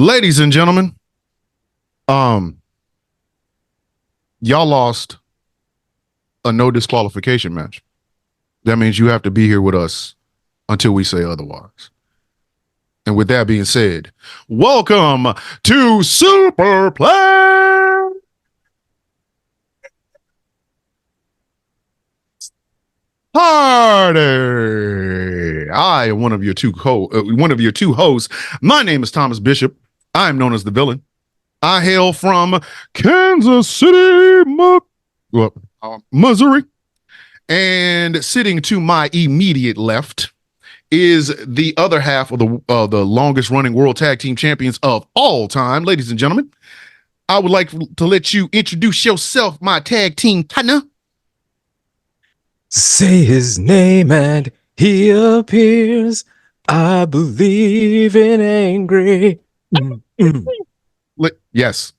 Ladies and gentlemen, y'all lost a no disqualification match. That means you have to be here with us until we say otherwise. And with that being said, welcome to Supa Plex Party. I am one of your two hosts. My name is Thomas Bishop. I am known as the villain. I hail from Kansas City, Missouri. And sitting to my immediate left is the other half of the longest running world tag team champions of all time. Ladies and gentlemen, I would like to let you introduce yourself, my tag team partner. Say his name and he appears. I believe in angry. Yes.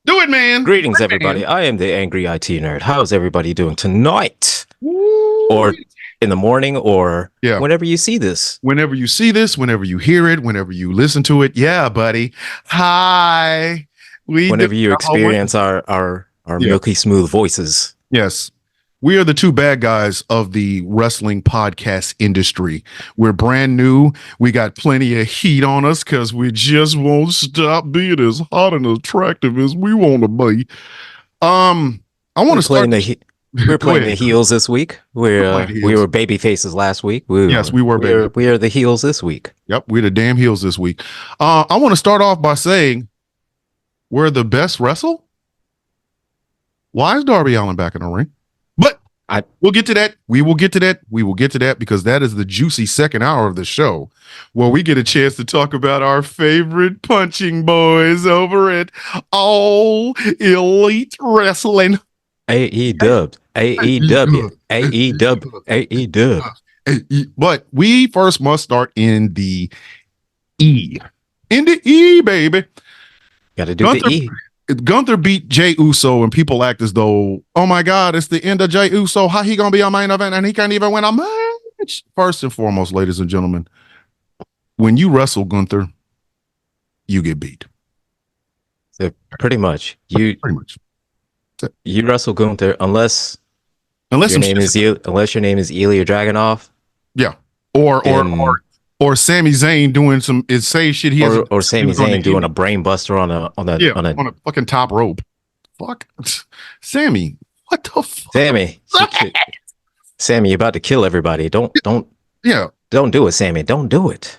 Do it, man. Greetings, everybody. I am the Angry IT Nerd. How's everybody doing tonight? Woo. Or in the morning, or whenever you see this. Whenever you see this, whenever you hear it, whenever you listen to it. Yeah, buddy. Hi. Whenever you experience our milky smooth voices. Yes. We are the two bad guys of the wrestling podcast industry. We're brand new. We got plenty of heat on us because we just won't stop being as hot and attractive as we want to be. I want to start. We're playing the heels this week. We were baby faces last week. We were. We are the heels this week. Yep, we're the damn heels this week. I want to start off by saying we're the best wrestle. Why is Darby Allin back in the ring? But we'll get to that. We will get to that because that is the juicy second hour of the show where we get a chance to talk about our favorite punching boys over at All Elite Wrestling. AEW. But we first must start in the E. In the E, baby. Got to do the E. Gunther beat Jey Uso, and people act as though, oh my God, it's the end of Jey Uso. How he gonna be on main event and he can't even win a match? First and foremost, ladies and gentlemen, when you wrestle Gunther, you get beat. So pretty much, you wrestle Gunther unless your name is Ilya Dragunov. Yeah, or Sami Zayn doing some insane shit. Or Sami Zayn doing a brain buster on a fucking top rope. Fuck, Sammy, what the fuck? Sammy, you're about to kill everybody. Don't do it, Sammy. Don't do it.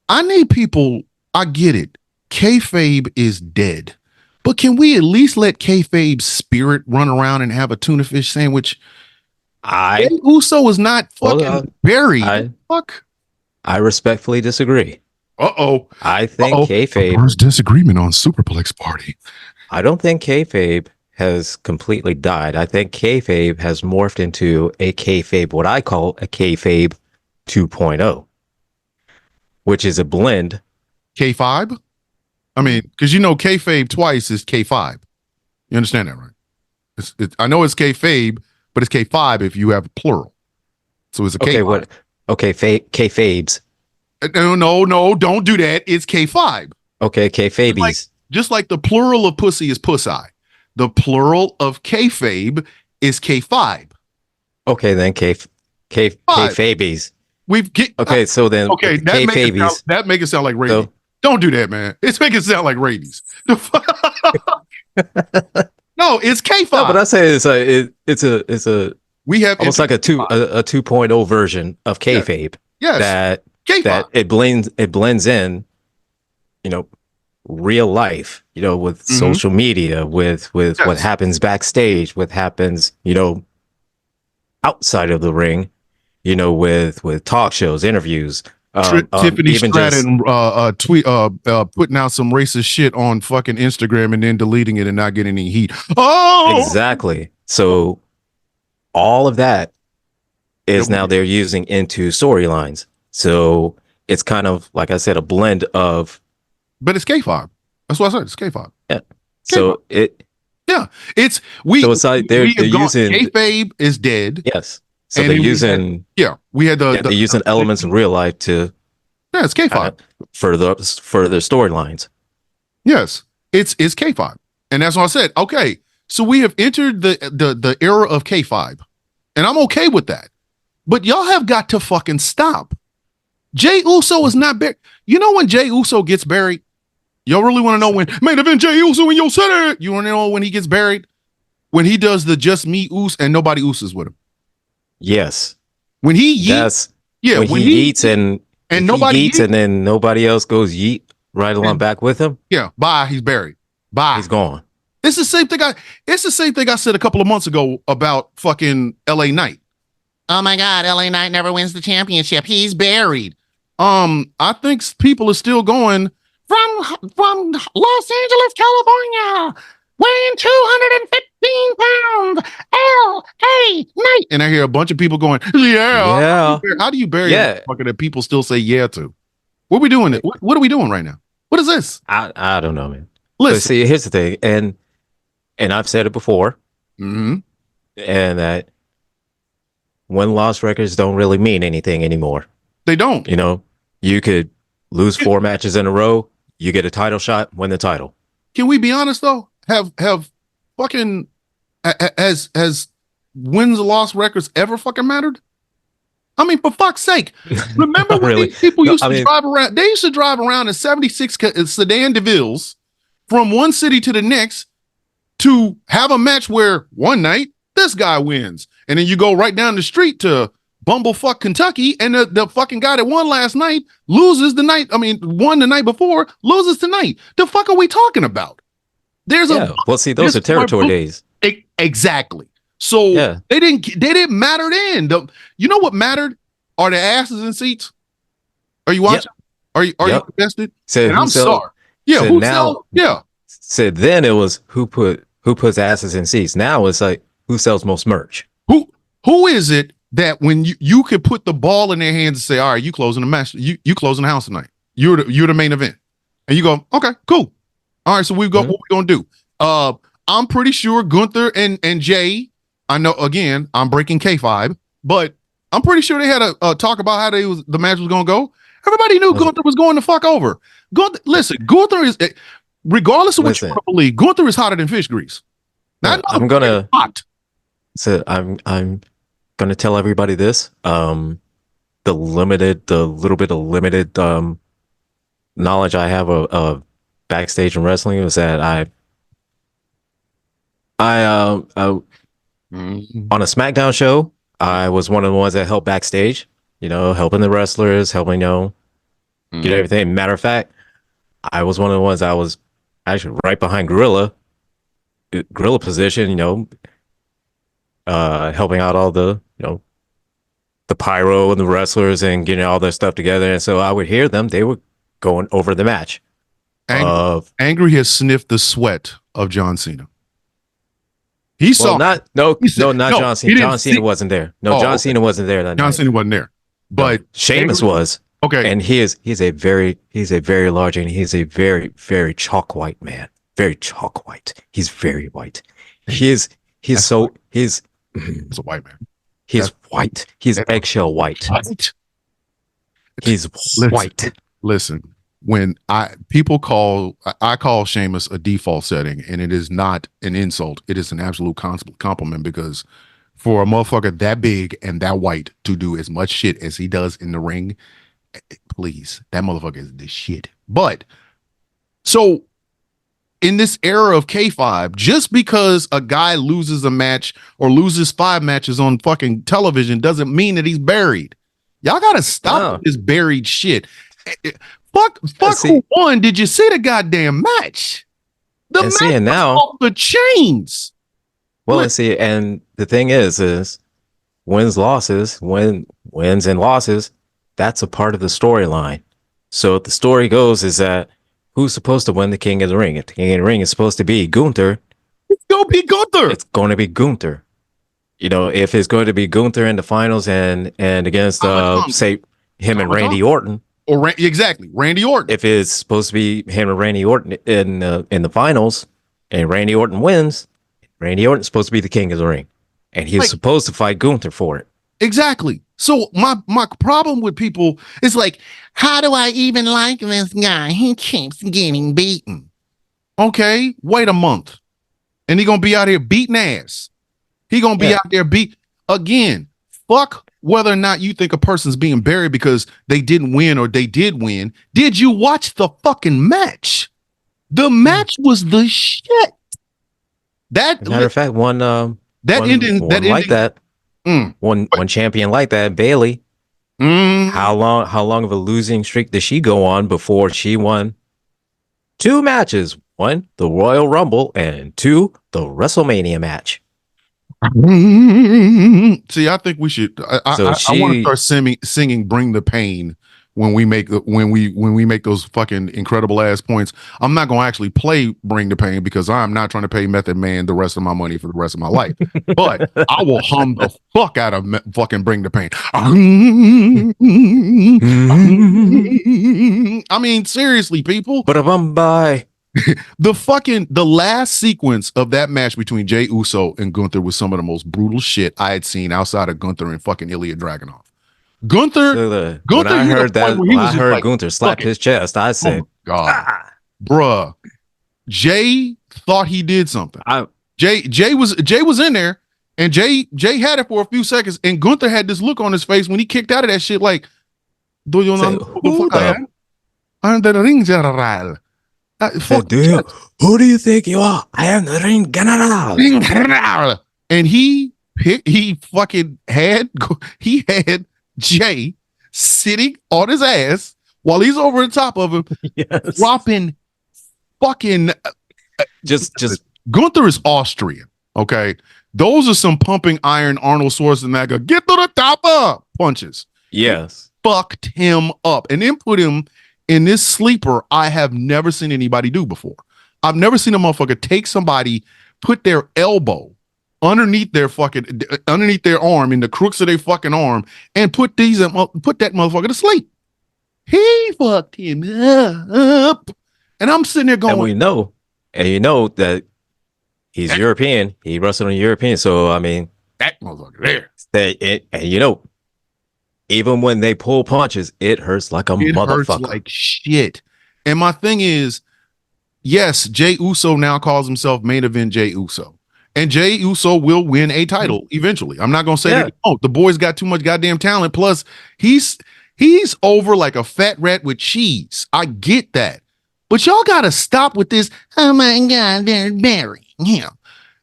I need people. I get it. Kayfabe is dead, but can we at least let Kayfabe's spirit run around and have a tuna fish sandwich? Jey Uso is not fucking buried. Fuck. I respectfully disagree. I think Kayfabe. First disagreement on Supa Plex Party. I don't think Kayfabe has completely died. I think Kayfabe has morphed into a Kayfabe, what I call a Kayfabe 2.0, which is a blend. K5? I mean, because Kayfabe twice is K5. You understand that, right? I know it's Kayfabe, but it's K5 if you have plural. So it's a K5. Okay, Kayfabes. No, don't do that. It's K5. Okay, Kayfabes. Just like the plural of pussy is pussy. The plural of Kayfabe is K5. Okay, then Kayfabes. So then that make it sound like rabies. So, don't do that, man. It's making it sound like rabies. No, it's K5. No, but I say it's a we have almost like a 2.0 version of Kayfabe. Yes. That it blends in, real life, with social media, with what happens backstage, what happens, outside of the ring, with talk shows, interviews. Tiffany Stratton putting out some racist shit on fucking Instagram and then deleting it and not getting any heat. Oh, exactly. So all of that is now they're using into storylines. So it's kind of, like I said, a blend of. But it's K5. That's what I said. It's K5. Yeah. K5. So it's like they're using Kayfabe is dead. Yes. So they're using they're using elements in real life to Yeah, it's Kayfabe. For the storylines. Yes, it's Kayfabe, and that's what I said. Okay, so we have entered the era of Kayfabe, and I'm okay with that. But y'all have got to fucking stop. Jey Uso is not buried. You know when Jey Uso gets buried? Y'all really want to know when main event Jey Uso in your city? You want to know when he gets buried? When he does the just me Uso and nobody Usos with him. Yes. When he yeets, when he eats and nobody eats and then nobody else goes yeet right along back with him. Yeah, bye. He's buried. Bye. He's gone. It's the same thing. It's the same thing I said a couple of months ago about fucking LA Knight. Oh my God, LA Knight never wins the championship. He's buried. I think people are still going from Los Angeles, California, weighing 215 pounds. LA Knight. And I hear a bunch of people going, yeah. How do you bury a motherfucker that people still say yeah to? What are we doing? What are we doing right now? What is this? I don't know, man. Listen, see, here's the thing, and I've said it before, and that win-loss records don't really mean anything anymore. They don't. You know, you could lose 4 matches in a row, you get a title shot, win the title. Can we be honest though? Have fucking has wins or loss records ever fucking mattered? I mean, for fuck's sake, remember when these people used to drive around? They used to drive around in 76 sedan DeVilles from one city to the next to have a match where one night this guy wins, and then you go right down the street to Bumblefuck, Kentucky, and the fucking guy that won last night loses the night. I mean, won the night before, loses tonight. The fuck are we talking about? There's well, see, those are territory days. Exactly. So they didn't matter then. You know what mattered? Are the asses in seats? Are you watching? Are you invested? And I'm sorry. Yeah. Who now? Yeah. Said then it was who puts asses in seats. Now it's like who sells most merch. Who is it that when you could put the ball in their hands and say, all right, you closing the match, you closing the house tonight. You're the main event, and you go, okay, cool. All right, so what we gonna do? I'm pretty sure Gunther and Jey. I know, again, I'm breaking Kayfabe, but I'm pretty sure they had a talk about how the match was going to go. Everybody knew Gunther was going to fuck over. Gunther is, regardless of what you believe, Gunther is hotter than fish grease. I'm gonna tell everybody this. The little bit of limited knowledge I have of backstage in wrestling is that on a SmackDown show, I was one of the ones that helped backstage, helping the wrestlers, helping, get everything. Matter of fact, I was one of the ones that was actually right behind Gorilla position, helping out all the, the pyro and the wrestlers and getting all their stuff together. And so I would hear them, they were going over the match. Angry has sniffed the sweat of John Cena. He saw not John Cena. John Cena wasn't there. John Cena wasn't there that night. John Cena wasn't there. But Sheamus was. Okay. And he's a very large and he's a very, very chalk white man. Very chalk white. He's very white. He's a white man. He's white. He's eggshell white. He's white. Listen, when I call Sheamus a default setting, and it is not an insult. It is an absolute compliment, because for a motherfucker that big and that white to do as much shit as he does in the ring, please, that motherfucker is the shit. But so in this era of Kayfabe, just because a guy loses a match or loses 5 matches on fucking television doesn't mean that he's buried. Y'all gotta stop this buried shit. Fuck who won? Did you see the goddamn match? The match was off the chains. Well, and see, and the thing is wins and losses, that's a part of the storyline. So the story goes is that who's supposed to win the King of the Ring? If the King of the Ring is supposed to be Gunther, it's gonna be Gunther. It's going to be Gunther. If it's going to be Gunther in the finals and against say him and Randy Orton. Exactly, Randy Orton. If it's supposed to be him and Randy Orton in the finals, and Randy Orton wins, Randy Orton's supposed to be the King of the Ring, and he's supposed to fight Gunther for it. Exactly. So my problem with people is like, how do I even like this guy? He keeps getting beaten. Okay, wait a month, and he gonna be out here beating ass. He gonna be out there beat again. Fuck whether or not you think a person's being buried because they didn't win or they did win. Did you watch the fucking match? The match was the shit. That matter of fact, one ending like that. One champion like that, Bailey. How long of a losing streak did she go on before she won 2 matches? 1, the Royal Rumble, and 2, the WrestleMania match. See, I think we should. I want to start singing "Bring the Pain" when we make those fucking incredible ass points. I'm not gonna actually play "Bring the Pain" because I'm not trying to pay Method Man the rest of my money for the rest of my life. But I will hum the fuck out of fucking "Bring the Pain." I mean, seriously, people. But I'm by. The last sequence of that match between Jey Uso and Gunther was some of the most brutal shit I had seen outside of Gunther and fucking Ilya Dragunov. Gunther, when I heard Gunther slap his chest, I said, oh God, bruh, Jey thought he did something. Jey was in there, and Jey had it for a few seconds, and Gunther had this look on his face when he kicked out of that shit like, do you know who the fuck I am? I'm the ring general. Who do you think you are? I am the ring general. And he fucking had Jey sitting on his ass while he's over the top of him, dropping fucking just Gunther is Austrian. Okay, those are some pumping iron Arnold Schwarzenegger get to the top of punches. Yes, fucked him up and then put him in this sleeper I have never seen anybody do before. I've never seen a motherfucker take somebody, put their elbow underneath their arm, in the crooks of their fucking arm, and put that motherfucker to sleep. He fucked him up. And I'm sitting there going, and you know that he's European. He wrestled in European. So, I mean, that motherfucker there. And you know, even when they pull punches, it hurts like a motherfucker. It hurts like shit. And my thing is, yes, Jey Uso now calls himself Main Event Jey Uso. And Jey Uso will win a title eventually. I'm not going to say that. Oh, the boy's got too much goddamn talent. Plus, he's over like a fat rat with cheese. I get that. But y'all got to stop with this. Oh my God, they're burying him.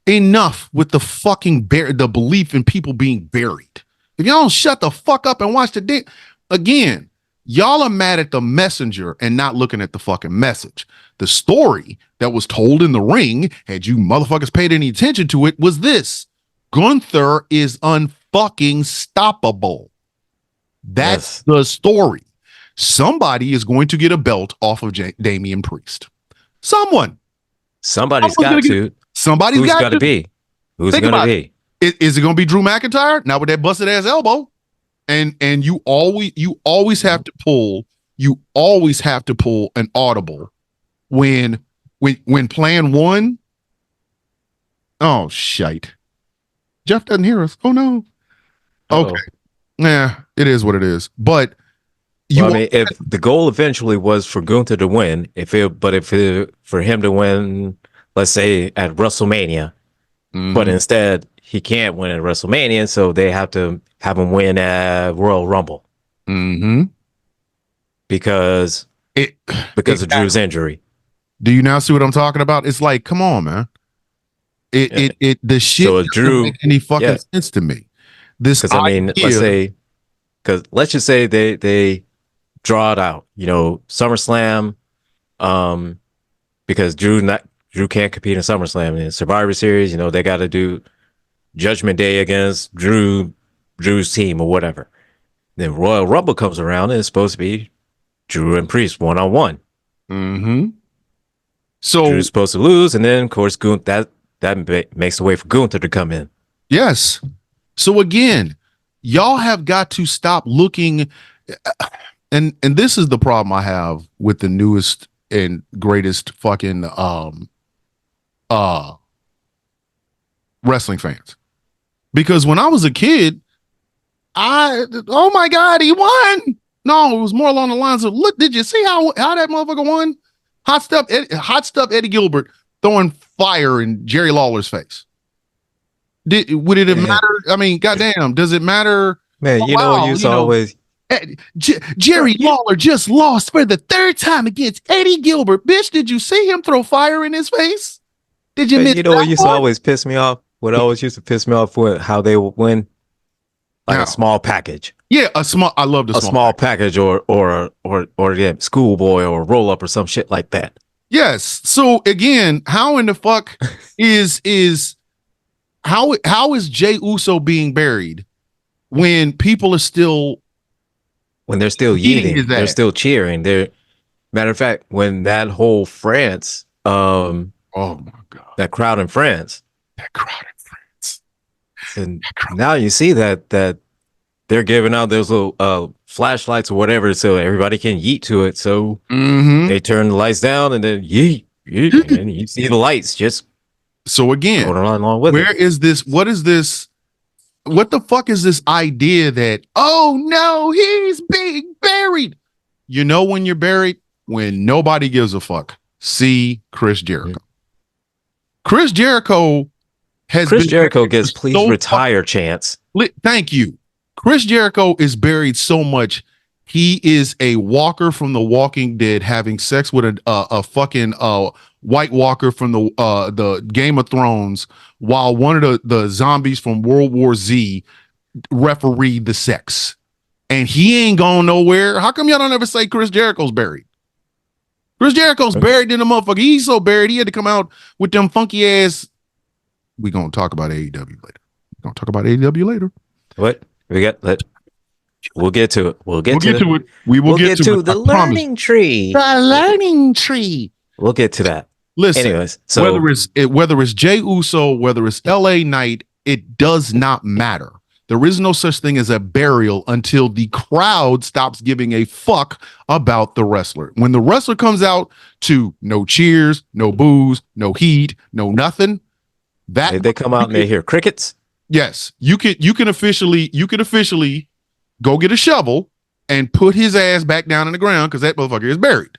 Enough with the fucking the belief in people being buried. If y'all don't shut the fuck up and watch the dick, again, y'all are mad at the messenger and not looking at the fucking message. The story that was told in the ring, had you motherfuckers paid any attention to it, was this: Gunther is unfucking stoppable. That's the story. Somebody is going to get a belt off of Damian Priest. Somebody's got to. Somebody's got to be. Who's going to be? Is it going to be Drew McIntyre? Not with that busted ass elbow. And you always have to pull an audible when plan one. Oh shite. Jeff doesn't hear us. Oh no. Okay. Yeah, it is what it is. But if the goal eventually was for Gunther to win, for him to win, let's say at WrestleMania, but instead he can't win at WrestleMania, so they have to have him win at Royal Rumble. Because of Drew's injury. Do you now see what I'm talking about? It's like, come on, man. The shit doesn't make any fucking sense to me. Because I mean, let's just say they draw it out. You know, SummerSlam, because Drew can't compete in SummerSlam. In Survivor Series, you know, they got to do Judgment Day against Drew's team or whatever. Then Royal Rumble comes around and it's supposed to be Drew and Priest 1-on-1. So Drew's supposed to lose, and then of course that makes the way for Gunther to come in. Yes. So again, y'all have got to stop looking, and this is the problem I have with the newest and greatest fucking wrestling fans. Because when I was a kid, oh my God, he won. No, it was more along the lines of, look, did you see how that motherfucker won? Hot stuff Eddie Gilbert throwing fire in Jerry Lawler's face. Would it have mattered? I mean, goddamn, does it matter? Man, Jerry Lawler just lost for the third time against Eddie Gilbert. Bitch, did you see him throw fire in his face? Did you miss? You know what used to always piss me off? What always used to piss me off with how they would win? Like a small package. Yeah, I love the small package or schoolboy or roll up or some shit like that. Yes. So again, how in the fuck is how is Jey Uso being buried when people are still they're still yeeting, they're still cheering. Matter of fact, when that whole France, oh my God, that crowd in France, and now you see that they're giving out those little flashlights or whatever, so everybody can yeet to it. So they turn the lights down and then yeet, and you see the lights just. So again, where is this? What is this? What the fuck is this idea that, oh no, he's being buried? You know when you're buried? When nobody gives a fuck. See Chris Jericho. Chris Jericho gets please retire chance. Thank you. Chris Jericho is buried so much. He is a walker from The Walking Dead having sex with a fucking White Walker from the Game of Thrones, while one of the zombies from World War Z refereed the sex, and he ain't going nowhere. How come y'all don't ever say Chris Jericho's buried? Chris Jericho's buried in the motherfucker. He's so buried he had to come out with them funky ass. We gonna talk about AEW later. What we got? We'll get to it. We'll get to it. We will get to the learning tree. The learning tree. We'll get to that. Listen, anyways, so whether it's Jey Uso, whether it's LA Knight, it does not matter. There is no such thing as a burial until the crowd stops giving a fuck about the wrestler. When the wrestler comes out to no cheers, no boos, no heat, no nothing, that they come out and they hear crickets. Yes, you can officially go get a shovel and put his ass back down in the ground because that motherfucker is buried.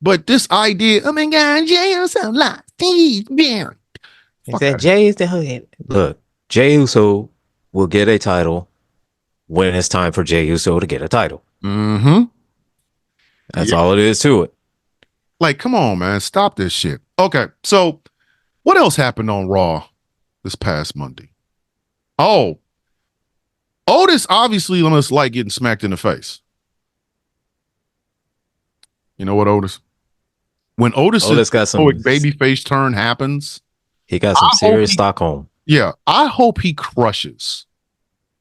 But this idea, oh my God, Jey Uso lost. He's buried. He said Jey is the hood. Look, Jey Uso will get a title when it's time for Jey Uso to get a title. That's all it is to it. Like, come on, man. Stop this shit. Okay, so what else happened on Raw this past Monday? Oh, Otis obviously must like getting smacked in the face. You know what, Otis? When Otis got some babyface turn happens, he got some serious Stockholm. Yeah, I hope he crushes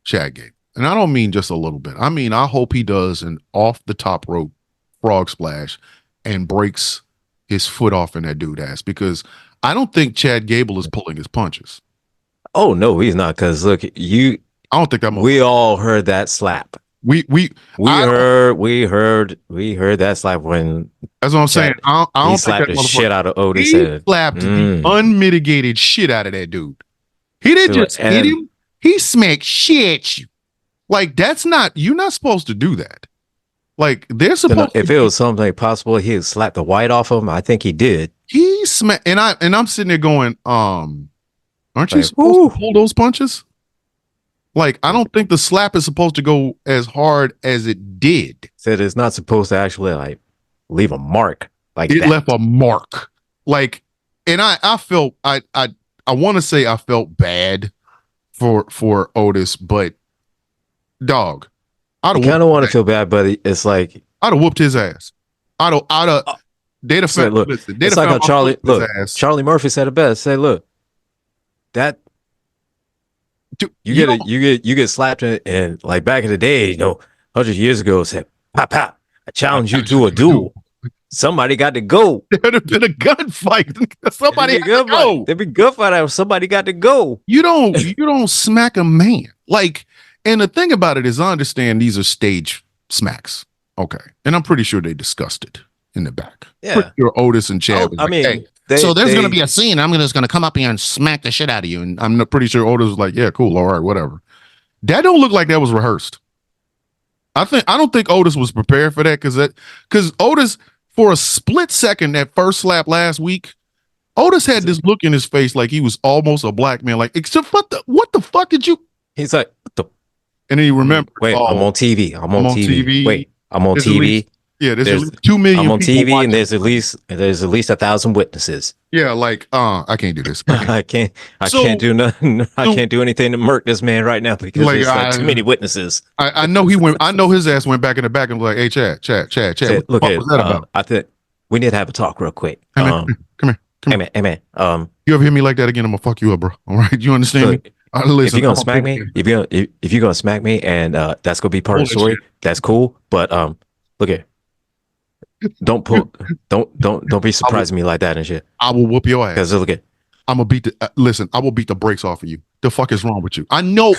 Chad Gable. And I don't mean just a little bit. I mean, I hope he does an off the top rope frog splash and breaks his foot off in that dude's ass, because I don't think Chad Gable is pulling his punches. Oh no, he's not. Because look, I don't think that. We all heard that slap. We heard that slap when. That's what I'm saying. I don't slapped think the shit out of Otis. He slapped the unmitigated shit out of that dude. He didn't just hit him. He smacked shit. Like, that's not. You're not supposed to do that. Like, they're supposed. If it was something possible, he'd slap the white off him. I think he did. He smacked, and I'm sitting there going, aren't you supposed to pull those punches? Like, I don't think the slap is supposed to go as hard as it did. Said it's not supposed to actually like leave a mark. Like it left a mark. Like, and I felt I want to say I felt bad for Otis, but dog, I kind of want to feel bad, but it's like I'd have whooped his ass. They'd have said, look, it's like how Charlie Murphy said it best. Say, look, that. Dude, you get slapped and like back in the day, 100 years ago, said, "Pop, pop! I challenge you to a duel." Somebody got to go. There'd have been a gunfight. Somebody had to go. There'd be gunfight. Somebody got to go. You don't smack a man. Like, and the thing about it is, I understand these are stage smacks. Okay, and I'm pretty sure they discussed it in the back. Yeah, your Otis and Chad. So there's going to be a scene. I'm just going to come up here and smack the shit out of you. And I'm pretty sure Otis was like, yeah, cool. All right, whatever. That don't look like that was rehearsed. I don't think Otis was prepared for that because Otis, for a split second, that first slap last week, Otis had this look in his face like he was almost a black man. Like, except what the fuck did you? He's like, what the? And then he remembered. Wait, I'm on TV. I'm on TV. Wait, I'm on There's TV. There's at least 2 million. I'm on TV, and there's at least 1,000 witnesses. Yeah, like I can't do this. I can't do nothing. I can't do anything to murk this man right now because there's like too many witnesses. I know he went. I know his ass went back in the back and was like, "Hey, Chad. Said, What was that about?" I think we need to have a talk real quick. Come here. Hey man. You ever hear me like that again? I'm gonna fuck you up, bro. All right, you understand me? Listen, if you're gonna smack me, if you're gonna smack me, and that's gonna be part of the story, that's cool. But look here. Don't be surprising me like that and shit. I will whoop your ass. Because look at, I'm gonna beat the listen. I will beat the brakes off of you. The fuck is wrong with you? I know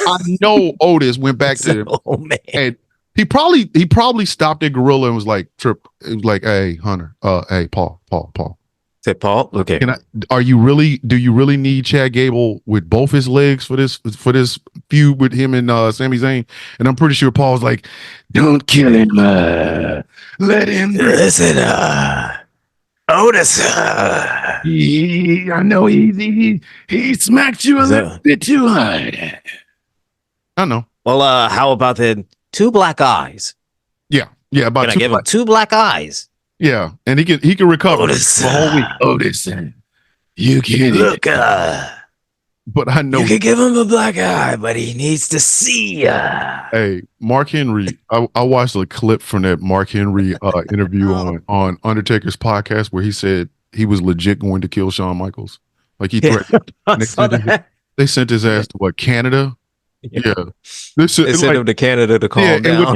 Otis went back to man. And he probably stopped at Gorilla and was like, hey Hunter, hey Paul. Said Paul, look here. Do you really need Chad Gable with both his legs for this feud with him and Sami Zayn? And I'm pretty sure Paul's like, don't kill him, let him listen, Otis. I know he smacked you a little bit too hard. I know. Well, how about the 2 black eyes? Yeah. About Can I give him 2 black eyes? Yeah, and he can recover Otis, the whole week. Otis, you can look. But I know you can give him a black eye, but he needs to see. Hey, Mark Henry. I watched a clip from that Mark Henry interview on Undertaker's podcast where he said he was legit going to kill Shawn Michaels. Like he threatened. They sent his ass to Canada. Yeah. They sent him to Canada to calm down.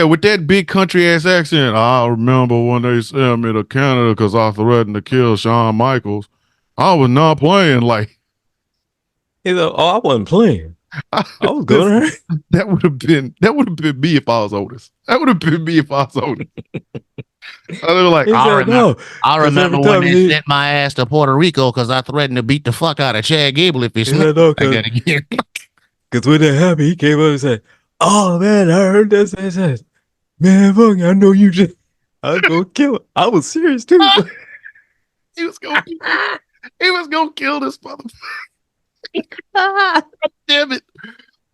With that big country ass accent. I remember when they sent me to Canada because I threatened to kill Shawn Michaels. I was not playing like. He's like, I wasn't playing. I was good. That would have been me if I was Otis. I was like, I remember when they sent my ass to Puerto Rico because I threatened to beat the fuck out of Chad Gable if he slipped like that again. Because when that happened, he came up and said, "Oh man, I heard this." I said, "Man, fuck, I know you just. I was gonna kill him. I was serious too." He was gonna kill this motherfucker. God damn it!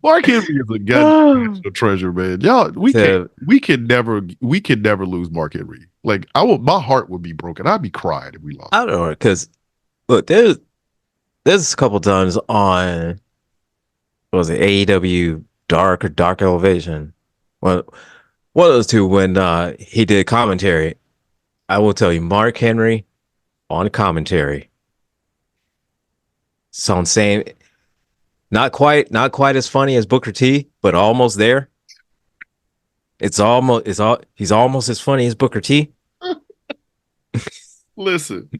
Mark Henry is a goddamn treasure, man. Y'all, we could never lose Mark Henry. Like my heart would be broken. I'd be crying if we lost. I don't know, because look, there's a couple times on. What was it, AEW Dark or Dark Elevation? Well, one of those two when he did commentary. I will tell you, Mark Henry on commentary. So I'm saying, not quite as funny as Booker T, but almost there. He's almost as funny as Booker T. Listen.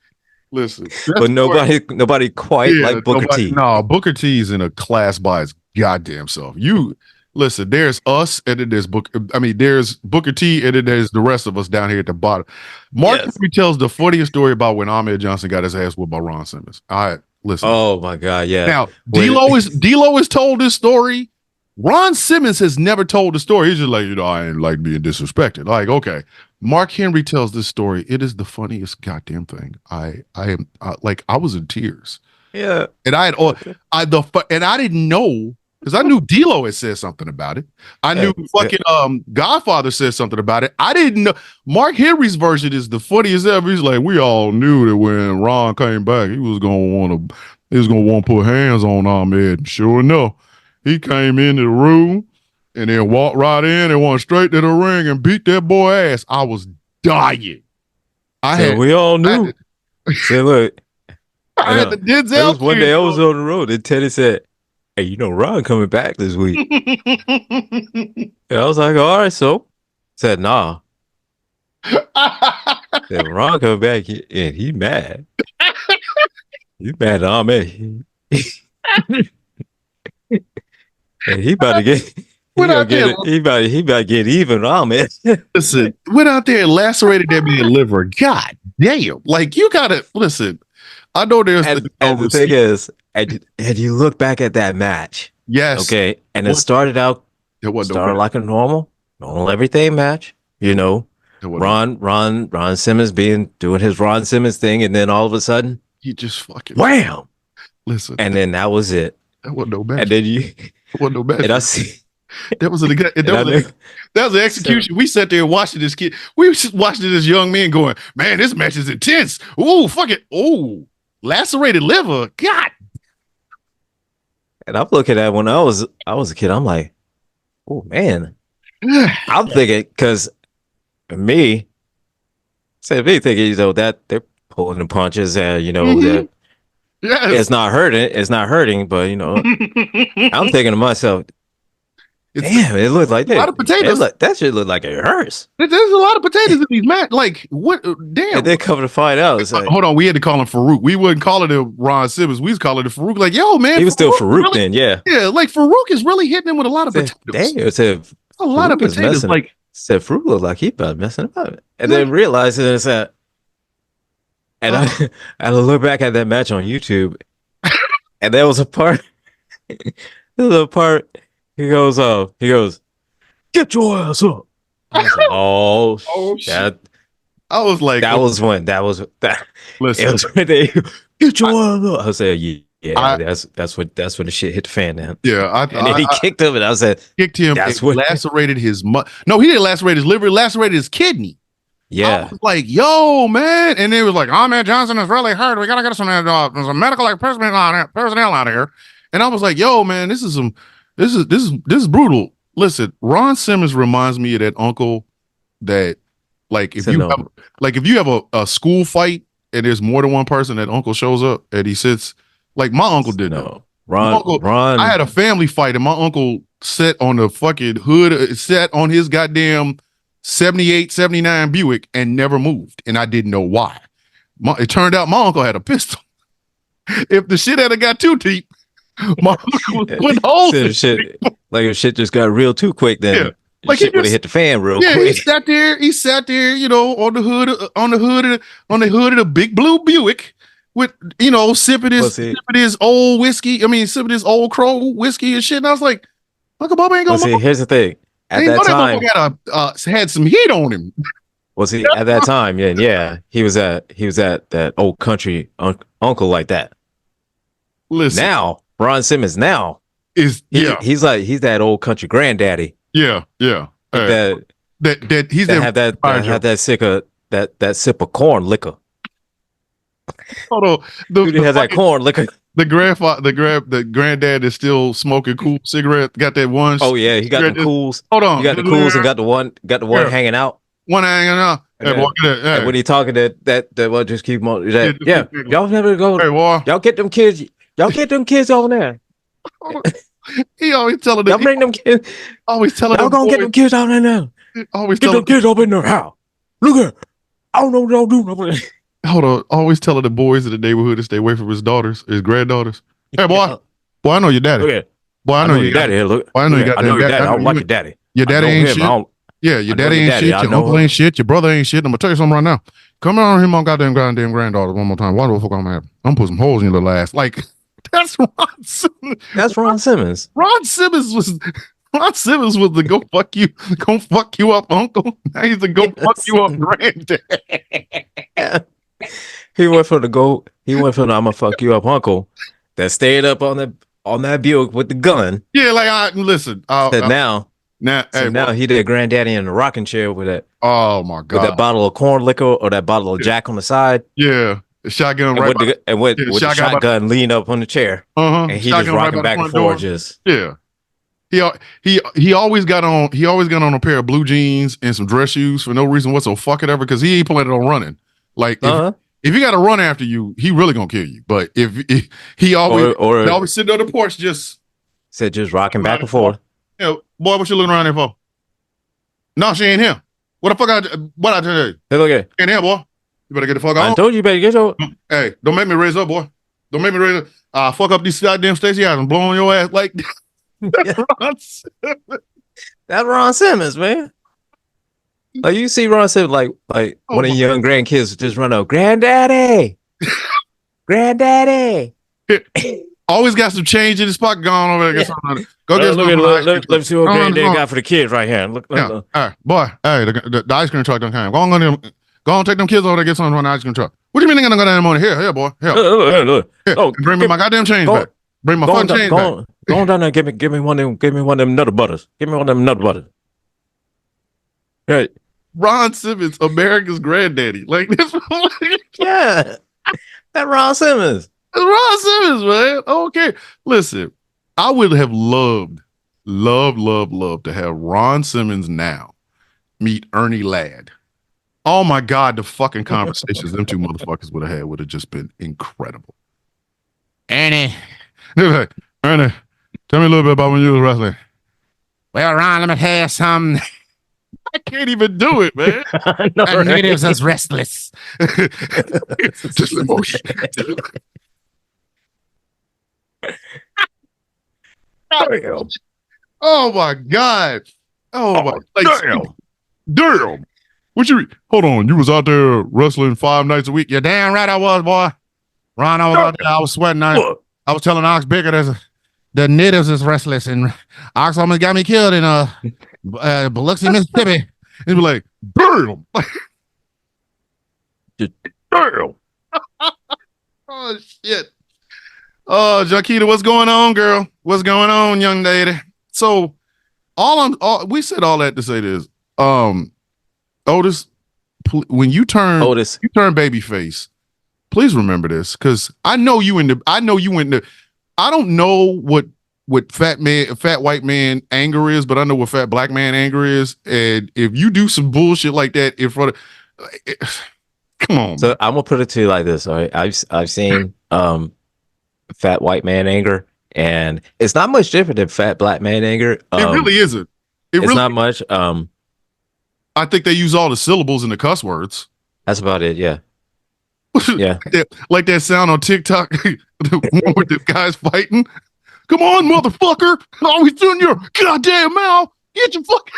But nobody quite like Booker T. No, Booker T is in a class by his goddamn self. You listen, there's us and then there's there's Booker T and then there's the rest of us down here at the bottom. Mark Henry tells the funniest story about when Ahmed Johnson got his ass whooped by Ron Simmons. All right, listen. Oh my God, yeah. Now, D'Lo is told this story. Ron Simmons has never told the story. He's just like, I ain't like being disrespected. Like, okay. Mark Henry tells this story. It is the funniest goddamn thing. I was in tears. Yeah. And I didn't know because I knew D'Lo had said something about it. I knew fucking Godfather said something about it. I didn't know. Mark Henry's version is the funniest ever. He's like, we all knew that when Ron came back, he was gonna want to put hands on Ahmed. And sure enough, he came into the room and then walked right in and went straight to the ring and beat that boy ass. I was dying. We all knew. Say, look. I had the Denzel. One day I was on the road and Teddy said, "Hey, Ron coming back this week." And I was like, all right, so. Said, nah. Said, Ron coming back and he mad. He's mad at Ahmed. And he about to get... He about to get even on, man. Listen, went out there and lacerated that man's liver. God damn. Like, you gotta listen. I know there's the thing is, and you look back at that match, Yes. Okay. And it started like a normal everything match. You know, Ron Simmons doing his Ron Simmons thing, and then all of a sudden he just fucking wham. Listen. And then that was it. That wasn't no match. And then that wasn't no match. And I see that was an execution. We sat there watching this kid. We was just watching this young man going, man, this match is intense. Ooh, fuck it. Ooh, lacerated liver. God. And I'm looking at when I was a kid, I'm like, oh man. I'm thinking, because me thinking, you know, that they're pulling the punches and, you know, that it's not hurting, but, you know, I'm thinking to myself, damn, it looked like that. A lot of potatoes. That shit looked like it hurts. There's a lot of potatoes in these matches. Like, what? Damn. And they come to find out. It's like, hold on, we had to call him Farouk. We wouldn't call it Ron Simmons. We was calling it Farouk. Like, yo, man. He was still Farouk really, then, yeah. Yeah, like Farouk is really hitting him with a lot of potatoes. Damn, a lot of potatoes. Like, said Farouk looked like he about messing about. And then realized it's that. And I look back at that match on YouTube, and there was a part. He goes, get your ass up. I was like, oh shit. I was like, Listen, it was when they get your ass up. I said, yeah, that's when the shit hit the fan then. Yeah, and then he kicked him, and I said, kicked him. That's what lacerated his. No, he didn't lacerate his liver. He lacerated his kidney. Yeah, I was like, yo, man, and it was like, Ahmed Johnson is really hurt. We gotta get some medical personnel out here. And I was like, yo, man, this is brutal. Listen, Ron Simmons reminds me of that uncle that, like, if you have a school fight and there's more than one person, that uncle shows up and he sits. Like, my uncle did that. Ron. I had a family fight and my uncle sat on the fucking hood, sat on his goddamn 78, 79 Buick and never moved. And I didn't know why. It turned out my uncle had a pistol. If the shit had got too deep, my uncle was putting holes in shit. Like if shit just got real too quick, then like shit would have hit the fan real quick. He sat there, you know, on the hood of the big blue Buick with, you know, sipping his old whiskey. I mean, sipping his old Crow whiskey and shit. And I was like, Uncle Bob ain't gonna. See, here's the thing. At that time, had some heat on him. Well, see, at that time, he was at that old country uncle like that. Listen, now Ron Simmons he's that old country granddaddy. Yeah. That sip of corn liquor. Hold on, he has that corn liquor. The granddad is still smoking cool cigarette. Got that one. Oh yeah, he got the cools. Hold on, he got the cools and got the one hanging out. One hanging out. And when he talking that one, just keep on. Y'all never go. Hey, y'all get them kids. Y'all get them kids over there. He always telling them. Y'all bring them kids. Always telling y'all gonna get them kids out there now. Always get them kids over in their house. Look at. I don't know what y'all do over there. Hold on. Always telling the boys in the neighborhood to stay away from his granddaughters. Hey, boy, I know your daddy. Okay. Boy, I know your daddy. Here, look. Boy, I know you got your daddy. I don't like your daddy. Your daddy ain't shit. Yeah, your daddy ain't shit. Your uncle ain't shit. Your brother ain't shit. I'm gonna tell you something right now. Come on here, my goddamn granddaughter one more time. Why the fuck I'm gonna put some holes in your little ass? Like, that's Ron Simmons. That's Ron Simmons. Ron Simmons was the go fuck you up uncle. Now he's the go fuck you up granddad. He went from the I'm gonna fuck you up uncle that stayed up on that Buick with the gun. Yeah, like listen. Now he did granddaddy in the rocking chair with that. Oh my god! With that bottle of corn liquor or that bottle of Jack on the side. Yeah, the shotgun with the shotgun lean up on the chair. And he just rocking back and forth. Just He always got on a pair of blue jeans and some dress shoes for no reason whatsoever. Fuck it ever, because he ain't planning on running. Like if he got to run after you, he really gonna kill you. But if he always sitting on the porch, just rocking back and forth. Yeah, boy, what you looking around there for? No, she ain't here. What the fuck? What I tell you? Hey, look at ain't here, boy. You better get the fuck out. I told you better get your. Hey, don't make me raise up, boy. Don't make me raise up. Fuck up these goddamn Stacey eyes and blow on your ass like. That's Ron Simmons, man. Like you see Ron Simmons, like one of the young grandkids just run up, granddaddy, granddaddy. Always got some change in his pocket. Gone over there. Get something. Go get some ice cream. Let's see what they got for the kids right here. Look. All right, boy. Hey, the ice cream truck don't come. Go on, take them kids over there. Get something from the ice cream truck. What do you mean they're gonna go down in the morning? Here, boy. Here. Look. Oh, bring me my goddamn change back. Bring my fucking change back. Go on down there. Give me one of them nutter butters. Give me one of them nutter butters. Hey, Ron Simmons, America's granddaddy. Like this. yeah, that Ron Simmons. Ron Simmons, man. Okay. Listen, I would have loved to have Ron Simmons now meet Ernie Ladd. Oh my God, the fucking conversations them two motherfuckers would have had would have just been incredible. Ernie, Ernie, tell me a little bit about when you was wrestling. well, Ron, let me tell you something. I can't even do it, man. The natives is restless. Just emotion. Oh my God. Oh my damn. What you hold on, you was out there wrestling 5 nights a week. You're damn right I was, boy. Ron, I was out there, I was sweating. I was telling Ox Bigger the natives is restless, and Ox almost got me killed in Biloxi, Mississippi. He'd be like, damn. Damn. Oh shit. Oh, Jaquita, what's going on, girl? What's going on, young lady? So we said all that to say this. Otis, when you turn babyface, please remember this, because I don't know what fat white man anger is, but I know what fat black man anger is. And if you do some bullshit like that in front of, come on. So I'm gonna put it to you like this. All right, I've seen fat white man anger, and it's not much different than fat black man anger. It really isn't. It's really not much. I think they use all the syllables in the cuss words. That's about it. Yeah. Yeah. Like that sound on TikTok where the guys fighting. Come on, motherfucker! Always doing your goddamn mouth. Get your fucking.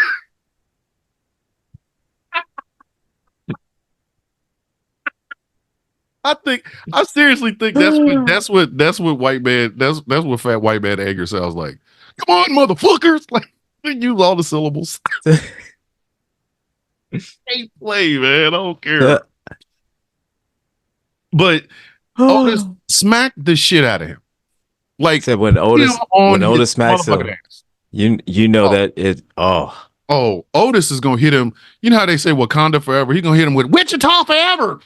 I seriously think that's what fat white man anger sounds like. Come on, motherfuckers! Like they use all the syllables. Ain't play, man. I don't care. But Otis smacked the shit out of him. Like when Otis smacks him, you know that it. Oh, Otis is gonna hit him. You know how they say Wakanda forever? He's gonna hit him with Wichita forever.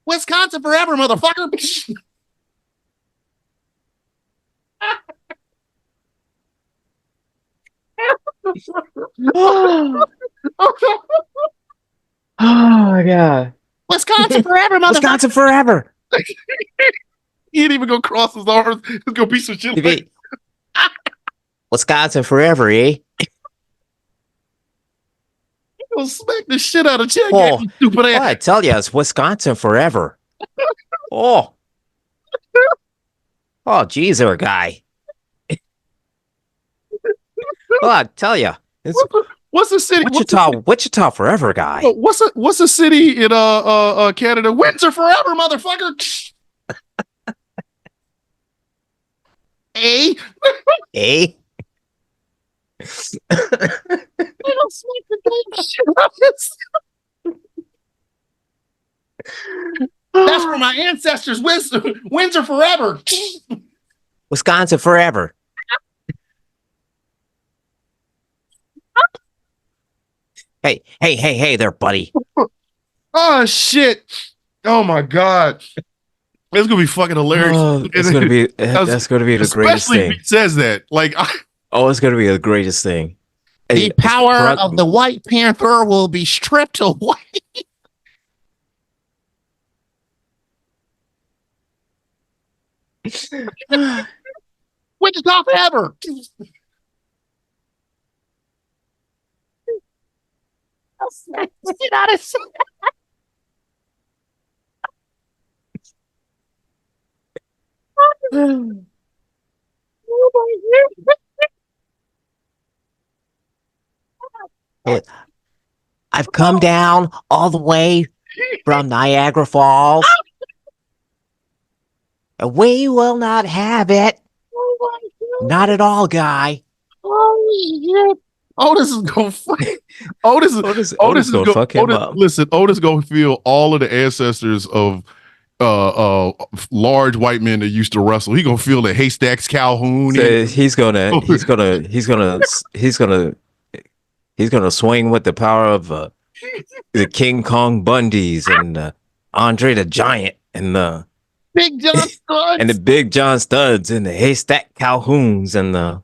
Wisconsin forever, motherfucker. Oh my God. Wisconsin forever, motherfucker. Wisconsin forever. He ain't even gonna cross his arms. It's gonna be some shit like Wisconsin forever, eh? He gonna smack the shit out of Chad. Stupid ass. I tell you, it's Wisconsin forever. Oh, geez, there, guy. Well, I tell you, what's the city? Wichita forever, guy. What's a city in Canada? Windsor forever, motherfucker. A. That's for my ancestors. Windsor forever. Wisconsin forever. Hey there, buddy. Oh shit. Oh my God. It's gonna be fucking hilarious. That's gonna be the greatest thing. Especially if he says that. Like it's gonna be the greatest thing. The power of the White Panther will be stripped away. Wichita forever. I'll smack the shit out of I've come down all the way from Niagara Falls. And we will not have it. Not at all, guy. Oh shit! Otis is gonna fuck. Otis is gonna fuck him up. Listen, Otis gonna feel all of the ancestors of large white men that used to wrestle. He gonna feel the Haystacks Calhoun. So he's gonna swing with the power of the King Kong Bundys and Andre the Giant and the Big John Studs and the Big John Studs and the Haystack Calhouns and the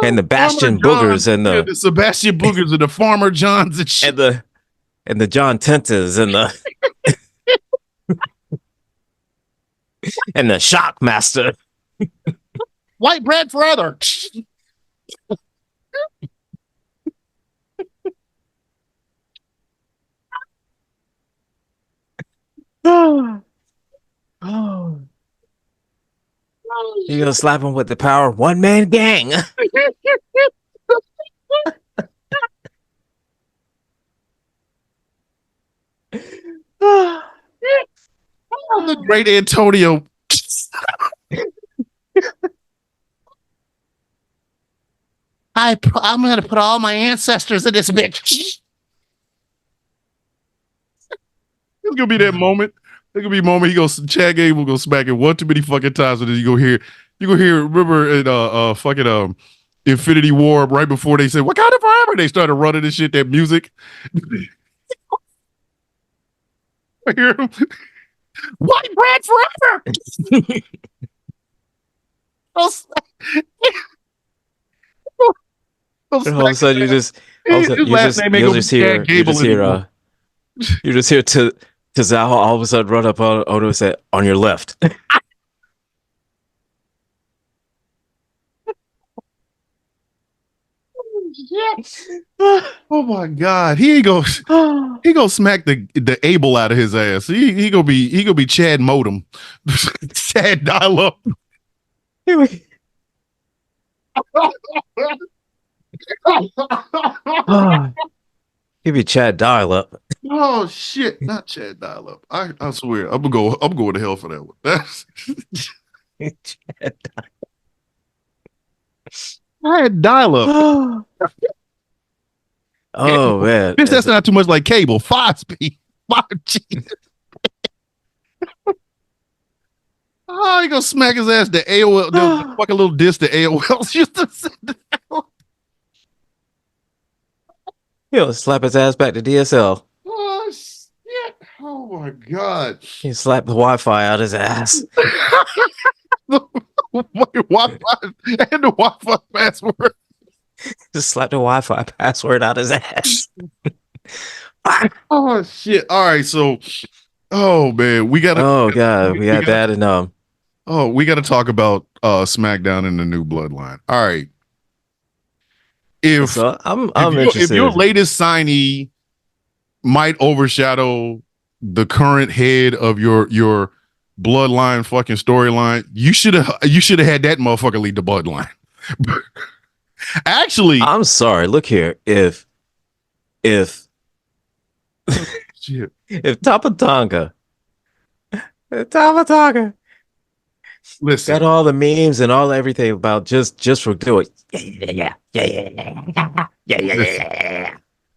and the Bastion Boogers and the Sebastian Boogers and the Farmer Johns and shit. And the John Tentas and the and the Shockmaster. White bread forever. You're gonna slap him with the power of one man gang. The great Antonio. I'm gonna put all my ancestors in this bitch. It's gonna be that moment. It's gonna be a moment. Chad Gable gonna smack it one too many fucking times, and then you go hear. Remember in fucking Infinity War, right before they said "Wakanda Forever," they started running this shit. That music. I hear him. White bread forever. All of a sudden, you just hear Tozawa all of a sudden run up on Odo and say, "On your left." Oh my God, he gonna smack the Abel out of his ass. He gonna be Chad Modem, Chad dial up. He'd be Chad dial up. Oh shit, not Chad dial up. I swear, I'm going to hell for that one. That's Chad dial up. Oh man, that's not too much like cable. 5-speed, 5G. Oh, he gonna smack his ass. The AOL, the fucking little disc. The AOL used to send. He'll slap his ass back to DSL. Oh shit! Oh my God! He slapped the Wi-Fi out his ass. Wi-Fi and the Wi-Fi password. Just slapped the Wi-Fi password out his ass. Oh shit! All right, so, oh man, we got. Oh God, we got that, and we got to talk about SmackDown and the new Bloodline. All right. If your latest signee might overshadow the current head of your Bloodline fucking storyline, you should have had that motherfucker lead the Bloodline. Actually, I'm sorry. Look here, if shit. if Tama Tonga, listen, got all the memes and all everything about just for doing yeah.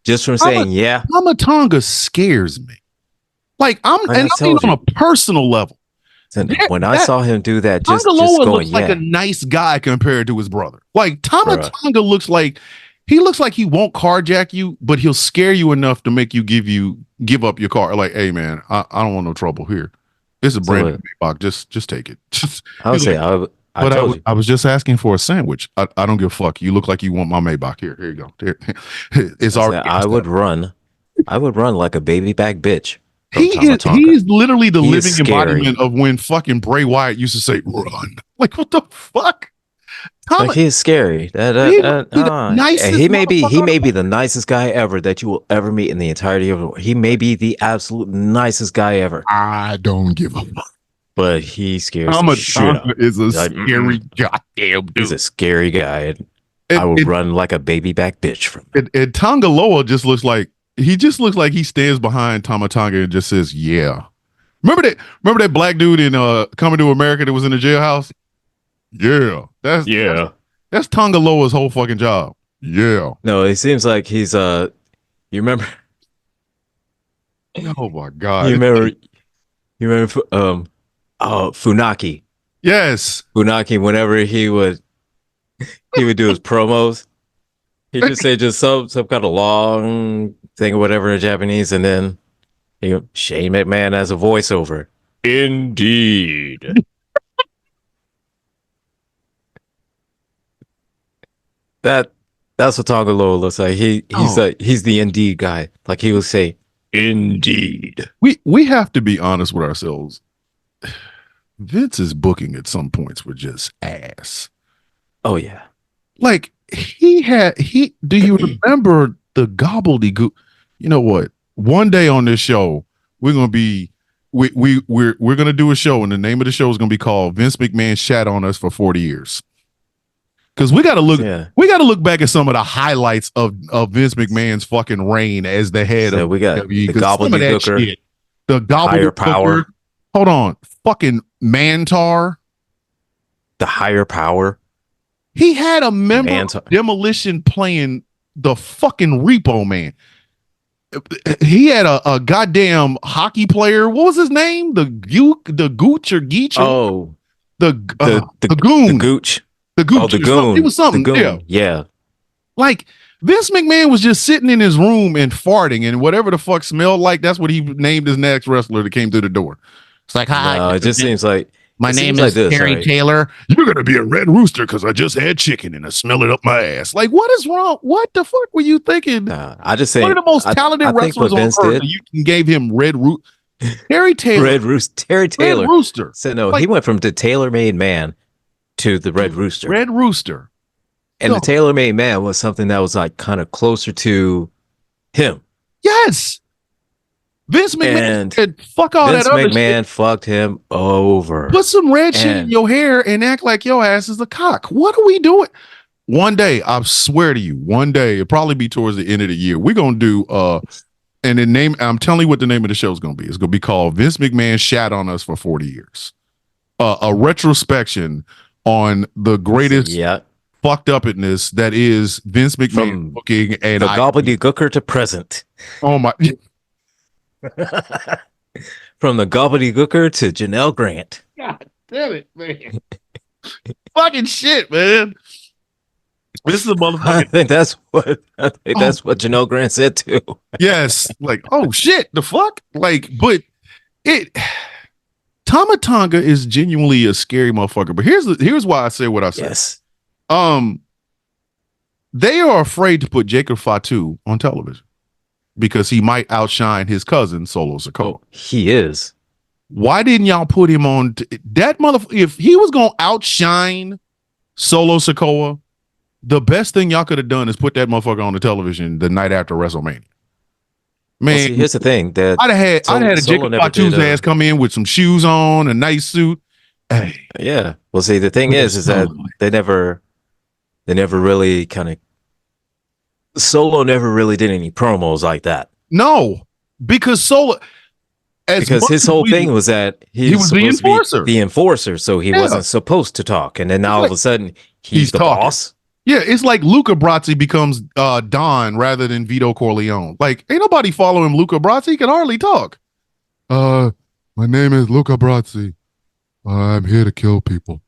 Just from saying yeah. Tama Tonga scares me. Like I mean on a personal level. When I saw him do that, just Tonga Loa going, looks like a nice guy compared to his brother. Like Tama Tonga looks like he won't carjack you, but he'll scare you enough to make you give up your car. Like, hey man, I don't want no trouble here. It's a brand new box. Just take it. I would say I was just asking for a sandwich. I don't give a fuck. You look like you want my Maybach. Here you go. It's already. I would run like a baby back bitch. He's literally the living embodiment of when fucking Bray Wyatt used to say run. Like what the fuck? Like he's scary. He may be the nicest guy ever that you will ever meet in the entirety of the world. He may be the absolute nicest guy ever. I don't give a fuck. But he scares Tama is a scary goddamn dude. He's a scary guy. I will run like a baby back bitch from him. And Tonga Loa just looks like he stands behind Tama Tonga and just says, "Yeah." Remember that black dude in Coming to America that was in the jailhouse? Yeah. That's Tonga Loa's whole fucking job. Yeah. No, it seems like he's you remember Oh my God. you remember Funaki. Yes. Funaki, whenever he would do his promos, he just say just some kind of long thing or whatever in Japanese, and then Shane McMahon as a voiceover. Indeed. That's what Tonga Loa looks like. He's the Indeed guy. Like he will say, Indeed. We have to be honest with ourselves. Vince's booking at some points were just ass. Oh yeah. Like do you remember the gobbledygook? You know what? One day on this show, we're gonna do a show, and the name of the show is gonna be called Vince McMahon Shat on Us for 40 years. Because we gotta look back at some of the highlights of Vince McMahon's fucking reign as the head of we got WWE. the gobbledygooker, the gobbledygooker. Higher power. Hold on, fucking Mantar. The higher power. He had a member of Demolition playing the fucking Repo Man. He had a goddamn hockey player. What was his name? The Gooch or Geech? Oh, the Goon. The Gooch. The Gooch. Oh, the Goon. It was something. The Goon. Yeah. Like Vince McMahon was just sitting in his room and farting, and whatever the fuck smelled like, that's what he named his next wrestler that came through the door. It's like, hi. No, it just seems like my name is Terry Taylor. You're gonna be a red rooster because I just had chicken and I smell it up my ass. Like, what is wrong? What the fuck were you thinking? I just say one of the most talented wrestlers on earth. You gave him Red Root. Terry Taylor. Terry Taylor. Red Rooster. So no, he went from the tailor-made man to the Red Rooster. Red Rooster. And the tailor-made man was something that was like kind of closer to him. Yes. Vince McMahon said, fuck all Vince that other McMahon shit. fucked him over. Put some red shit in your hair and act like your ass is a cock. What are we doing? One day, I swear to you, one day, it'll probably be towards the end of the year, we're going to do, and the name, I'm telling you what the name of the show is going to be. It's going to be called Vince McMahon Shat on Us for 40 Years. A retrospection on the greatest fucked upness that is Vince McMahon booking and the gobbledygooker to present. Oh my. From the gobbledygooker to Janelle Grant. God damn it, man. Fucking shit, man. This is a motherfucking. I think that's what Janelle Grant said too. Yes. Like, oh shit, the fuck? Like, but Tama Tonga is genuinely a scary motherfucker. But here's why I say what I said. Yes. They are afraid to put Jacob Fatu on television because he might outshine his cousin Solo Sikoa. Oh, he is. Why didn't y'all put him on that motherfucker? If he was gonna outshine Solo Sikoa, the best thing y'all could have done is put that motherfucker on the television the night after WrestleMania. Man, well, see, here's the thing: that I'd have had a Jacob Fatu's ass come in with some shoes on, a nice suit. Hey, yeah. Well, see, the thing is that they never really kind of. Solo never really did any promos like that. No, because Solo, because his whole thing was that he was the enforcer. The enforcer, so he wasn't supposed to talk, and then all of a sudden he's the talking. boss. Yeah, it's like Luca Brasi becomes Don rather than Vito Corleone. Like, ain't nobody following Luca Brasi. He can hardly talk. My name is Luca Brasi. I'm here to kill people,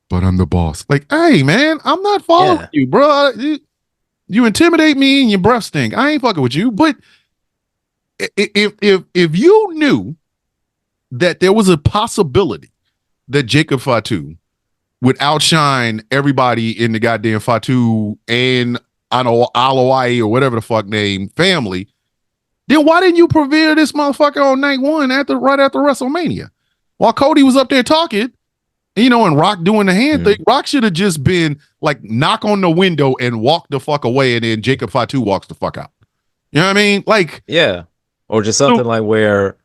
but I'm the boss. Like, hey, man, I'm not following you, bro. You intimidate me and your breath stink. I ain't fucking with you. But if you knew that there was a possibility that Jacob Fatu would outshine everybody in the goddamn Fatu and Alawai or whatever the fuck name family, then why didn't you premiere this motherfucker on night one right after WrestleMania? While Cody was up there talking, and Rock doing the hand thing, Rock should have just been like knock on the window and walk the fuck away, and then Jacob Fatu walks the fuck out. You know what I mean? Like, yeah, or just something like where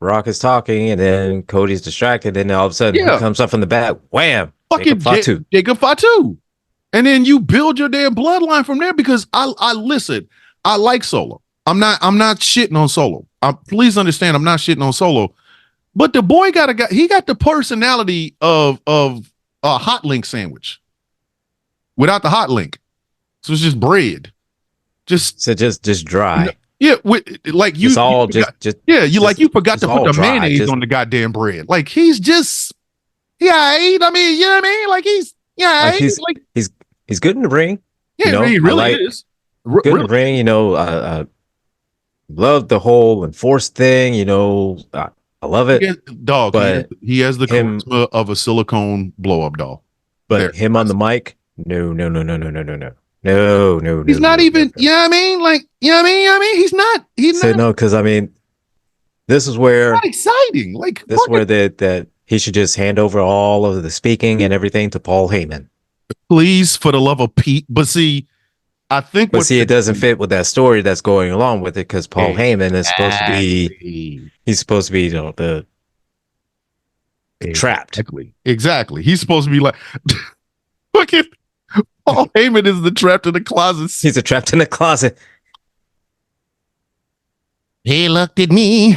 Rock is talking and then Cody's distracted, and then all of a sudden he comes up from the back, wham, fucking Jacob Fatu. And then you build your damn bloodline from there because I listen, I like Solo. I'm not shitting on Solo. Please understand, I'm not shitting on Solo. But the boy he got the personality of a hot link sandwich without the hot link. So it's just bread. Just dry. Yeah, like you. It's all you forgot to put the dry, mayonnaise on the goddamn bread. Like he's just, I mean, you know what I mean? Like he's good in the ring. Yeah, he really is. Good in the ring. You know, love the whole enforced thing. You know, I love it. But he has the charisma of a silicone blow up doll. But him on the mic, no. No. He's not even. You know what I mean? Like, you know what I mean? He's not. No, because I mean, this is where not exciting. Like this is where that he should just hand over all of the speaking and everything to Paul Heyman. Please, for the love of Pete. But see, I think. But see, it doesn't fit with that story that's going along with it because Paul Heyman is supposed to be. He's supposed to be, the trapped. Exactly. He's supposed to be like. Look at. Paul Heyman is the trapped in the closet. He's a trapped in the closet. He looked at me,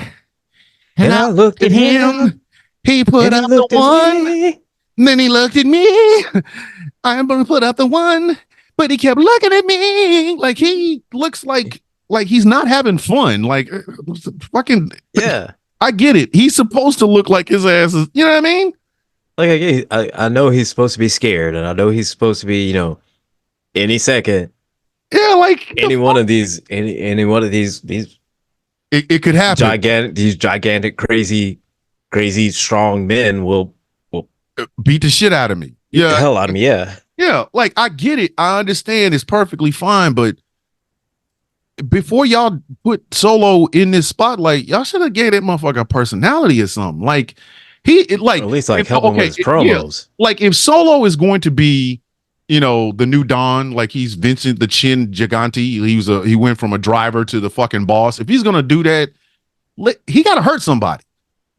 and I looked at him. He put up the one, and then he looked at me. I'm gonna put up the one, but he kept looking at me like he looks like he's not having fun. Like fucking yeah. I get it. He's supposed to look like his ass is. You know what I mean? Like I know he's supposed to be scared, and I know he's supposed to be, any second. Yeah, like any one of these. It could happen. Gigantic, crazy, strong men will beat the shit out of me. Yeah, the hell out of me. Yeah, yeah. Like I get it. I understand. It's perfectly fine, but before y'all put Solo in this spotlight, y'all should have gave that motherfucker a personality or something. Like. At least help him with his promos. Yeah. Like if Solo is going to be, the new Don, like he's Vincent the Chin Gigante. He went from a driver to the fucking boss. If he's gonna do that, he gotta hurt somebody.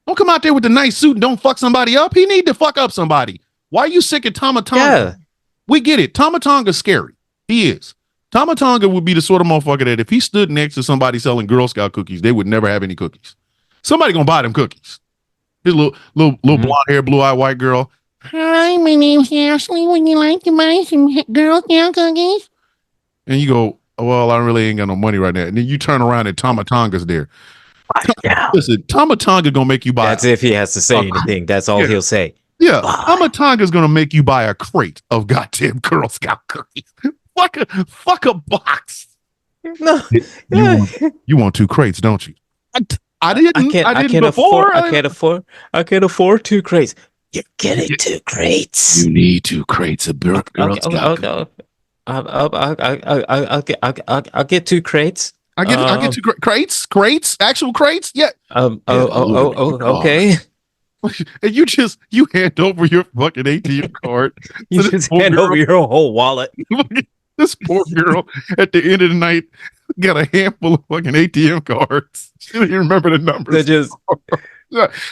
Don't come out there with the nice suit and don't fuck somebody up. He need to fuck up somebody. Why are you sick of Tama Tonga? Yeah. We get it. Tama Tonga's scary. He is. Tama Tonga would be the sort of motherfucker that if he stood next to somebody selling Girl Scout cookies, they would never have any cookies. Somebody gonna buy them cookies. This little blonde hair, blue eyed white girl. Hi, my name's Ashley. Would you like to buy some Girl Scout cookies? And you go, well, I really ain't got no money right now. And then you turn around and Tama Tonga's there. Listen, Tama Tonga gonna make you buy. That's if he has to say anything. That's all he'll say. Yeah, Tama Tonga's gonna make you buy a crate of goddamn Girl Scout cookies. Fuck a box. No, you want 2 crates, don't you? I can't afford 2 crates. You're getting 2 crates. You need 2 crates of Girl Scout. I'll get 2 crates. I get 2 crates, actual crates. Yeah. Okay. And you hand over your fucking ATM card. You just hand over your whole wallet. This poor girl at the end of the night got a handful of fucking ATM cards. She didn't even remember the numbers.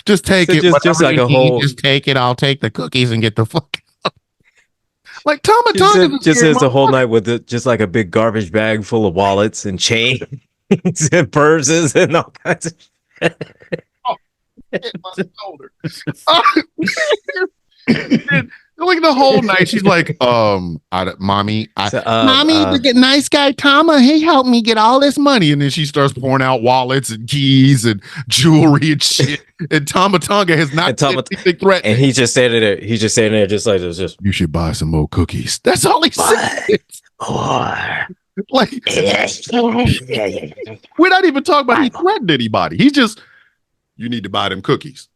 Just take it. Just like a whole. Just take it. I'll take the cookies and get the fuck. Like Tama Tonga just has the whole night with just like a big garbage bag full of wallets and chains and purses and all kinds of shit. Like the whole night, she's like, mommy, the nice guy Tama, he helped me get all this money. And then she starts pouring out wallets and keys and jewelry and shit. And Tama Tonga has not threat. And he's just standing there. Just like this. Just you should buy some more cookies. That's all he said. Like we're not even talking about he threatened anybody. He's just, you need to buy them cookies.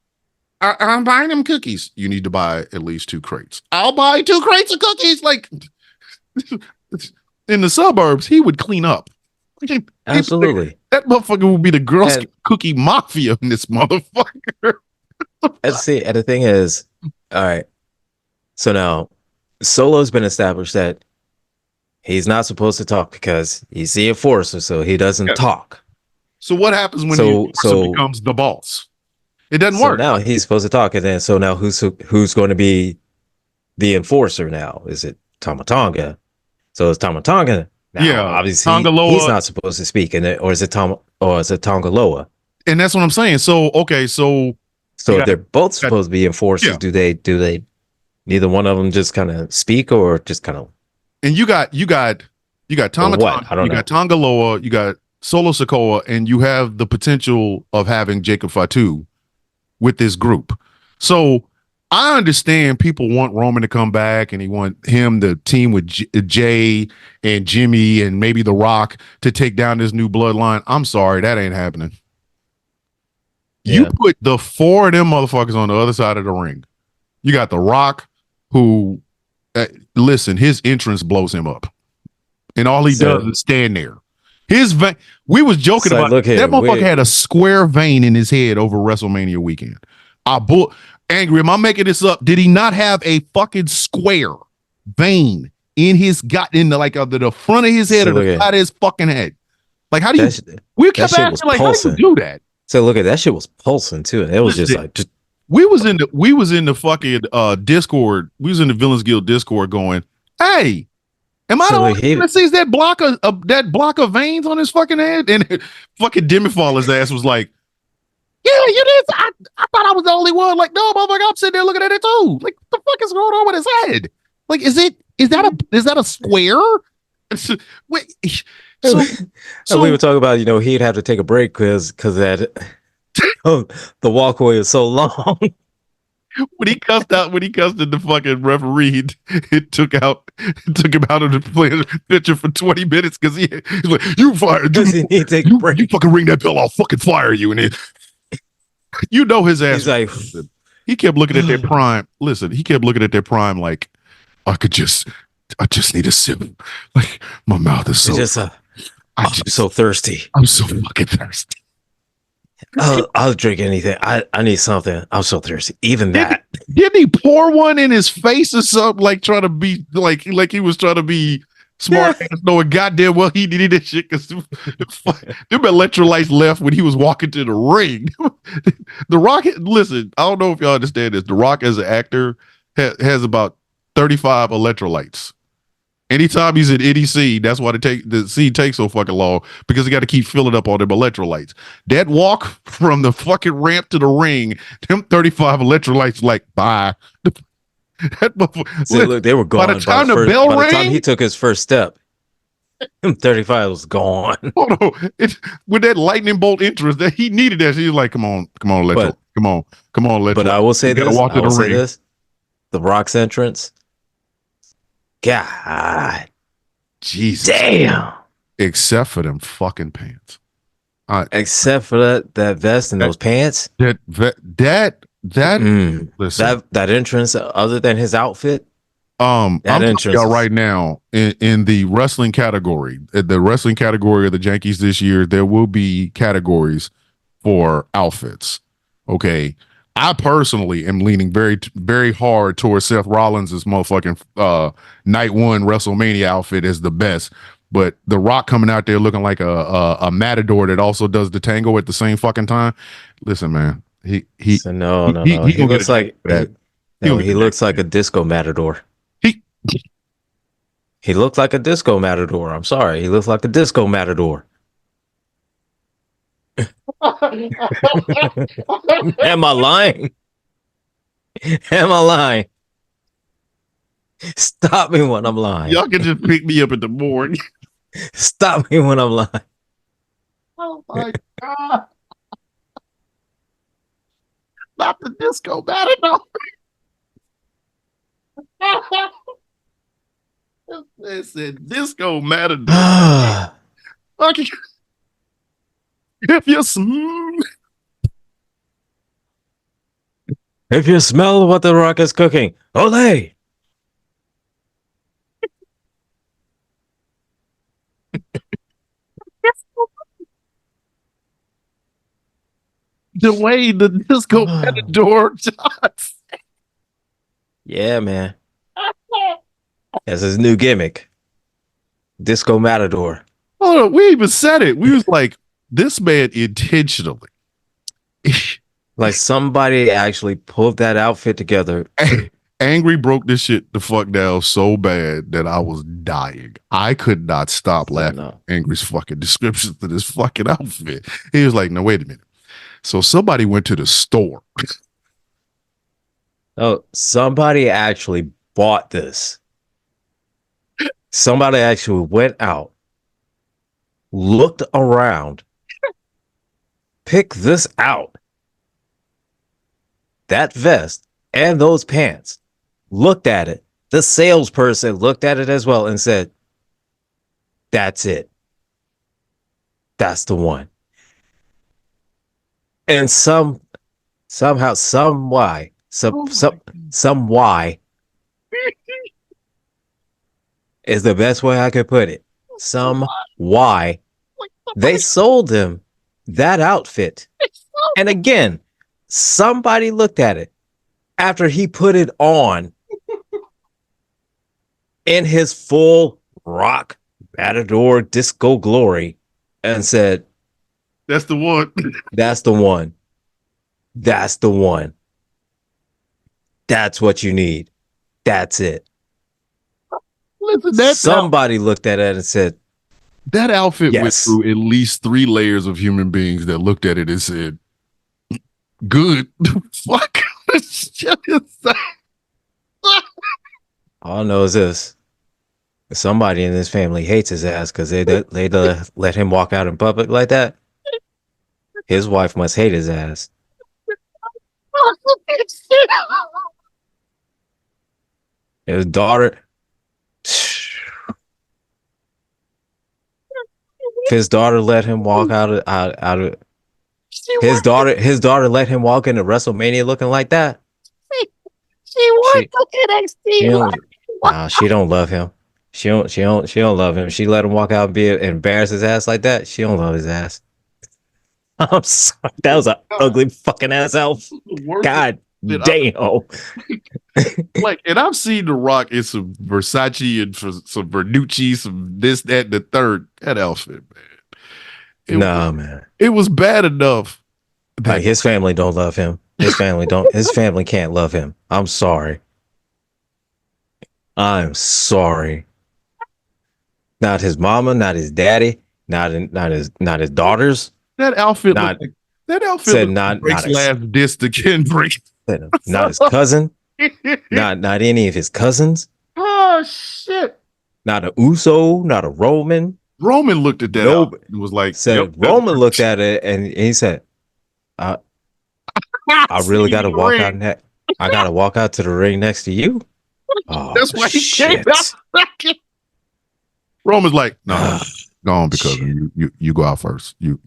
I'm buying them cookies. You need to buy at least 2 crates. I'll buy 2 crates of cookies. Like in the suburbs, he would clean up. Absolutely. That motherfucker would be the Girl Scout cookie mafia in this motherfucker. And the thing is, all right. So now Solo's been established that he's not supposed to talk because he's the enforcer, so he doesn't talk. So what happens when the enforcer becomes the boss? It doesn't work. Now he's supposed to talk, and then now who's going to be the enforcer now? Is it Tama Tonga. So it's Tama Tonga. Now, Yeah, obviously Tonga Loa. he's not supposed to speak in it, or is it Tonga Loa? And that's what I'm saying. So okay, so they're both supposed to be enforcers. Yeah. Do they neither one of them just kind of speak, or just kind of? And you got Tama Tonga, I don't know. got Tonga Loa, you got Solo Sikoa, and you have the potential of having Jacob Fatu with this group. So I understand people want Roman to come back and he want him to team with Jey and Jimmy and maybe The Rock to take down this new bloodline. I'm sorry, that ain't happening. Yeah. You put the 4 of them motherfuckers on the other side of the ring. You got The Rock, who, listen, his entrance blows him up. And all he does is stand there. His vein, we was joking about that motherfucker had a square vein in his head over WrestleMania weekend. Angry, am I making this up? Did he not have a fucking square vein in his the front of his head or the side of his fucking head? Like, how do you? We kept asking, like, how do you do that? So look at that shit was pulsing too, and it was just like. We was in the fucking Discord. We was in the Villains Guild Discord going, "Hey, am I the only one that sees that block of veins on his fucking head?" And fucking Demifaller's ass was like, "Yeah, you did. I thought I was the only one." Like, no, motherfucker, I'm sitting there looking at it too. Like, what the fuck is going on with his head? Like, is that a square? Wait, so we were talking about, he'd have to take a break because that the walkway is so long. When he cussed at the fucking referee, it took him out of the picture for 20 minutes because he's like, "You fired. You fucking ring that bell, I'll fucking fire you." And his ass. He's like, he kept looking at their prime. Listen, he kept looking at their prime like, I just need a sip. Like, my mouth is so. I'm so thirsty. I'm so fucking thirsty. I'll drink anything. I need something. I'm so thirsty. Even that. Didn't he pour one in his face or something? Like, trying to be like he was trying to be smart, knowing goddamn well he needed that shit because them electrolytes left when he was walking to the ring. The Rock, listen, I don't know if y'all understand this. The Rock as an actor has about 35 electrolytes. Anytime he's in any scene, that's why the scene takes so fucking long, because he got to keep filling up all them electrolytes. That walk from the fucking ramp to the ring, them 35 electrolytes, like, bye. Look, they were gone. By the time he took his first step, 35 was gone. Hold on. With that lightning bolt entrance, that he needed that. He was like, come on, electrolyte. Come on, electrolyte. But I will say this. The Rock's entrance. God, Jesus, damn! Except for them fucking pants. Except for that vest and those pants. That entrance, other than his outfit. I'm telling y'all right now, in the wrestling category, of the Yankees this year, there will be categories for outfits. Okay. I personally am leaning very, very hard towards Seth Rollins' motherfucking night one WrestleMania outfit is the best. But The Rock coming out there looking like a matador that also does the tango at the same fucking time. Listen, man, he looks like he looks like a disco matador. He looked like a disco matador. I'm sorry, he looks like a disco matador. Am I lying? Stop me when I'm lying. Y'all can just pick me up in the morning. Stop me when I'm lying. Oh my God. Not the disco matador. Listen, disco matador. Okay. If you smell what The Rock is cooking, ole! The way the disco matador shots. Yeah, man. That's his new gimmick. Disco matador. Hold on, we even said it. We was like, this man intentionally. Like somebody actually pulled that outfit together Angry broke this shit the fuck down so bad that I was dying. I could not stop laughing at Angry's fucking descriptions to this fucking outfit. He was like, no, wait a minute. So somebody went to the store. Oh, somebody actually bought this. Somebody actually went out, looked around, picked this out. That vest and those pants, looked at it. The salesperson looked at it as well and said, that's it. That's the one. And some why is the best way I could put it. Some why they sold him that outfit. And again, somebody looked at it after he put it on in his full rock matador disco glory and said, that's the one. That's the one. That's the one. That's what you need. That's it. Listen, somebody looked at it and said, that outfit went through at least 3 layers of human beings that looked at it and said, good. Fuck. All I know is this. Somebody in this family hates his ass because they let him walk out in public like that. His wife must hate his ass. His daughter. If his daughter let him walk out of his daughter let him walk into WrestleMania looking like that. She wants to NXT. Nah, she don't love him. She don't love him. She let him walk out and embarrass his ass like that. She don't love his ass. I'm sorry. That was an ugly fucking ass elf. God damn. Like, and I've seen The Rock in some Versace and some Vernucci, some this, that, and the third. That outfit, man. Man. It was bad enough. Like, his family don't love him. His family can't love him. I'm sorry. I'm sorry. Not his mama, not his daddy, not his daughters. That outfit said not breaks last disc to Kendrick. Not his cousin. not any of his cousins. Oh shit. Not a Uso, not a Roman. Roman looked at that and was like, Roman looked at it and he said, I really gotta walk out that. I gotta walk out to the ring next to you. Oh, that's why he came out. Roman's like, no, go on, because you go out first. You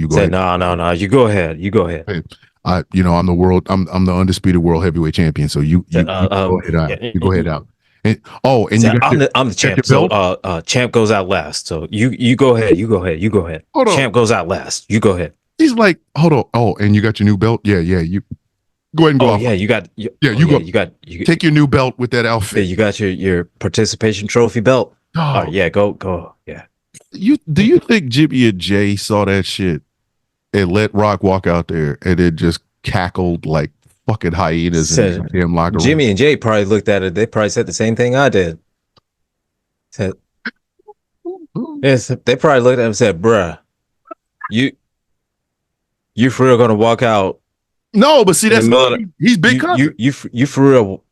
go ahead. No, you go ahead. You go ahead. Hey, I'm the undisputed world heavyweight champion. So you go ahead out. You go ahead out. And I'm the champ. So champ goes out last. So you go ahead. You go ahead. You go ahead. Champ goes out last. You go ahead. He's like, hold on. Oh, and you got your new belt? Yeah. You go ahead and go off. Yeah, you got. You go. You take your new belt with that outfit. Yeah, you got your participation trophy belt. Oh yeah, go. Yeah. Do you think Jimmy and Jay saw that shit and let Rock walk out there and it just cackled like fucking hyenas in the damn locker room? Jimmy and Jay probably looked at it. They probably said the same thing I did. Yes, they probably looked at him and said, "Bruh, you for real gonna walk out?" No, but see, that's he's big cousin. You for real.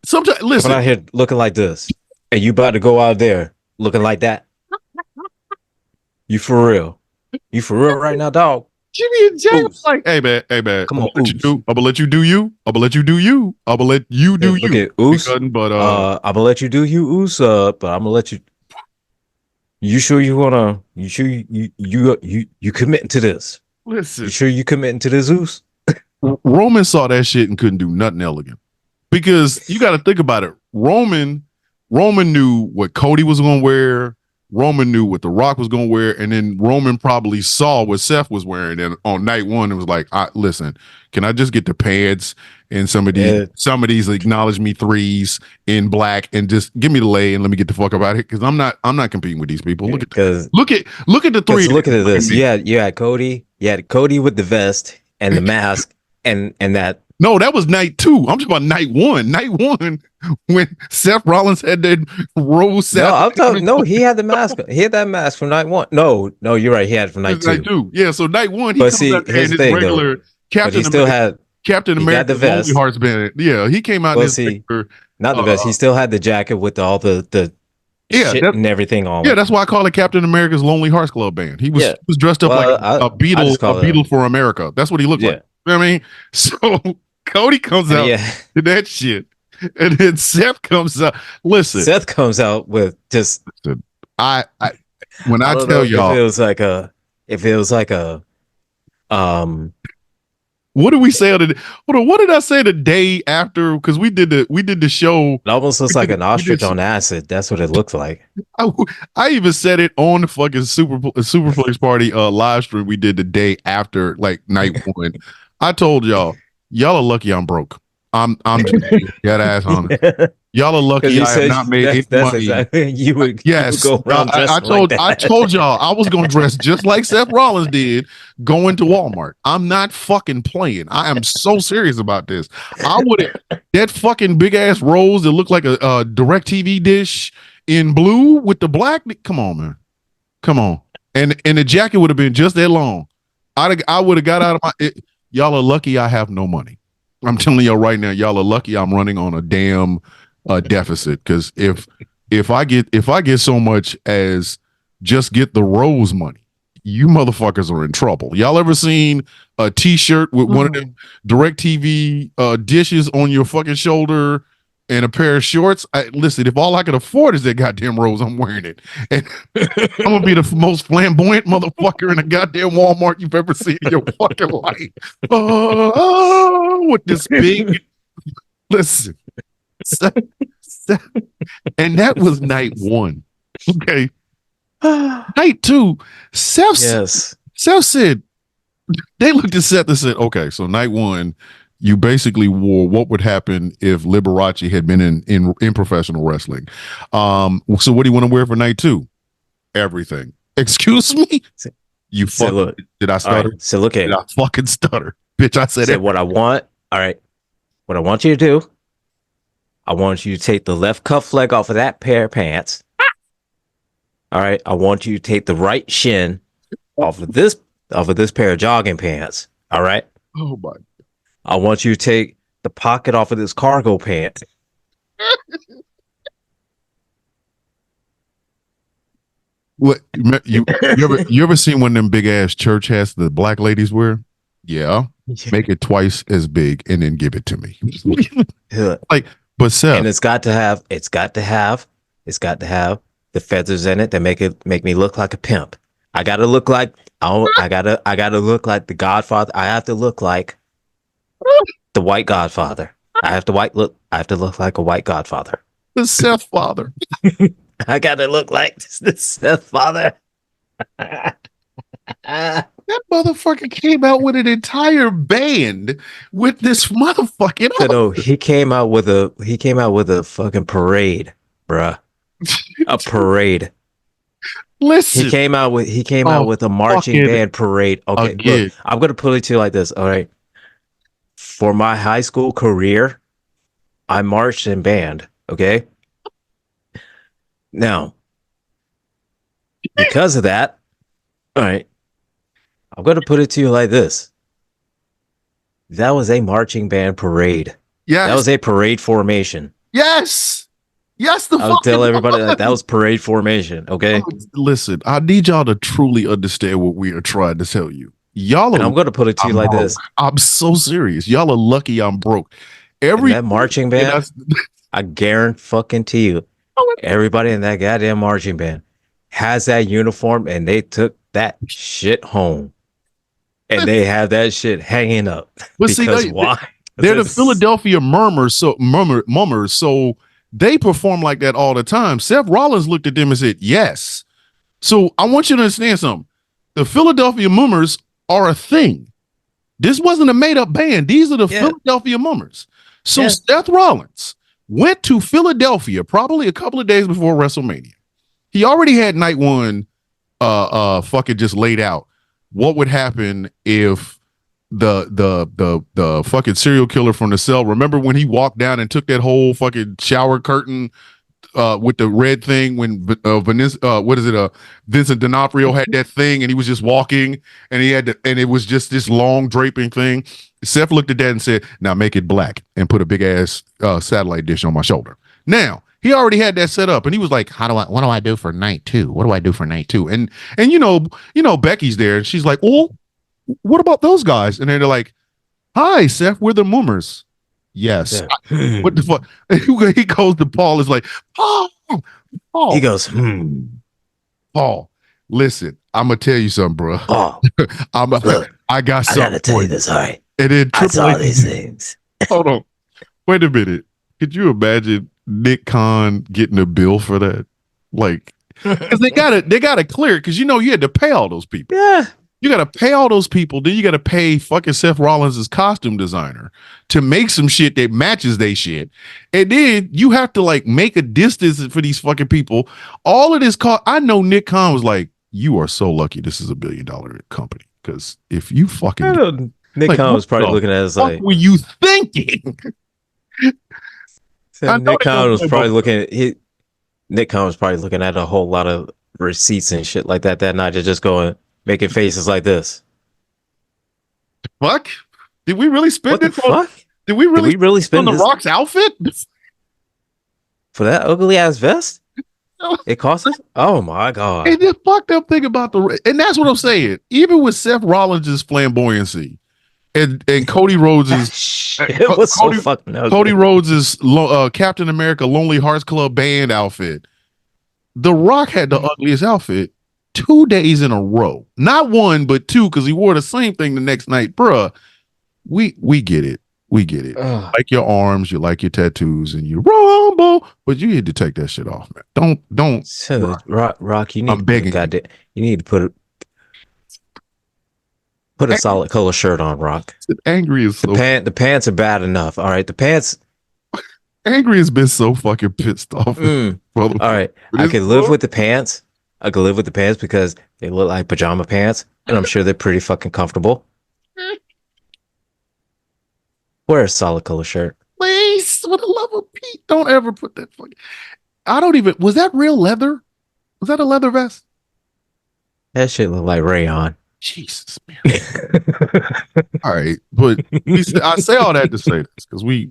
Sometimes listen, I'm out here looking like this, and you about to go out there looking like that. You for real? You for real right now, dog? Jimmy and Jay was like, hey man, come on, I'm gonna let you do you. I'm gonna let you do you. I'm gonna let you do you. Look at Oos, but I'm gonna let you do you, Oos, but I'm gonna let you. You sure you wanna? You sure you committing to this? Listen, you sure you committing to this, Oos? Roman saw that shit and couldn't do nothing elegant, because you got to think about it. Roman knew what Cody was going to wear. Roman knew what The Rock was going to wear, and then Roman probably saw what Seth was wearing. And on night one, it was like, listen, can I just get the pads and some of these acknowledge me threes in black and just give me the lay and let me get the fuck up out of here, because I'm not competing with these people. Look at the three. Look at this. You had Cody with the vest and the mask and that No, that was night 2. I'm talking about night 1. Night 1, when Seth Rollins had that rose. No, I'm talking. No, he had the mask. He had that mask from night 1. No, you're right. He had it from night 2. Night 2. Yeah, so night 1, he but comes see, out there in his his thing, regular though, Captain but he still America. Captain America, Lonely Hearts Band. Yeah, he came out in his regular, not the vest. He still had the jacket with all the shit and everything on. Yeah, that's why I call it Captain America's Lonely Hearts Club Band. He was dressed up like a Beatle for America. That's what he looked like. You know what I mean? So Cody comes out to that shit, and then Seth comes out. Listen, Seth comes out with just. I when I tell y'all, it feels like a what did we say on the? What did I say the day after? Because we did the show. It almost looks like an ostrich on acid. That's what it looks like. I even said it on the fucking Super Plex Party live stream we did the day after, like night 1. I told y'all are lucky I'm broke. I'm just dead ass honest. Y'all are lucky I have not made any money. Exactly. You would go around I told y'all I was gonna dress just like Seth Rollins did going to Walmart. I'm not fucking playing. I am so serious about this. I would that fucking big ass rose that looked like a DirecTV dish in blue with the black. Come on, man. Come on. And the jacket would have been just that long. I would have got out of my y'all are lucky I have no money. I'm telling y'all right now, y'all are lucky I'm running on a damn deficit. Because if I get so much as just get the rose money, you motherfuckers are in trouble. Y'all ever seen a T-shirt with one of them DirecTV dishes on your fucking shoulder and a pair of shorts? Listen, if all I can afford is that goddamn rose, I'm wearing it. And I'm gonna be the most flamboyant motherfucker in a goddamn Walmart you've ever seen in your fucking life. With this big, listen, and that was night 1. Okay, night 2, Seth said they looked at Seth and said, okay, so night 1. You basically wore what would happen if Liberace had been in professional wrestling. So what do you want to wear for night 2? Everything. Excuse me? You fucking did I stutter? Right, so look at did I fucking stutter? Bitch, I said what I want. All right. What I want you to do, I want you to take the left cuff leg off of that pair of pants. All right. I want you to take the right shin off of this pair of jogging pants. All right. Oh my. I want you to take the pocket off of this cargo pant. What you ever seen one of them big ass church hats the black ladies wear? Yeah. Make it twice as big and then give it to me. Like, but Seth, and it's got to have the feathers in it that make me look like a pimp. I gotta look like I gotta look like the Godfather. I have to look like the white Godfather. I have to look like a white Godfather. The Seth father. I gotta look like the Seth father. That motherfucker came out with an entire band with this motherfucking. No, he came out with a fucking parade, bruh. A parade. Listen, he came out with a marching band parade. Okay, look, I'm gonna put it to you like this. All right, for my high school career, I marched in band. Okay, now because of that, all right, I'm gonna put it to you like this. That was a marching band parade. Yeah, that was a parade formation. Yes. I'll tell everybody that was parade formation. Okay. Listen, I need y'all to truly understand what we are trying to tell you. Y'all are. I'm going to put it to you like this. I'm so serious. Y'all are lucky I'm broke. That marching band, I guarantee you, everybody in that goddamn marching band has that uniform, and they took that shit home, and they have that shit hanging up. But why? They're the Philadelphia Mummers. So they perform like that all the time. Seth Rollins looked at them and said, yes. So I want you to understand something. The Philadelphia Mummers are a thing. This wasn't a made up band. These are the Philadelphia Mummers. So Seth Rollins went to Philadelphia probably a couple of days before WrestleMania. He already had night 1 fucking just laid out. What would happen if the fucking serial killer from the cell. Remember when he walked down and took that whole fucking shower curtain with the red thing when Vincent D'Onofrio had that thing and he was just walking and and it was just this long draping thing. Seth looked at that and said, "Now make it black and put a big ass satellite dish on my shoulder." Now he already had that set up and he was like, what do I do for night 2? What do I do for night 2? And you know Becky's there and she's like, "Oh, what about those guys?" And they're like, "Hi, Seth, we're the Moomers." Yes. Yeah. What the fuck? He goes to Paul, is like, Paul. He goes, Paul, listen, I'm gonna tell you something, bro. Paul, I got something. I gotta tell you this, all right. And then I saw these things. Hold on. Wait a minute. Could you imagine Nick Khan getting a bill for that? Like, because they gotta clear it, because you had to pay all those people. Yeah. You got to pay all those people. Then you got to pay fucking Seth Rollins' costume designer to make some shit that matches they shit. And then you have to like make a distance for these fucking people. All of this cost. I know Nick Khan was like, "You are so lucky this is $1 billion company. Because if you fucking Nick Khan was probably looking at us like, what were you thinking?" Nick Khan was probably looking at a whole lot of receipts and shit like that night, just going, making faces like this. Fuck? Did we really spend What the fuck? Did we really spend on The Rock's outfit? For that ugly ass vest? It cost us? Oh my God. And the fucked up thing about and that's what I'm saying. Even with Seth Rollins' flamboyancy and Cody Rhodes' it was so fucking ugly. Cody Rhodes' Captain America Lonely Hearts Club Band outfit. The Rock had the ugliest outfit 2 days in a row. Not one, but two, because he wore the same thing the next night. Bruh, we get it. We get it. Like your arms, you like your tattoos, and you rumble, but you need to take that shit off, man. Don't. So, Rock, you need I'm begging you need to put a solid color shirt on, Rock. Angry is so the pants are bad enough. All right, the pants. Angry has been so fucking pissed off. All right, I could live with the pants. I could live with the pants because they look like pajama pants, and I'm sure they're pretty fucking comfortable. Wear a solid color shirt. Please, for the love of Pete, don't ever put that fucking. Was that real leather? Was that a leather vest? That shit look like rayon. Jesus, man. All right, but I say all that to say this because we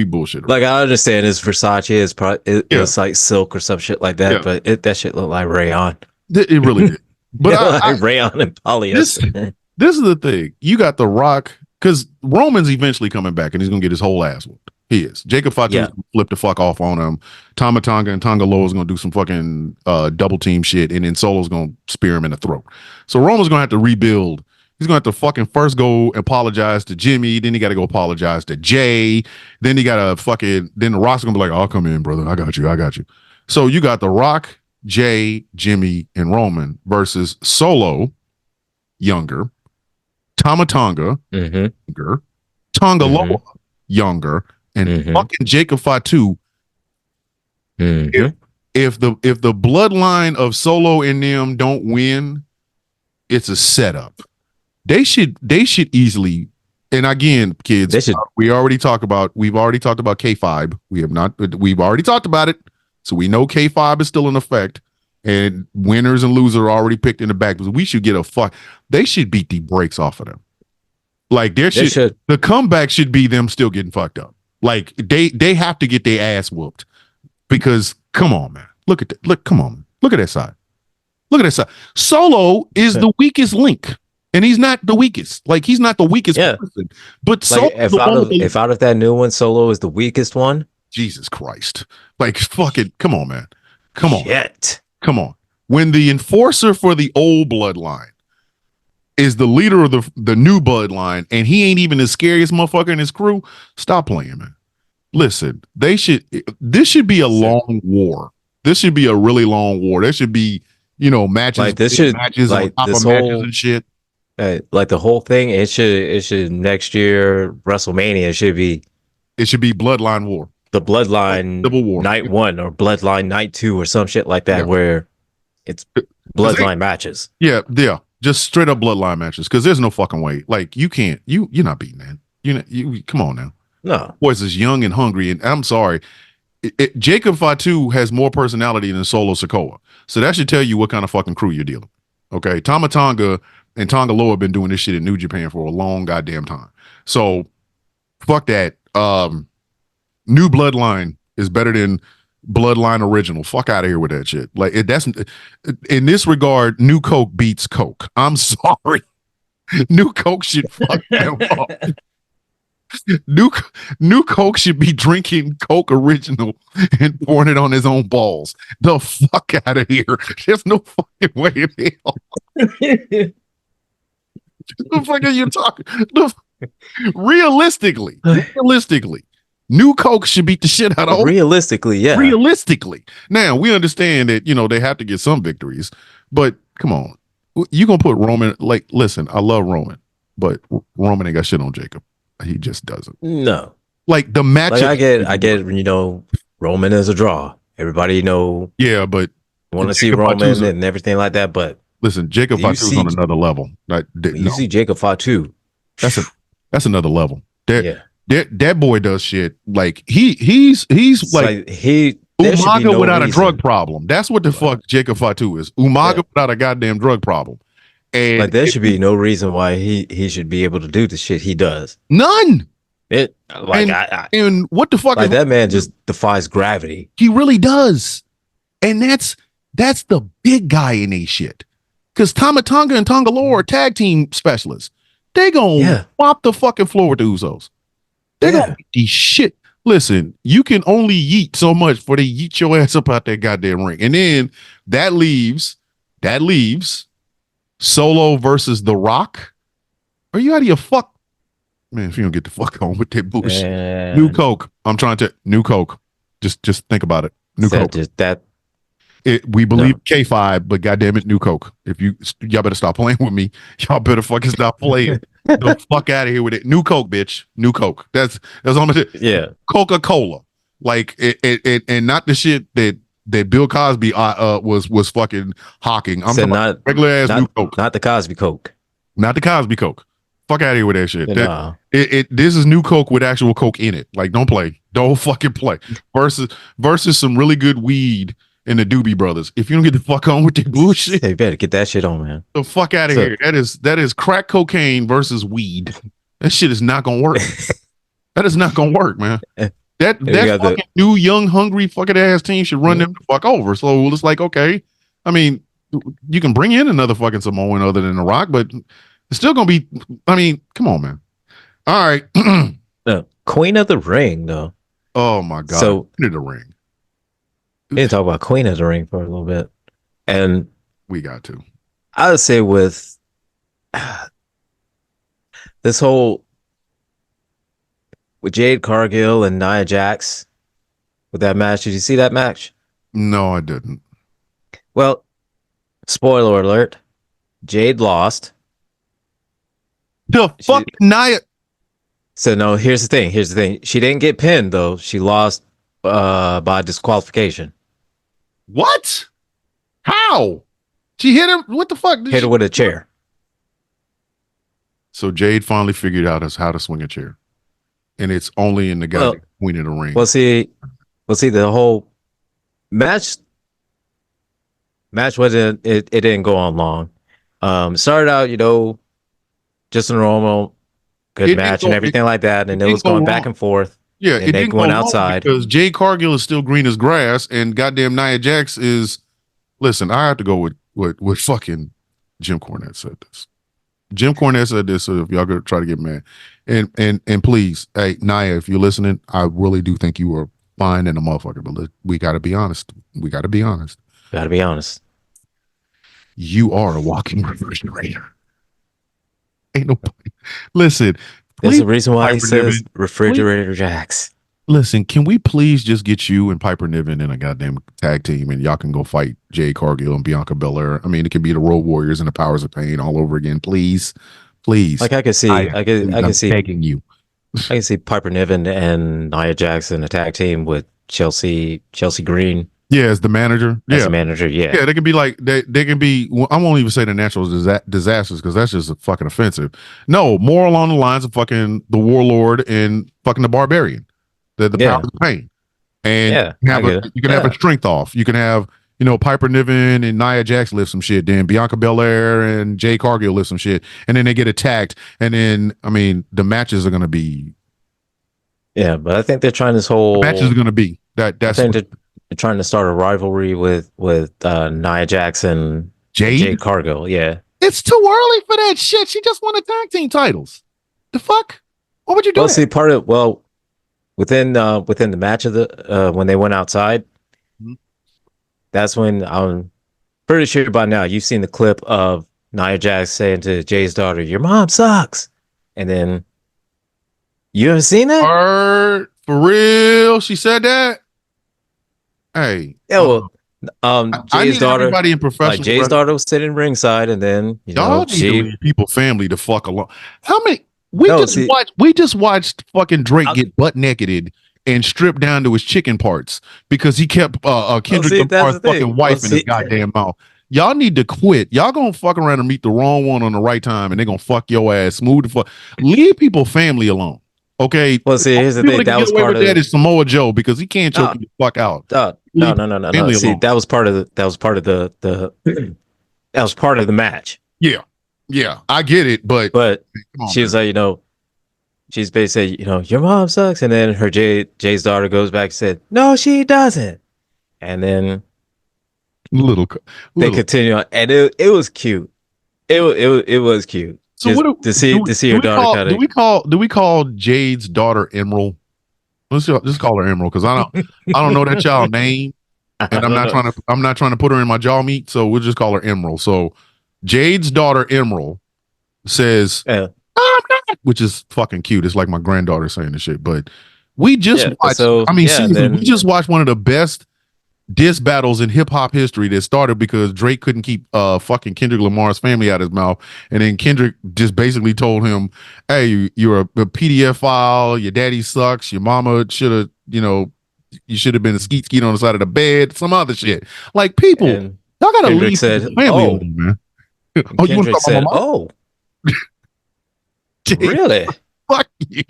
bullshit around. Like, I understand it's Versace, it's like silk or some shit like that, but that shit looked like rayon. It really did. But like rayon and polyester. This is the thing. You got The Rock, because Roman's eventually coming back and he's gonna get his whole ass whooped. He is. Jacob Fatu flip the fuck off on him. Tama Tonga and Tonga Loa is going to do some fucking double team shit, and then Solo's going to spear him in the throat. So Roman's going to have to rebuild. He's going to have to fucking first go apologize to Jimmy, then he got to go apologize to Jey, then he got to then The Rock's going to be like, "I'll come in, brother. I got you. So you got The Rock, Jey, Jimmy, and Roman versus Solo, younger, Tama Tonga, younger, Tonga Loa, younger, and fucking Jacob Fatu. If the bloodline of Solo and them don't win, it's a setup. They should easily. And again, kids, we've already talked about Kayfbi. We've already talked about it, so we know Kayfbi is still in effect, and winners and losers are already picked in the back. But we should get they should beat the brakes off of them. Like the comeback should be them still getting fucked up. Like they have to get their ass whooped, because come on, man. Look at that. Come on. Look at that side. Solo is the weakest link, and he's not the weakest. Like, he's not the weakest person. But like, if out of that new one, Solo is the weakest one. Jesus Christ. Like, fucking come on, man. Come on. Shit. Come on. When the enforcer for the old bloodline is the leader of the new bloodline, and he ain't even the scariest motherfucker in his crew, stop playing, man. Listen, this should be a long war. This should be a really long war. There should be, matches, like matches on top of matches and shit. Like the whole thing, it should next year WrestleMania it should be Bloodline War. The Bloodline Civil War. Night 1 or Bloodline Night 2 or some shit like that, where it's Bloodline matches. Yeah. Just straight up bloodline matches, because there's no fucking way. Like you're not beating that. You come on now. No. Boys is young and hungry, and I'm sorry. Jacob Fatu has more personality than Solo Sikoa. So that should tell you what kind of fucking crew you're dealing with. Okay. Tama Tonga and Tonga Loa have been doing this shit in New Japan for a long goddamn time. So fuck that. New Bloodline is better than Bloodline original. Fuck out of here with that shit. Like that's in this regard, New Coke beats Coke. I'm sorry. New Coke should fuck them up. New Coke should be drinking Coke original and pouring it on his own balls. The fuck out of here. There's no fucking way in hell. The fuck are you talking? Realistically, New Coke should beat the shit out of realistically, yeah. Realistically. Now, we understand that, they have to get some victories, but come on. You gonna put Roman, like, listen, I love Roman, but Roman ain't got shit on Jacob. He just doesn't. No. Like the match. Like, I get, Roman is a draw. Everybody Yeah, but want to see Roman and everything like that, but listen, Jacob Fatu's on another level. You see Jacob Fatu. That's another level. That boy does shit like he's like Umaga without a drug problem. That's what the fuck Jacob Fatu is. Umaga without a goddamn drug problem. And like there should be no reason why he should be able to do the shit he does. None. And what the fuck? Like that man just defies gravity. He really does. And that's the big guy in a shit. Because Tama Tonga and Tonga Loa are tag team specialists. They gonna mop the fucking floor with the Usos. They gonna beat the shit. Listen, you can only yeet so much before they yeet your ass up out that goddamn ring. And then that leaves Solo versus The Rock. Are you out of your fuck? Man, if you don't get the fuck on with that bullshit. New Coke. I'm trying to New Coke. Just think about it. New Coke. We believe Kayfbi, but goddamn it, New Coke. Y'all better stop playing with me. Y'all better fucking stop playing. The fuck out of here with it. New Coke, bitch. New Coke. That's all I'm saying. Yeah. Coca-Cola. Like it and not the shit that Bill Cosby was fucking hawking. I'm talking about regular ass New Coke. Not the Cosby Coke. Not the Cosby Coke. Fuck out of here with that shit. This is New Coke with actual Coke in it. Like, don't play. Don't fucking play. Versus some really good weed in the Doobie Brothers. If you don't get the fuck on with that bullshit, you better get that shit on, man. The fuck out of here. That is crack cocaine versus weed. That shit is not gonna work. That is not gonna work, man. That fucking new young hungry fucking ass team should run them the fuck over. So it's like, okay, I mean, you can bring in another fucking Samoan other than The Rock, but it's still gonna be. I mean, come on, man. All right, Queen of the Ring, though. Oh my god, so Queen of the Ring. We didn't talk about Queen of the Ring for a little bit, and we got to. I would say with this whole with Jade Cargill and Nia Jax with that match. Did you see that match? No, I didn't. Well, spoiler alert: Jade lost. The fuck, Nia. So no, here's the thing. She didn't get pinned though. She lost by disqualification. What? How? She hit him? What the fuck? Hit her with a chair. So Jade finally figured out how to swing a chair, and it's only in the goddamn Queen of the Ring. We'll see. The whole match wasn't. It didn't go on long. Started out, just a normal good match and everything like that, and it was going back and forth. Yeah, and they went outside because Jade Cargill is still green as grass, and goddamn Nia Jax is. Listen, I have to go with fucking Jim Cornette said this. Jim Cornette said this, so if y'all gonna try to get mad, and please, hey Nia, if you're listening, I really do think you were fine in a motherfucker, but we got to be honest. Got to be honest. You are a walking refrigerator. Ain't no. Listen. There's a reason why he says refrigerator Jax. Listen, can we please just get you and Piper Niven in a goddamn tag team, and y'all can go fight Jade Cargill and Bianca Belair? I mean, it could be the Road Warriors and the Powers of Pain all over again. Please. Like I can see, I can see begging you. I can see Piper Niven and Nia Jax in a tag team with Chelsea Green Yeah, as the manager. as Yeah. a manager. Yeah. Yeah, they can be like they can be. Well, I won't even say the natural disasters because that's just fucking offensive. No, more along the lines of fucking the warlord and fucking the barbarian, the Yeah. powers of pain, and Yeah, you can have I get it. you can have Yeah. a strength off. You can have Piper Niven and Nia Jax lift some shit. Then Bianca Belair and Jay Cargill lift some shit, and then they get attacked. And then the matches are gonna be Yeah, but I think they're trying this whole. matches are gonna be I that's think they're trying to start a rivalry with Nia Jax and Jade. Jade Cargill. Yeah. It's too early for that shit. She just won the tag team titles. The fuck? Why would you do Well, that? see, within the match of the when they went outside, that's when I'm pretty sure by now you've seen the clip of Nia Jax saying to Jay's daughter, "Your mom sucks," and then you haven't seen that? Word, for real? She said that? Hey. Yeah, well, I Jay's need daughter, everybody in professional like Jay's daughter was sitting ringside, and then y'all need to she leave people family to fuck alone. How many we just watched fucking Drake get butt naked and stripped down to his chicken parts because he kept Kendrick Lamar's fucking wife in his goddamn mouth. Y'all need to quit. Y'all gonna fuck around and meet the wrong one on the right time, and they're gonna fuck your ass smooth the fuck. Leave people family alone. Okay. Well, see, here's the thing. That was part of that is Samoa Joe because he can't choke you the fuck out. No. See, that was part of the that was part of the match. Yeah, I get it, but she was like, she's basically your mom sucks, and then her Jay's daughter goes back and said, no, she doesn't, and then they continue on, and it was cute. It was cute. So what to see her daughter kind of do we call Jade's daughter Emerald? Let's just call her Emerald because I don't know that child name, and I'm not trying to put her in my jaw meat, so we'll just call her Emerald. So Jade's daughter Emerald says, "I'm not," which is fucking cute. It's like my granddaughter saying this shit. But we just watched. Seriously, we just watched one of the best diss battles in hip hop history that started because Drake couldn't keep fucking Kendrick Lamar's family out of his mouth, and then Kendrick just basically told him, "Hey, you're a PDF file. Your daddy sucks. Your mama should have, you should have been a skeet on the side of the bed. Some other shit. Like people, y'all gotta Kendrick leave said, family alone, man." Kendrick said, "Oh, really? Fuck you."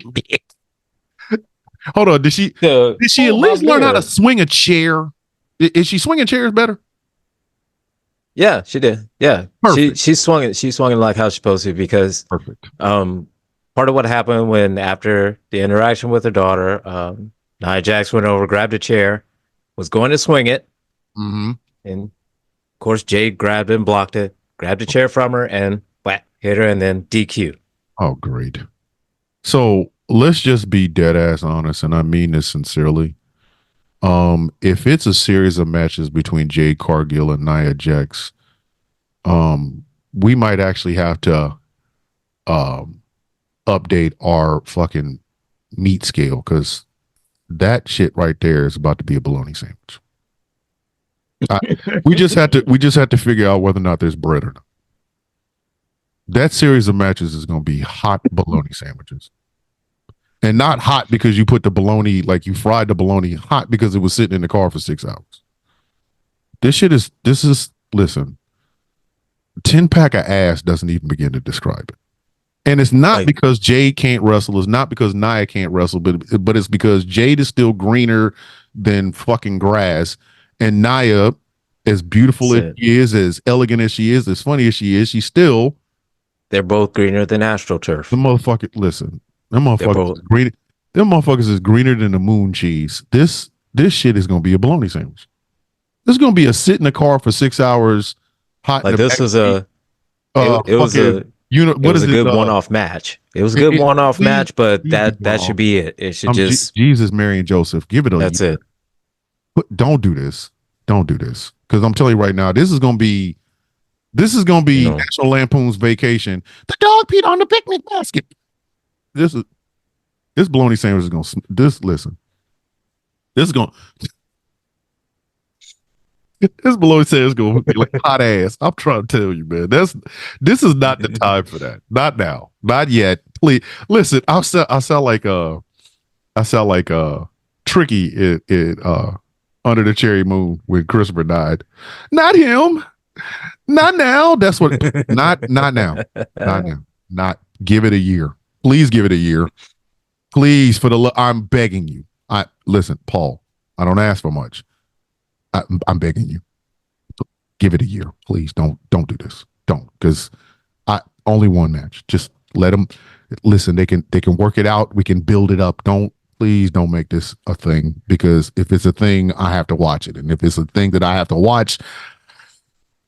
Hold on. Did she at least learn how to swing a chair? Is she swinging chairs better? Yeah, she did. Yeah, she swung it. She swung it like how she's supposed to because perfect. Part of what happened after the interaction with her daughter, Nia Jax went over, grabbed a chair, was going to swing it, and of course Jade grabbed it and blocked it, grabbed a chair from her and hit her, and then DQ. Oh, great. So let's just be dead ass honest, and I mean this sincerely. If it's a series of matches between Jade Cargill and Nia Jax, we might actually have to update our fucking meat scale because that shit right there is about to be a bologna sandwich. We just have to figure out whether or not there's bread or not. That series of matches is going to be hot bologna sandwiches. And not hot because you put the bologna, like you fried the bologna, hot because it was sitting in the car for 6 hours. Listen, 10-pack of ass doesn't even begin to describe it. And it's not because Jade can't wrestle. It's not because Nia can't wrestle, but it's because Jade is still greener than fucking grass. And Nia, as beautiful as she is, as elegant as she is, as funny as she is, they're both greener than AstroTurf. The motherfucker, listen. Them motherfuckers is greener than the moon cheese. This shit is gonna be a bologna sandwich. This is gonna be a sit in the car for 6 hours. Hot. Like this was a good one-off match. It was a good one-off match, but that should be it. It should just Jesus, Mary, and Joseph. Give it a. That's it. Don't do this. Don't do this. Because I'm telling you right now, this is gonna be National Lampoon's Vacation. The dog peed on the picnic basket. This bologna sandwich is gonna. This bologna sandwich is gonna be like hot ass. I'm trying to tell you, man. This is not the time for that. Not now. Not yet. Please listen. I sound like Tricky in under the cherry moon when Christopher died. Not him. Not now. That's what. Not now. Not now. Not. Give it a year. Please give it a year. Please, I'm begging you. Listen, Paul. I don't ask for much. I'm begging you. Give it a year, please. Don't do this. Don't, because only one match. Just let them listen. They can work it out. We can build it up. Please don't make this a thing, because if it's a thing, I have to watch it, and if it's a thing that I have to watch,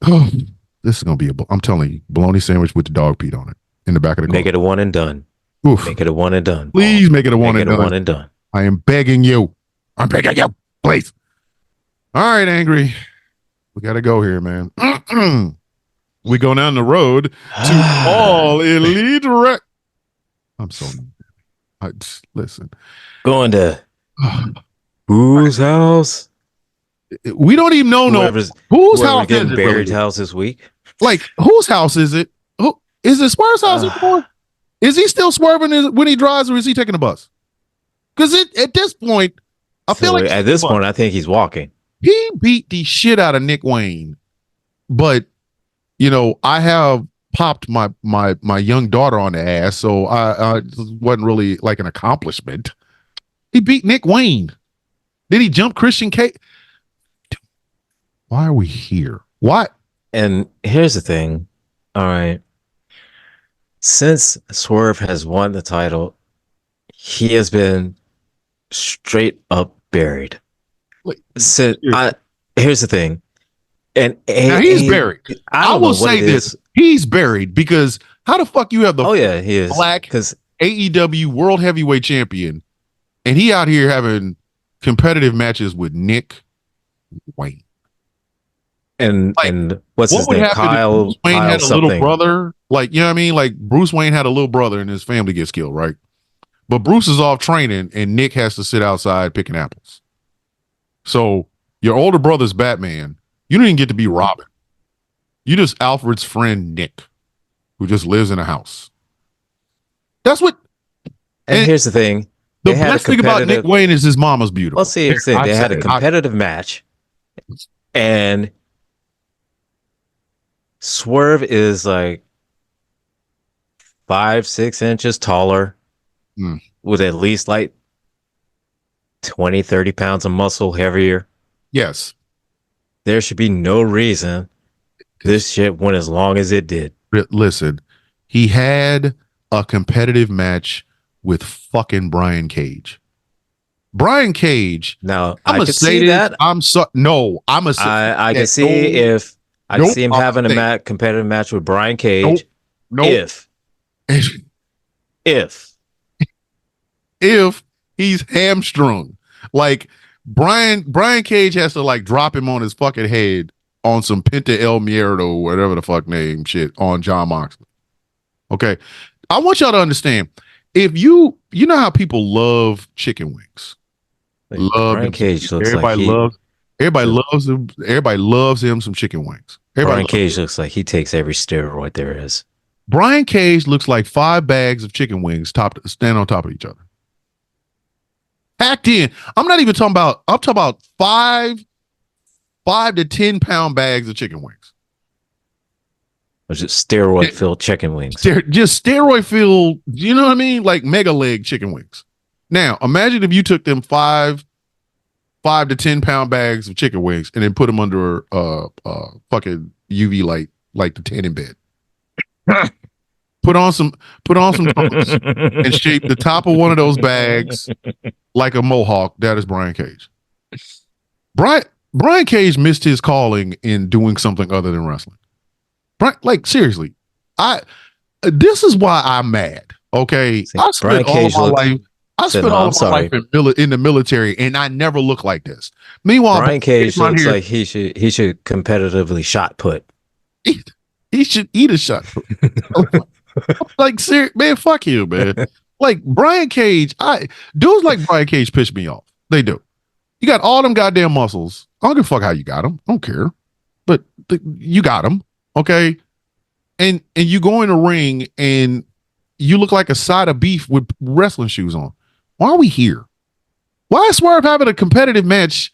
this is gonna be I'm telling you, bologna sandwich with the dog peed on it in the back of the car. Make it a one and done. Oof. Make it a one and done. Please Paul. make it a one make and it done. A one and done. I am begging you. I'm begging you. Please. All right, Angry. We got to go here, man. We go down the road to All Elite Rec. I'm so. Listen. Going to whose house? We don't even know whose house getting is it. Buried really? house this week. Like, whose house is it? Who is it? Swerve's house anymore? Is he still swerving when he drives, or is he taking a bus? Because at this point, I feel like at this point, I think he's walking. He beat the shit out of Nick Wayne, but I have popped my young daughter on the ass, so I wasn't really like an accomplishment. He beat Nick Wayne. Did he jump Christian K? Why are we here? Why? And here's the thing. All right. Since Swerve has won the title, he has been straight up buried. Here's the thing. And now he's buried. I will say this. He's buried because how the fuck you have the he is black AEW World Heavyweight Champion, and he out here having competitive matches with Nick Wayne. And what's his name? Kyle. Bruce Wayne had a little brother. Like, you know what I mean? Like, Bruce Wayne had a little brother and his family gets killed, right? But Bruce is off training and Nick has to sit outside picking apples. So your older brother's Batman. You don't even get to be Robin. You just Alfred's friend Nick, who just lives in a house. That's what. And here's the thing. The best thing about Nick Wayne is his mama's beautiful. Well, see, they had a competitive match, and Swerve is like 5-6 inches taller, with at least like 20, 30 pounds of muscle heavier. Yes. There should be no reason this shit went as long as it did. Listen, he had a competitive match with fucking Brian Cage. Brian Cage. Now, I can see that. I can see if I can see him having a competitive match with Brian Cage. If he's hamstrung. Like, Brian Cage has to like drop him on his fucking head on some Penta El Mierdo, whatever the fuck name shit, on John Moxley. Okay. I want y'all to understand, if you know how people love chicken wings. Like, Brian Cage looks everybody loves him some chicken wings. Brian Cage looks like he takes every steroid there is. Brian Cage looks like 5 bags of chicken wings stand on top of each other. Packed in. I'm talking about 5 to 10 pound bags of chicken wings. Or just steroid filled chicken wings. Just steroid filled, you know what I mean? Like mega leg chicken wings. Now, imagine if you took them 5 to 10 pound bags of chicken wings and then put them under a fucking UV light, like the tanning bed. Put on some trunks and shape the top of one of those bags like a mohawk. That is Brian Cage. Brian Cage missed his calling in doing something other than wrestling. Like, seriously, this is why I'm mad. Okay, I spent all my life. I spent all my life in the military, and I never looked like this. Meanwhile, Brian Cage looks like he should competitively shot put. He should eat a shot. Like, man, fuck you, man. Like, Brian Cage, dudes like Brian Cage piss me off. They do. You got all them goddamn muscles. I don't give a fuck how you got them. I don't care. But you got them, okay? And you go in the ring and you look like a side of beef with wrestling shoes on. Why are we here? Why is Swerve having a competitive match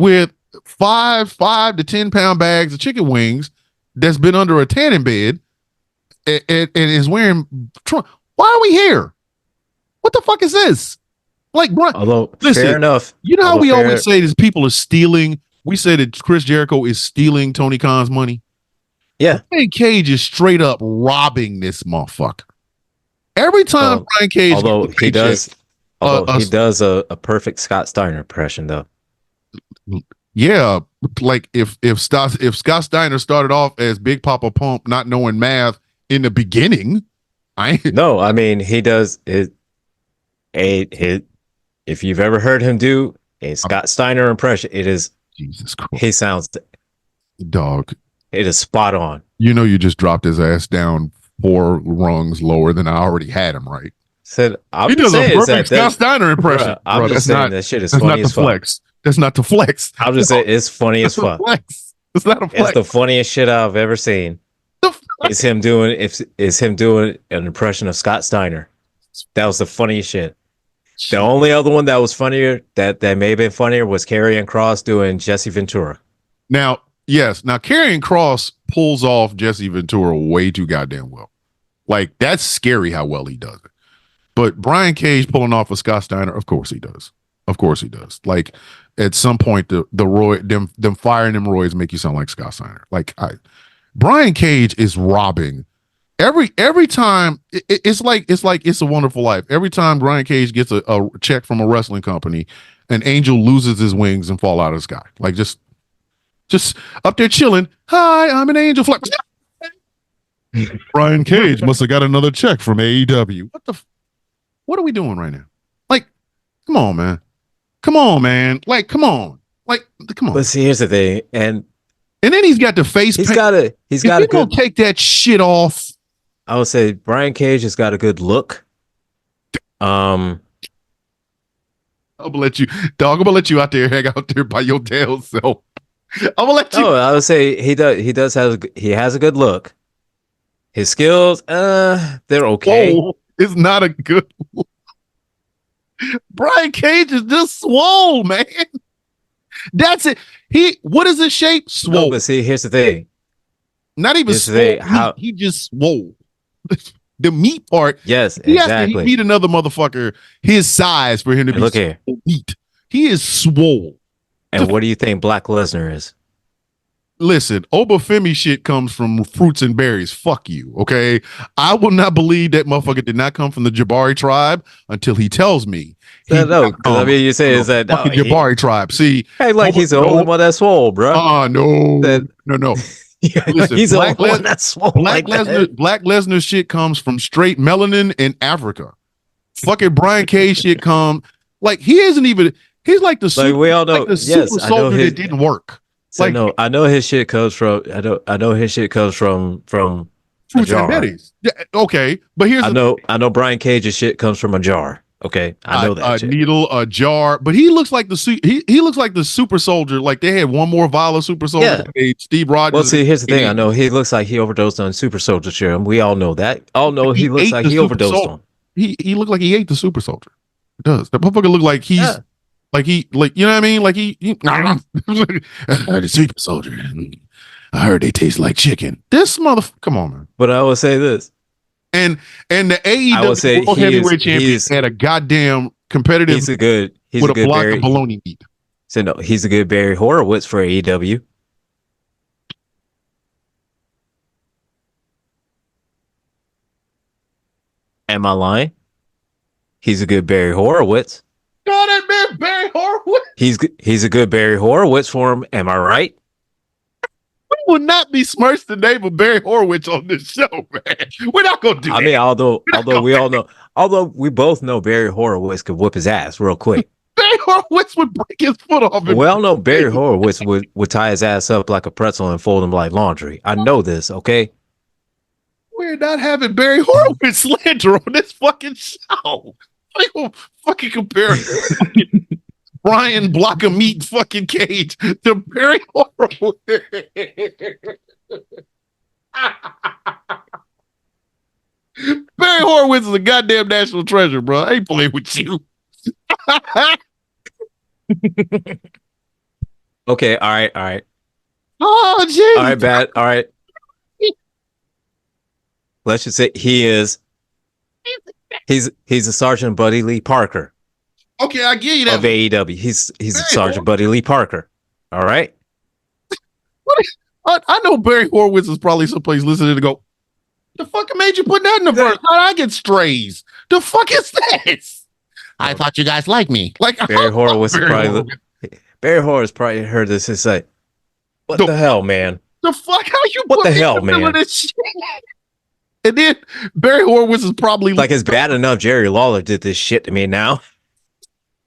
with five to 10 pound bags of chicken wings that's been under a tanning bed and is wearing. Why are we here? What the fuck is this? Like, Brian, although listen, fair enough. You know how we always say this: people are stealing. We say that Chris Jericho is stealing Tony Khan's money. Yeah, Brian Cage is straight up robbing this motherfucker. Every time Brian Cage, although he does a perfect Scott Steiner impression, though. Yeah, like if Scott Steiner started off as Big Papa Pump, not knowing math in the beginning, I mean he does it. If you've ever heard him do a Scott Steiner impression, it is Jesus Christ. He sounds dog. It is spot on. You know, you just dropped his ass down 4 rungs lower than I already had him. Right? Said he does a perfect Scott Steiner impression. I'm just saying that shit is funny as fuck. Flex. That's not the flex. I'm just saying it's funny as fuck. Flex. It's not a flex. It's the funniest shit I've ever seen. It's him doing an impression of Scott Steiner. That was the funniest shit. The only other one that was funnier, that may have been funnier, was Karrion Kross doing Jesse Ventura. Now, yes. Now, Karrion Kross pulls off Jesse Ventura way too goddamn well. Like, that's scary how well he does it. But Brian Cage pulling off a Scott Steiner, of course he does. Of course he does. Like, at some point, the Roy, them firing them Roys make you sound like Scott Steiner. Like, Brian Cage is robbing. Every time it's like It's a Wonderful Life. Every time Brian Cage gets a check from a wrestling company, an angel loses his wings and fall out of the sky. Like just up there chilling. Hi, I'm an angel. Brian Cage must have got another check from AEW. What are we doing right now? Like, come on, man. Come on. Like, come on. But see, here's the thing, and then he's got the face. He's got to take that shit off. I would say Brian Cage has got a good look. I'm gonna let you, dog. I'm gonna let you out there, hang out there by your damn self. I'm gonna let you. Oh, I would say he has a good look. His skills, they're okay. Whoa, it's not a good look. Brian Cage is just swole, man. That's it. What is his shape? Swole. No, but see, here's the thing. Not even swole. He just swole. The meat part. Yes, he exactly. He beat another motherfucker his size for him to be look here. Meat. He is swole. And what do you think Black Lesnar is? Listen, Obafemi shit comes from fruits and berries. Fuck you, okay? I will not believe that motherfucker did not come from the Jabari tribe until he tells me. No, I mean, you say is that fucking Jabari tribe. See, hey, like he's the only one that's swole, bro. No. Listen, he's the only one that's swole. Black Lesnar shit comes from straight melanin in Africa. Fucking Brian Cage shit come like he isn't even. He's like the super, we all know. Like the super soldier that didn't work. So like, no, I know his shit comes from. I know his shit comes from a jar. Yeah, okay, but here's I know Brian Cage's shit comes from a jar. Okay, I know that. A needle, a jar, but he looks like he looks like the super soldier. Like they had one more vial of super soldier. Yeah. Steve Rogers. Well, see, here's the thing. I know he looks like he overdosed on super soldier serum. We all know that. All know he looks like he overdosed on. He looked like he ate the super soldier. It does. That motherfucker look like he's. Yeah. Like you know what I mean? Like he the super soldier. I heard they taste like chicken. This motherfucker, come on, man. But I will say this. And the AEW World Heavyweight Champion had a goddamn competitive. He's a good block of bologna meat. So no, he's a good Barry Horowitz for AEW. Am I lying? He's a good Barry Horowitz. God, that man Barry Horowitz. He's a good Barry Horowitz for him. Am I right? We will not be smirched the name of Barry Horowitz on this show, man. We're not gonna do that. I mean, although we both know Barry Horowitz could whip his ass real quick. Barry Horowitz would break his foot off. We all know Barry Horowitz would tie his ass up like a pretzel and fold him like laundry. I know this, okay? We're not having Barry Horowitz slander on this fucking show. I don't fucking compare Brian Block of Meat fucking Cage to Barry Horowitz. Barry Horowitz is a goddamn national treasure, bro. I ain't playing with you. Okay, all right. Oh, Jesus. All right, bad. All right. Let's just say he's a Sergeant Buddy Lee Parker Okay, I give you of that. AEW. He's a Barry Sergeant Buddy Lee Parker. All right. I know Barry Horowitz is probably someplace listening to go, the fuck made you put that in the verse? How'd I get strays? The fuck is this? I thought you guys liked me. Like Barry Horowitz Barry probably heard this and say, "What the hell, man? The fuck? How you What put the me hell, in the middle of man?" this shit? And then Barry Horowitz is probably Like it's bad enough Jerry Lawler did this shit to me now.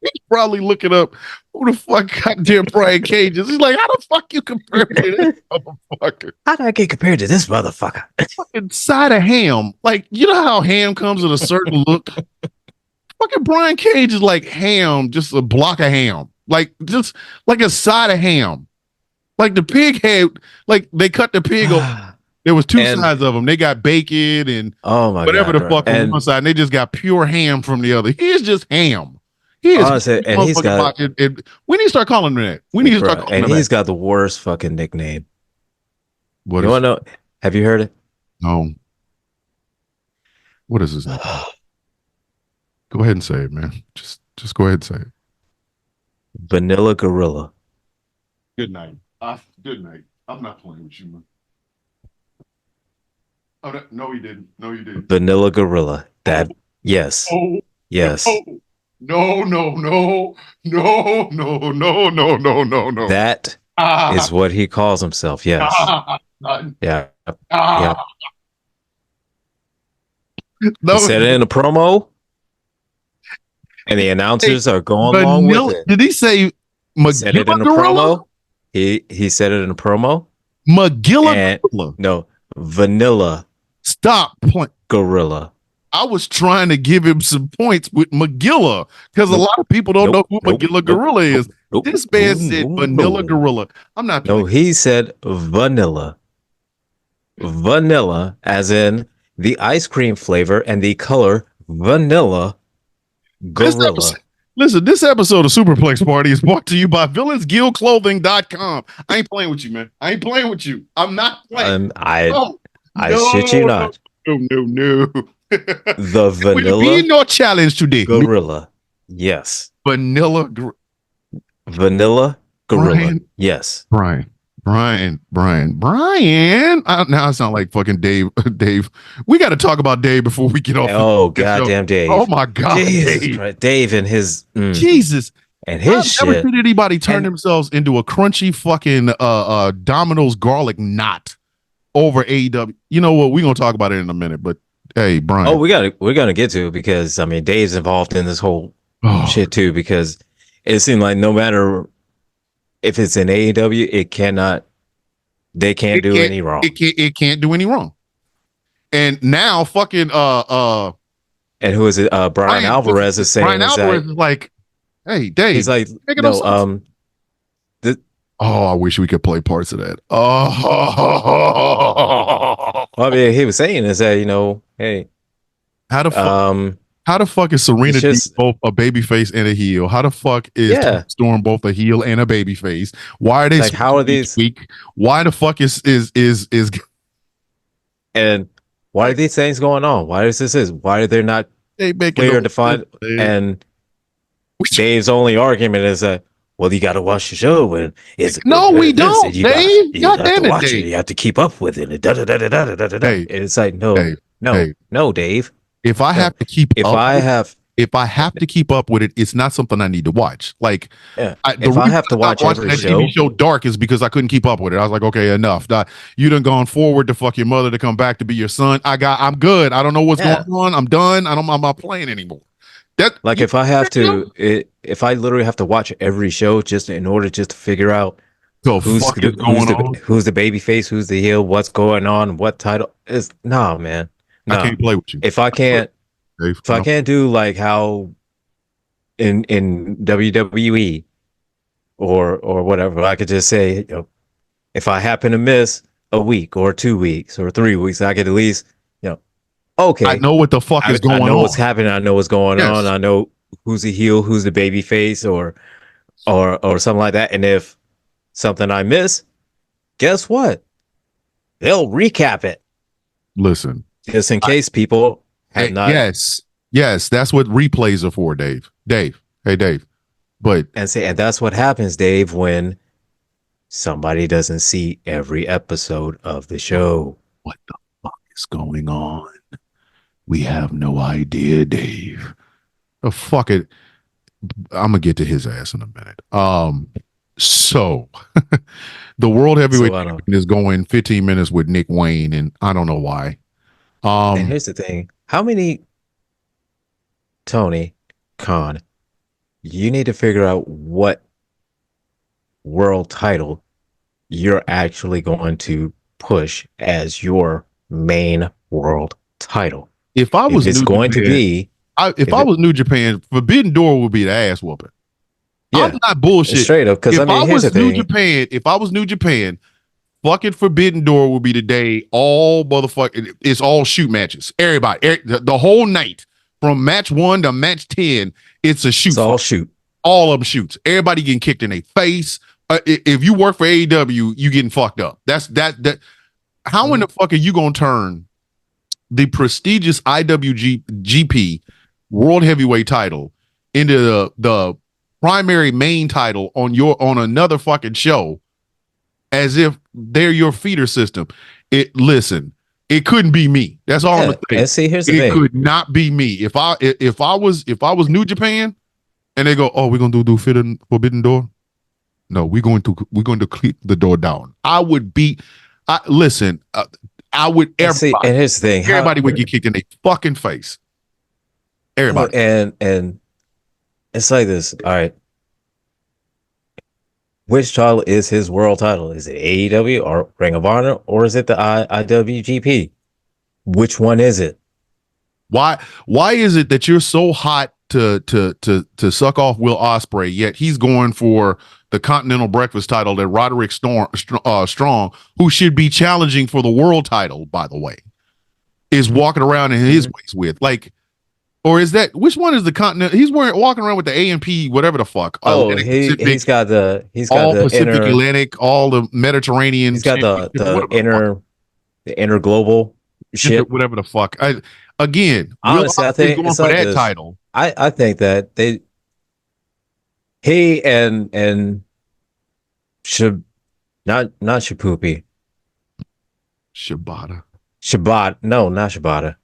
he's probably looking up who the fuck goddamn Brian Cage is. He's like, how the fuck you compare me to this motherfucker? How did I get compared to this motherfucker? Fucking side of ham. Like, you know how ham comes in a certain look? Fucking Brian Cage is like ham, just a block of ham. Like, just like a side of ham. Like the pig head, like they cut the pig off. There was two sides of them. They got bacon and whatever the fuck on one side. And they just got pure ham from the other. He is just ham. He is. And he's got. We need to start calling him that. We need to start calling him that. And he's got the worst fucking nickname. What you want to know? Have you heard it? No. What is his name? Go ahead and say it, man. Just go ahead and say it. Vanilla Gorilla. Good night. Good night. I'm not playing with you, man. Oh, no, he didn't. No, you didn't. Vanilla Gorilla. That, yes. Oh, yes. No. That is what he calls himself. Yes. Yeah. Yeah. No. He said it in a promo, and the announcers are going along with it. Did he say He said it in a promo? He said it in a promo. Magilla Gorilla. No, Vanilla. Stop point. Gorilla. I was trying to give him some points with Magilla because a lot of people don't know who Magilla Gorilla is. This man said Vanilla Gorilla. I'm not. No, he said vanilla. Vanilla, as in the ice cream flavor and the color vanilla gorilla. Listen, this episode of Supa Plex Party is brought to you by VillainsGuildClothing.com. I ain't playing with you, man. I ain't playing with you. I'm not playing. I shit you not. No. The vanilla will be no challenge today. Gorilla. Yes. Vanilla gorilla. Yes. Brian. Now I sound like fucking Dave. We got to talk about Dave before we get off. Oh, goddamn Dave. Oh, my God. Dave and his. Jesus. And his shit. I've never seen anybody turn themselves into a crunchy fucking Domino's garlic knot over AEW. You know what? We're going to talk about it in a minute, but hey, Brian. Oh, we're going to get to it because, I mean, Dave's involved in this whole shit too because it seemed like no matter if it's in AEW, they can't do any wrong. It can't do any wrong. And now fucking and who is it? Brian Alvarez is saying is like, hey, Dave. He's like, no, I wish we could play parts of that. Well, I mean, he was saying is that, hey, how the fuck is Serena both a baby face and a heel? How the fuck is Storm both a heel and a baby face? Why are they like, how are these week? Why the fuck is and why are these things going on? Why are they not clear and defined? And Dave's only argument is that, well, you got to watch the show, and we don't, Dave. God damn it, Dave. You have to keep up with it. And it's like, no, Dave. If I have to keep up with it, it's not something I need to watch. Like, if I have to watch every show, TV show Dark is because I couldn't keep up with it. I was like, okay, enough. You done gone forward to fuck your mother to come back to be your son. I'm good. I don't know what's going on. I'm done. I'm not playing anymore. If I literally have to watch every show just in order to figure out who's the baby face, who's the heel, what's going on, what title is man. No. I can't play with you. If I can't do like how in WWE or whatever, I could just say, if I happen to miss a week or 2 weeks or 3 weeks, I could at least, okay, I know what the fuck is going on. I know what's happening. I know what's going on. I know who's the heel, who's the baby face, or something like that. And if something I miss, guess what? They'll recap it. Listen, just in case people have not. Yes, that's what replays are for, Dave. Hey, Dave. But and that's what happens, Dave, when somebody doesn't see every episode of the show. What the fuck is going on? We have no idea, Dave. Oh, fuck it. I'm gonna get to his ass in a minute. So the world heavyweight champion is going 15 minutes with Nick Wayne, and I don't know why. And here's the thing: how many, Tony Khan? You need to figure out what world title you're actually going to push as your main world title. If I was if I was New Japan, Forbidden Door would be the ass whooping. Yeah, I'm not bullshit. Straight up, because if I was New Japan, fucking Forbidden Door would be the day all motherfucking. It's all shoot matches. Everybody, the whole night from match 1 to match 10, it's a shoot. It's all shoot. All of them shoots. Everybody getting kicked in their face. If you work for AEW, you getting fucked up. That's that. How in the fuck are you gonna turn the prestigious IWGP World Heavyweight title into the primary main title on another fucking show, as if they're your feeder system? Listen, it couldn't be me. That's all I'm gonna say. And see, here's the thing. It could not be me. If I was New Japan, and they go, oh, we're gonna do Forbidden Door. No, we're going to keep the door down. I would listen. I would. See, and here's the thing: everybody would get kicked in their fucking face. Everybody. And it's like this. All right. Which title is his world title? Is it AEW or Ring of Honor, or is it the IWGP? Which one is it? Why is it that you're so hot to suck off Will Ospreay, yet he's going for the Continental Breakfast title that Roderick Strong, who should be challenging for the world title, by the way, is walking around in his ways with? Like, or is that, which one is the Continental? He's walking around with the AMP, whatever the fuck. He's got the Pacific Atlantic, all the Mediterranean. He's got the inner global shit, whatever the fuck. Honestly, I think going for that title. I think that he and not Shapoopy. Shibata. No, not Shibata.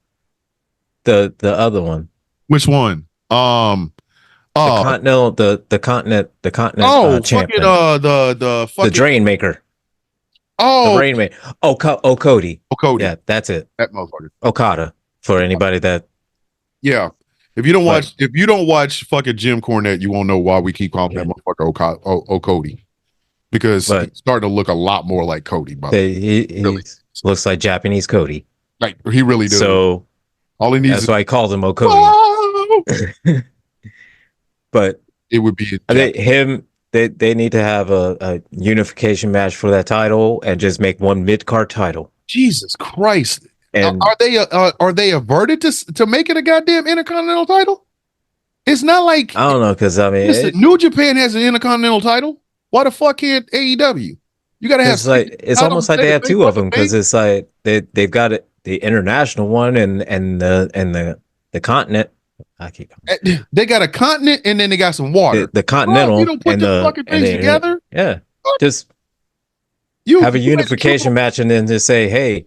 The other one. Which one? The continent champion. The Drain Maker. Oh, the Drain Maker. Cody. Cody. Yeah, that's it. That motherfucker. Okada. For anybody that. Yeah. If you don't watch fucking Jim Cornette, you won't know why we keep calling that motherfucker Cody. Because he's starting to look a lot more like Cody. He looks like Japanese Cody. Like, he really does. So all he needs that's why I called him Cody. But it would be they need to have a unification match for that title and just make one mid-card title. Jesus Christ. And are they averted to make it a goddamn Intercontinental title? It's not like, I don't know, because I mean, New Japan has an Intercontinental title. Why the fuck can't AEW? You gotta have. It's almost like they have two of them, because it's like they've got the international one and the continent. I keep. They got a continent, and then they got some water. The continental, you don't put the fucking things together. Yeah, just have a unification match, and then just say, hey,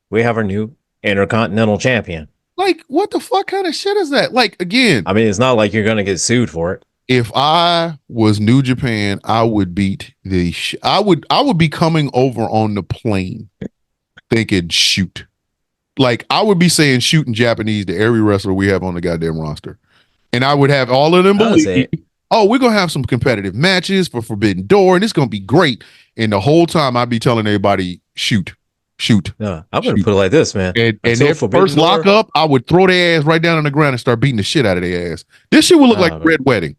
we have our new Intercontinental champion. Like, what the fuck kind of shit is that? Like, again, I mean, it's not like you're gonna get sued for it. If I was New Japan, I would beat I would be coming over on the plane thinking shoot. Like, I would be saying shoot in Japanese to every wrestler we have on the goddamn roster. And I would have all of them believe, oh, we're going to have some competitive matches for Forbidden Door, and it's going to be great. And the whole time I'd be telling everybody, shoot. No, I'm going to put it like this, man. And their first lockup, I would throw their ass right down on the ground and start beating the shit out of their ass. This shit would look like a Red Wedding.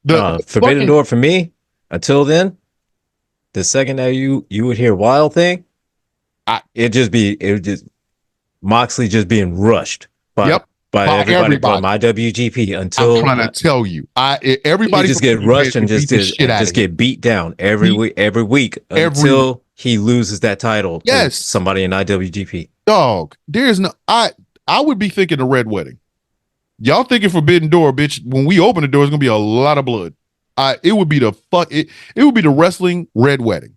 Forbidden Door for me, until then, the second that you would hear Wild Thing, it would just Moxley just being rushed by by everybody from IWGP until I'm trying to tell you, everybody he just get rushed and just get beat down every week until he loses that title to somebody in IWGP. Dog, there's no I would be thinking a red wedding. Y'all thinking Forbidden Door, bitch. When we open the door, it's gonna be a lot of blood. It would be it would be the wrestling red wedding.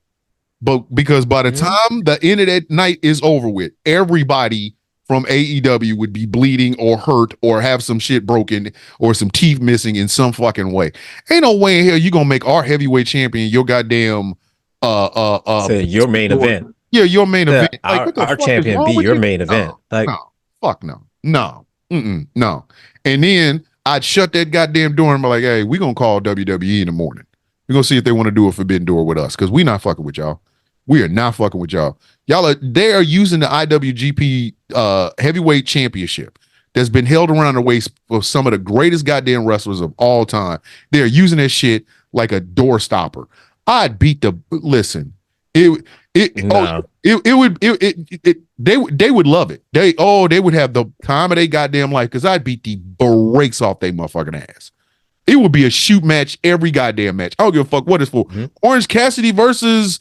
But because by the time the end of that night is over with, everybody from AEW would be bleeding or hurt or have some shit broken or some teeth missing in some fucking way. Ain't no way in hell you gonna make our heavyweight champion your goddamn your main event. Yeah, your main event. Like, our champion be your main event. Like, no, fuck no. No. No. And then I'd shut that goddamn door and be like, hey, we're gonna call WWE in the morning. We're gonna see if they want to do a Forbidden Door with us, because we not fucking with y'all. We are not fucking with y'all. They are using the IWGP heavyweight championship that's been held around the waist of some of the greatest goddamn wrestlers of all time. They're using that shit like a door stopper. I'd beat the listen. They would love it. They would have the time of their goddamn life, because I'd beat the brakes off their motherfucking ass. It would be a shoot match every goddamn match. I don't give a fuck what it's for. Orange Cassidy versus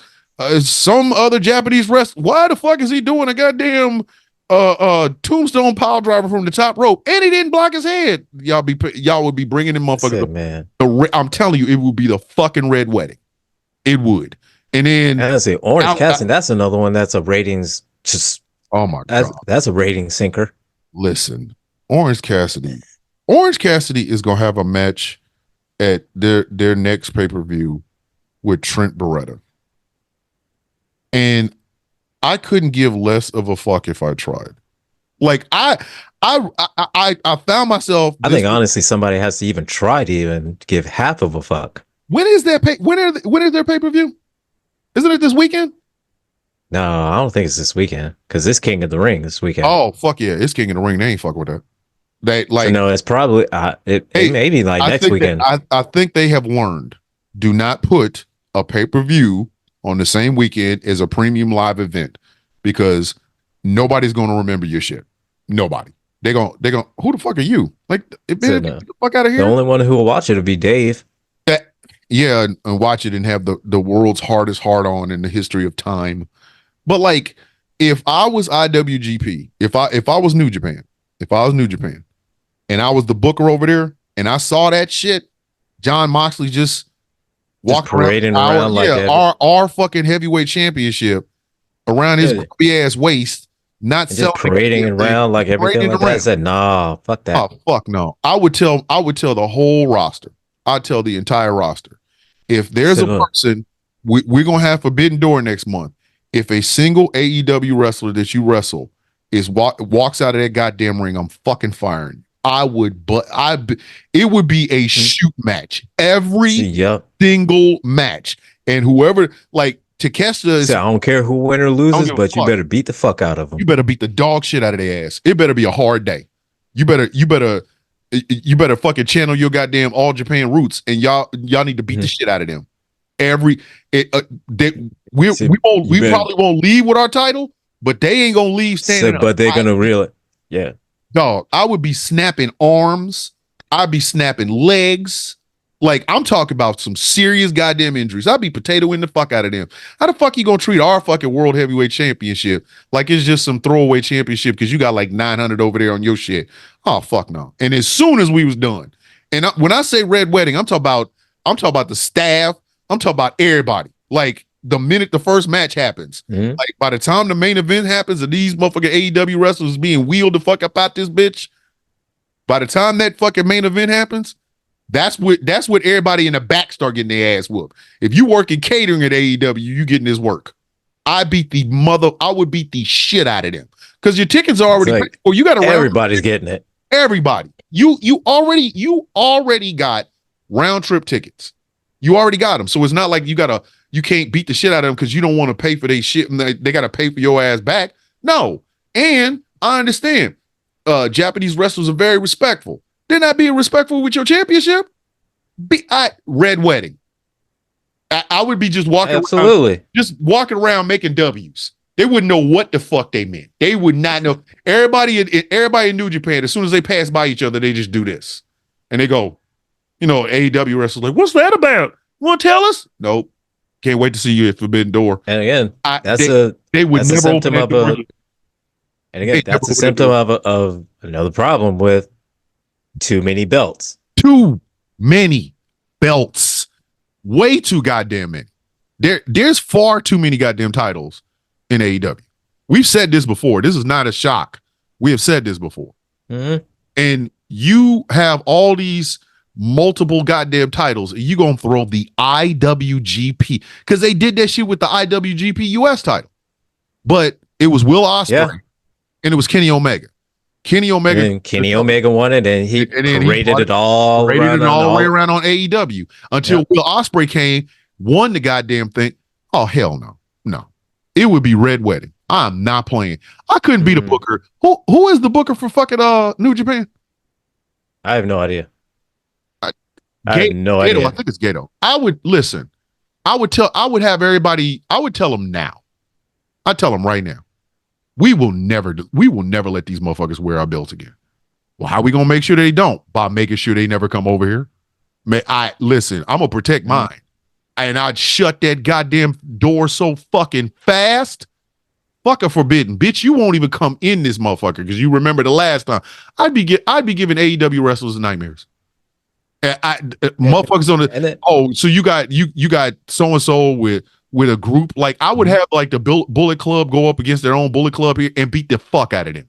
some other Japanese wrestler. Why the fuck is he doing a goddamn tombstone pile driver from the top rope and he didn't block his head? Y'all would be bringing in motherfuckers. Man, I'm telling you, it would be the fucking red wedding. It would. And then I say Orange Cassidy. That's another one that's a ratings just. Oh my god, that's a rating sinker. Listen, Orange Cassidy is gonna have a match at their next pay-per-view with Trent Beretta. And I couldn't give less of a fuck if I tried. Like I found myself. I think honestly, somebody has to even try to even give half of a fuck. When is that when is their pay-per-view? Isn't it this weekend? No, I don't think it's this weekend, because it's King of the Ring this weekend. Oh fuck yeah, it's King of the Ring. They ain't fucking with that. They like so no, it's probably it may be like next weekend. I think they have learned. Do not put a pay-per-view on the same weekend as a premium live event, because nobody's going to remember your shit. Nobody. They going who the fuck are you? Like, get the fuck out of here. The only one who will watch it will be Dave. Yeah, and watch it and have the world's hardest hard on in the history of time. But like, if I was IWGP, if I was New Japan, and I was the booker over there, and I saw that shit, John Moxley just walk parading around like our fucking heavyweight championship around his ass waist, not just parading around like everything like that. I said, nah, fuck that. Oh, fuck no. I would tell the whole roster. I'd tell the entire roster. If there's a person, we're gonna have Forbidden Door next month. If a single AEW wrestler that you wrestle walks out of that goddamn ring, I'm fucking firing. It would be a shoot match every single match, and whoever like Takeshita is. I don't care who wins or loses, but you better beat the fuck out of them. You better beat the dog shit out of their ass. It better be a hard day. You better fucking channel your goddamn All Japan roots, and y'all need to beat the shit out of them. We probably won't leave with our title, but they ain't gonna leave standing up. But they're gonna reel it. Yeah. Dog, I would be snapping arms. I'd be snapping legs. Like, I'm talking about some serious goddamn injuries. I'd be potatoing the fuck out of them. How the fuck you gonna treat our fucking World Heavyweight Championship like it's just some throwaway championship because you got like 900 over there on your shit? Oh, fuck no. And as soon as we was done, and when I say red wedding, I'm talking about the staff. I'm talking about everybody. Like, the minute the first match happens, like by the time the main event happens and these motherfucking AEW wrestlers being wheeled the fuck up out this bitch, by the time that fucking main event happens, that's what everybody in the back start getting their ass whooped. If you work in catering at AEW, you getting this work. I would beat the shit out of them. Because your tickets are already paid for. You got everybody's getting it. Everybody. You already got round trip tickets. You already got them. So it's not like you can't beat the shit out of them because you don't want to pay for their shit and they got to pay for your ass back. No. And I understand Japanese wrestlers are very respectful. They're not being respectful with your championship. Red wedding. I would be just walking around making W's. They wouldn't know what the fuck they meant. They would not know. Everybody in New Japan, as soon as they pass by each other, they just do this. And they go, AEW wrestlers like, what's that about? You want to tell us? Nope. Can't wait to see you at Forbidden Door. And again, that's a symptom of another problem with too many belts. Too many belts. Way too goddamn many. There's far too many goddamn titles in AEW. We've said this before. This is not a shock. We have said this before. Mm-hmm. And you have all these multiple goddamn titles, and you gonna throw the IWGP, because they did that shit with the IWGP US title. But it was Will Ospreay and it was Kenny Omega. Kenny Omega won it, and he paraded it all the way around on AEW until Will Ospreay came, won the goddamn thing. Oh, hell no. It would be Red Wedding. I'm not playing. I couldn't be the booker. Who is the booker for fucking New Japan? I have no idea. I have no idea. I think it's Gato. I would tell them now. I tell them right now. We will never let these motherfuckers wear our belts again. Well, how are we gonna make sure they don't? By making sure they never come over here. I'm gonna protect mine. And I'd shut that goddamn door so fucking fast. Fucking forbidden. Bitch, you won't even come in this motherfucker because you remember the last time. I'd be giving AEW wrestlers nightmares. Motherfuckers on the so you got so and so with a group. Like I would have like the Bullet Club go up against their own Bullet Club here and beat the fuck out of them.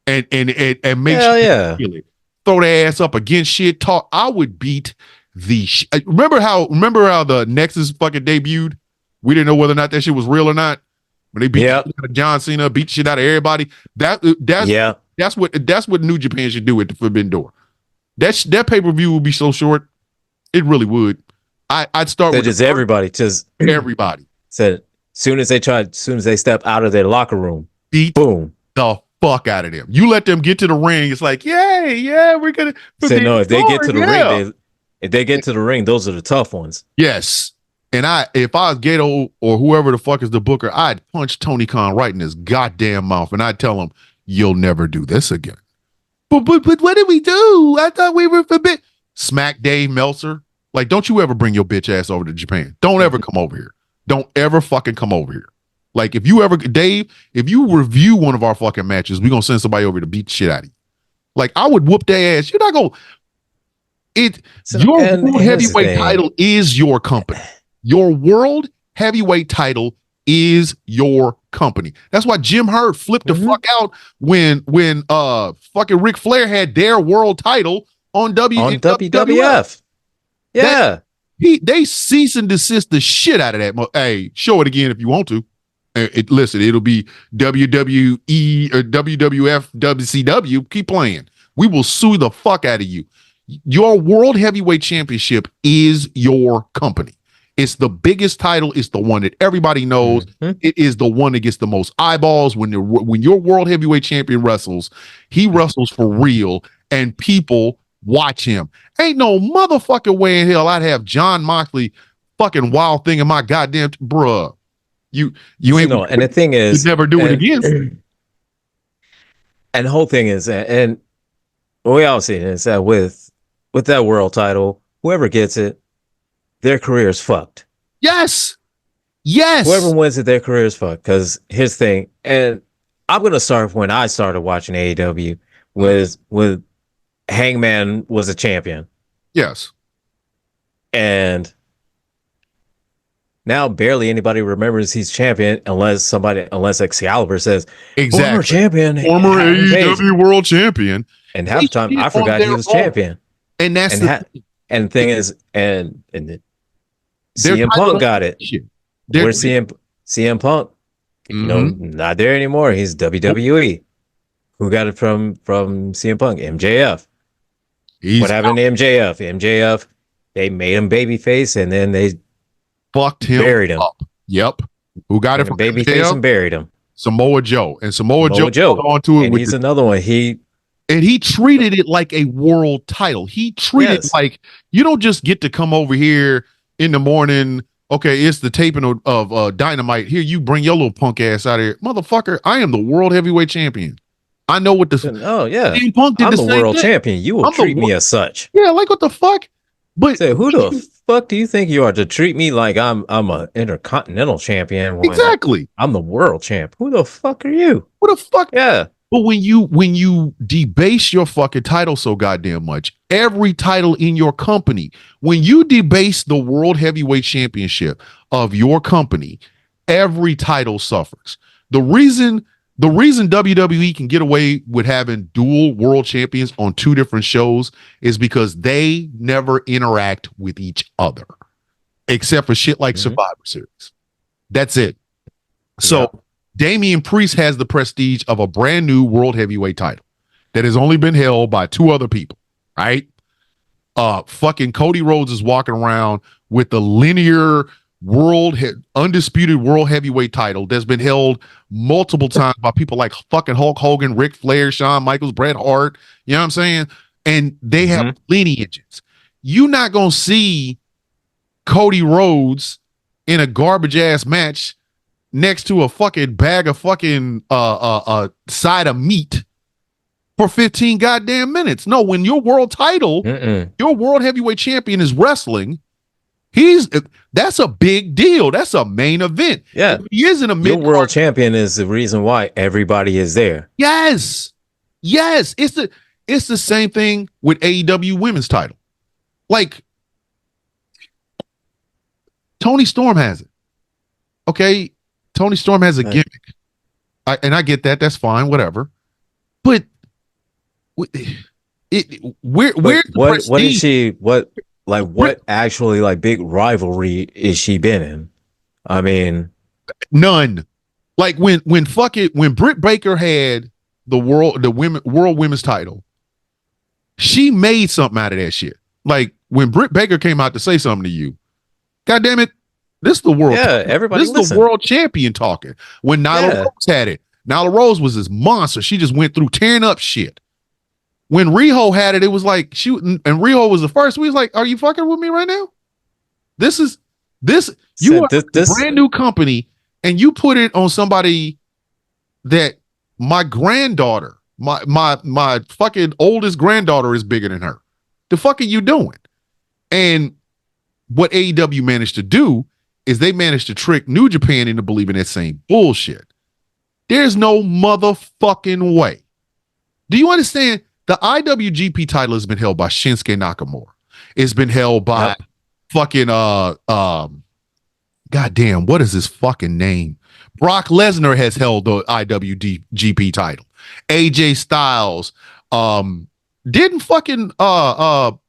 And make sure feel it. Throw their ass up against shit. Talk. I would beat the remember how the Nexus fucking debuted? We didn't know whether or not that shit was real or not. When they beat John Cena, beat shit out of everybody. That's what New Japan should do at the Forbidden Door. That pay-per-view would be so short. It really would. I'd start with just everybody. Everybody. Said soon as they step out of their locker room, boom. The fuck out of them. You let them get to the ring. It's like, we're gonna say no. If they get to the ring, if they get to the ring, those are the tough ones. Yes. And if I was Gato or whoever the fuck is the booker, I'd punch Tony Khan right in his goddamn mouth and I'd tell him, you'll never do this again. But what did we do? I thought we were forbidden. Smack Dave Meltzer. Like, don't you ever bring your bitch ass over to Japan. Don't ever come over here. Don't ever fucking come over here. Like, if you review one of our fucking matches, we're going to send somebody over to beat the shit out of you. Like, I would whoop their ass. You're not going to. Your world heavyweight title is your company. Your world heavyweight title is your company. That's why Jim Hurt flipped the fuck out when fucking Ric Flair had their world title on WWF. Yeah. They cease and desist the shit out of that. Hey, show it again if you want to. Listen, it'll be WWE or WWF, WCW. Keep playing. We will sue the fuck out of you. Your World Heavyweight Championship is your company. It's the biggest title. It's the one that everybody knows. Mm-hmm. It is the one that gets the most eyeballs. When your World Heavyweight Champion wrestles, he wrestles for real, and people watch him. Ain't no motherfucking way in hell I'd have John Moxley fucking wild thing in my goddamn bruh. You ain't no. And the thing is, you never do it again. And the whole thing is, and what we all see is that with that world title, whoever gets it, their career is fucked. Yes. Whoever wins it, their career is fucked. Because here's the thing, and I'm gonna start when I started watching AEW was with Hangman was a champion. Yes. And now barely anybody remembers he's champion unless Excalibur says exactly former champion, former AEW world champion. And half the time I forgot he was champion. And that's and the thing is, and CM Punk got it. Where's CM Punk? Not there anymore. He's WWE. Who got it from CM Punk? MJF. What happened to MJF? MJF, they made him babyface and then they fucked him, buried him. Up. Yep. Who got it from babyface and buried him? Samoa Joe. And Samoa Joe onto it. And he's another one. He treated it like a world title. He treated it like you don't just get to come over here in the morning okay, it's the taping of Dynamite. Here, you bring your little punk ass out of here. Motherfucker, I am the world heavyweight champion. I know what the Oh yeah, CM Punk did I'm the same world thing. champion. You will treat me as such. Yeah, like what the fuck? But Say, who the fuck do you think you are to treat me like I'm a intercontinental champion? When exactly, I'm the world champ. Who the fuck are you? What the fuck? Yeah. But when you debase your fucking title so goddamn much, every title in your company, when you debase the world heavyweight championship of your company, every title suffers. The reason WWE can get away with having dual world champions on two different shows is because they never interact with each other, except for shit like Survivor Series. That's it. So Damian Priest has the prestige of a brand new world heavyweight title that has only been held by two other people, right? Fucking Cody Rhodes is walking around with the linear undisputed world heavyweight title that's been held multiple times by people like fucking Hulk Hogan, Ric Flair, Shawn Michaels, Bret Hart. You know what I'm saying? And they have lineages. You're not going to see Cody Rhodes in a garbage ass match next to a fucking bag of fucking side of meat for 15 goddamn minutes. No, when your world title, your world heavyweight champion is wrestling, that's a big deal. That's a main event. Yeah. If he isn't a your world champion is the reason why everybody is there. Yes. It's the same thing with AEW women's title. Like Tony Storm has it. Okay. Tony Storm has a gimmick. I get that. That's fine. Whatever. But what is she? What actually like big rivalry is she been in? I mean, none. Like when Britt Baker had the world women's title, she made something out of that shit. Like when Britt Baker came out to say something to you, God damn it. This is the world. Yeah, everybody. This is the world champion talking. When Nyla Rose had it, Nyla Rose was this monster. She just went through tearing up shit. When Riho had it, it was like and Riho was the first. We was like, "Are you fucking with me right now? This is you are a brand new company, and you put it on somebody that my granddaughter, my fucking oldest granddaughter is bigger than her. The fuck are you doing?" And what AEW managed to do is they managed to trick New Japan into believing that same bullshit. There's no motherfucking way. Do you understand? The IWGP title has been held by Shinsuke Nakamura. It's been held by fucking goddamn, what is his fucking name? Brock Lesnar has held the IWGP title. AJ Styles. Didn't fucking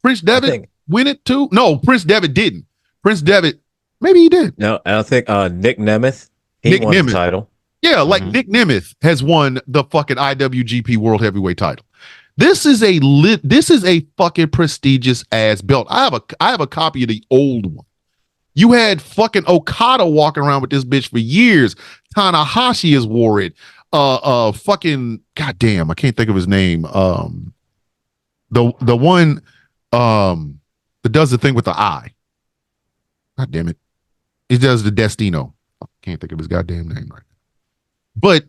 Prince Devitt win it too? No, Prince Devitt didn't. Prince Devitt, maybe he did. No, I don't think Nick Nemeth. He won the title. Yeah, like Nick Nemeth has won the fucking IWGP World Heavyweight title. This is a fucking prestigious ass belt. I have a copy of the old one. You had fucking Okada walking around with this bitch for years. Tanahashi has wore it. Fucking goddamn, I can't think of his name. The one that does the thing with the eye. God damn it. He does the Destino. I can't think of his goddamn name right now. But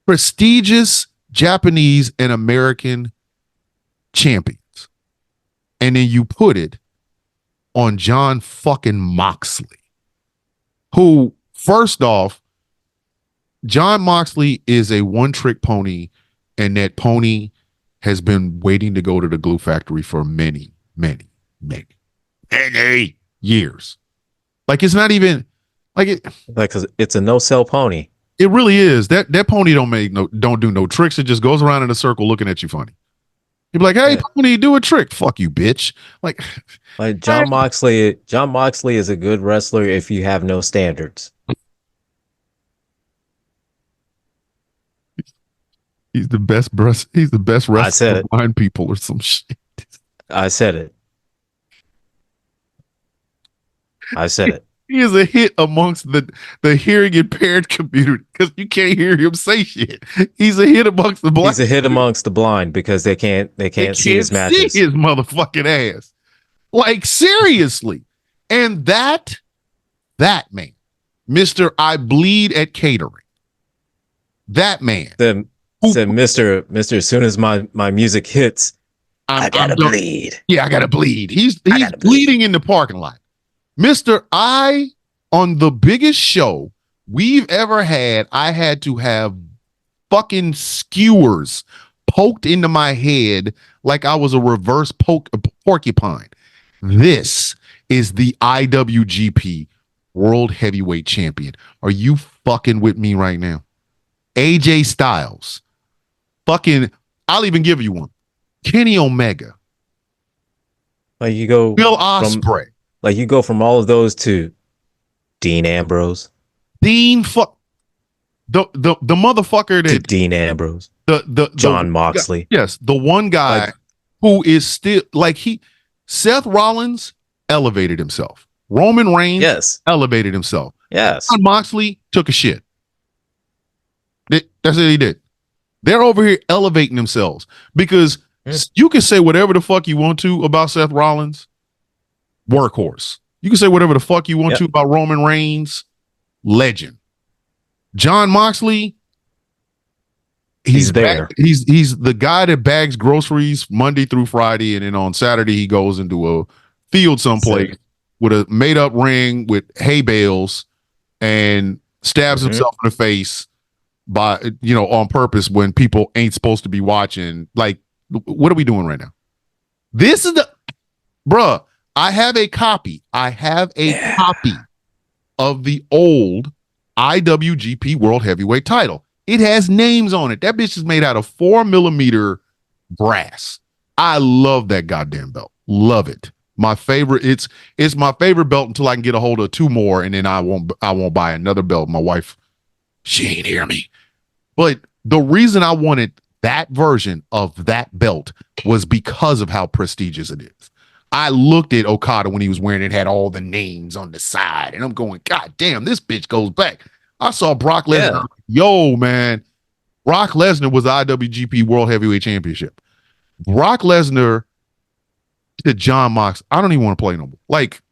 prestigious Japanese and American champions. And then you put it on John fucking Moxley, who, first off, John Moxley is a one-trick pony, and that pony has been waiting to go to the glue factory for many years. Like, it's not even like it. Like, 'cause it's a no-sell pony. It really is. That pony don't do no tricks. It just goes around in a circle looking at you funny. You'd be like, "Hey, pony, do a trick." Fuck you, bitch. Like John Moxley. John Moxley is a good wrestler if you have no standards. He's the best wrestler for blind people or some shit. I said it. He is a hit amongst the hearing impaired community because you can't hear him say shit. He's a hit amongst the blind. He's a hit amongst the blind because they can't see his matches. See his motherfucking ass. Like, seriously. And that That man, Mr. I bleed at catering. That man. Said Mr. As soon as my music hits, I gotta bleed. Yeah, I gotta bleed. He's bleeding in the parking lot. Mr. I, on the biggest show we've ever had, I had to have fucking skewers poked into my head like I was a reverse porcupine. This is the IWGP World Heavyweight Champion. Are you fucking with me right now? AJ Styles. Fucking, I'll even give you one. Kenny Omega. Like you go Will Ospreay. Like you go from all of those to Dean Ambrose. The motherfucker that to Dean Ambrose. The John Moxley. Yes, the one guy who is still like Seth Rollins elevated himself. Roman Reigns elevated himself. Yes. John Moxley took a shit. That's what he did. They're over here elevating themselves because you can say whatever the fuck you want to about Seth Rollins, workhorse. You can say whatever the fuck you want to about Roman Reigns, legend. John Moxley, he's there. He's the guy that bags groceries Monday through Friday, and then on Saturday he goes into a field someplace with a made up ring with hay bales and stabs himself in the face by on purpose when people ain't supposed to be watching. Like, what are we doing right now? This is bruh. I have a copy of the old IWGP World Heavyweight title. It has names on it. That bitch is made out of 4mm brass. I love that goddamn belt. Love it. My favorite. It's my favorite belt until I can get a hold of two more, and then I won't buy another belt. My wife, she ain't hear me. But the reason I wanted that version of that belt was because of how prestigious it is. I looked at Okada when he was wearing it, had all the names on the side, and I'm going, God damn, this bitch goes back. I saw Brock Lesnar. Yo, man, Brock Lesnar was the IWGP World Heavyweight Championship. Brock Lesnar to John Mox. I don't even want to play no more. Like,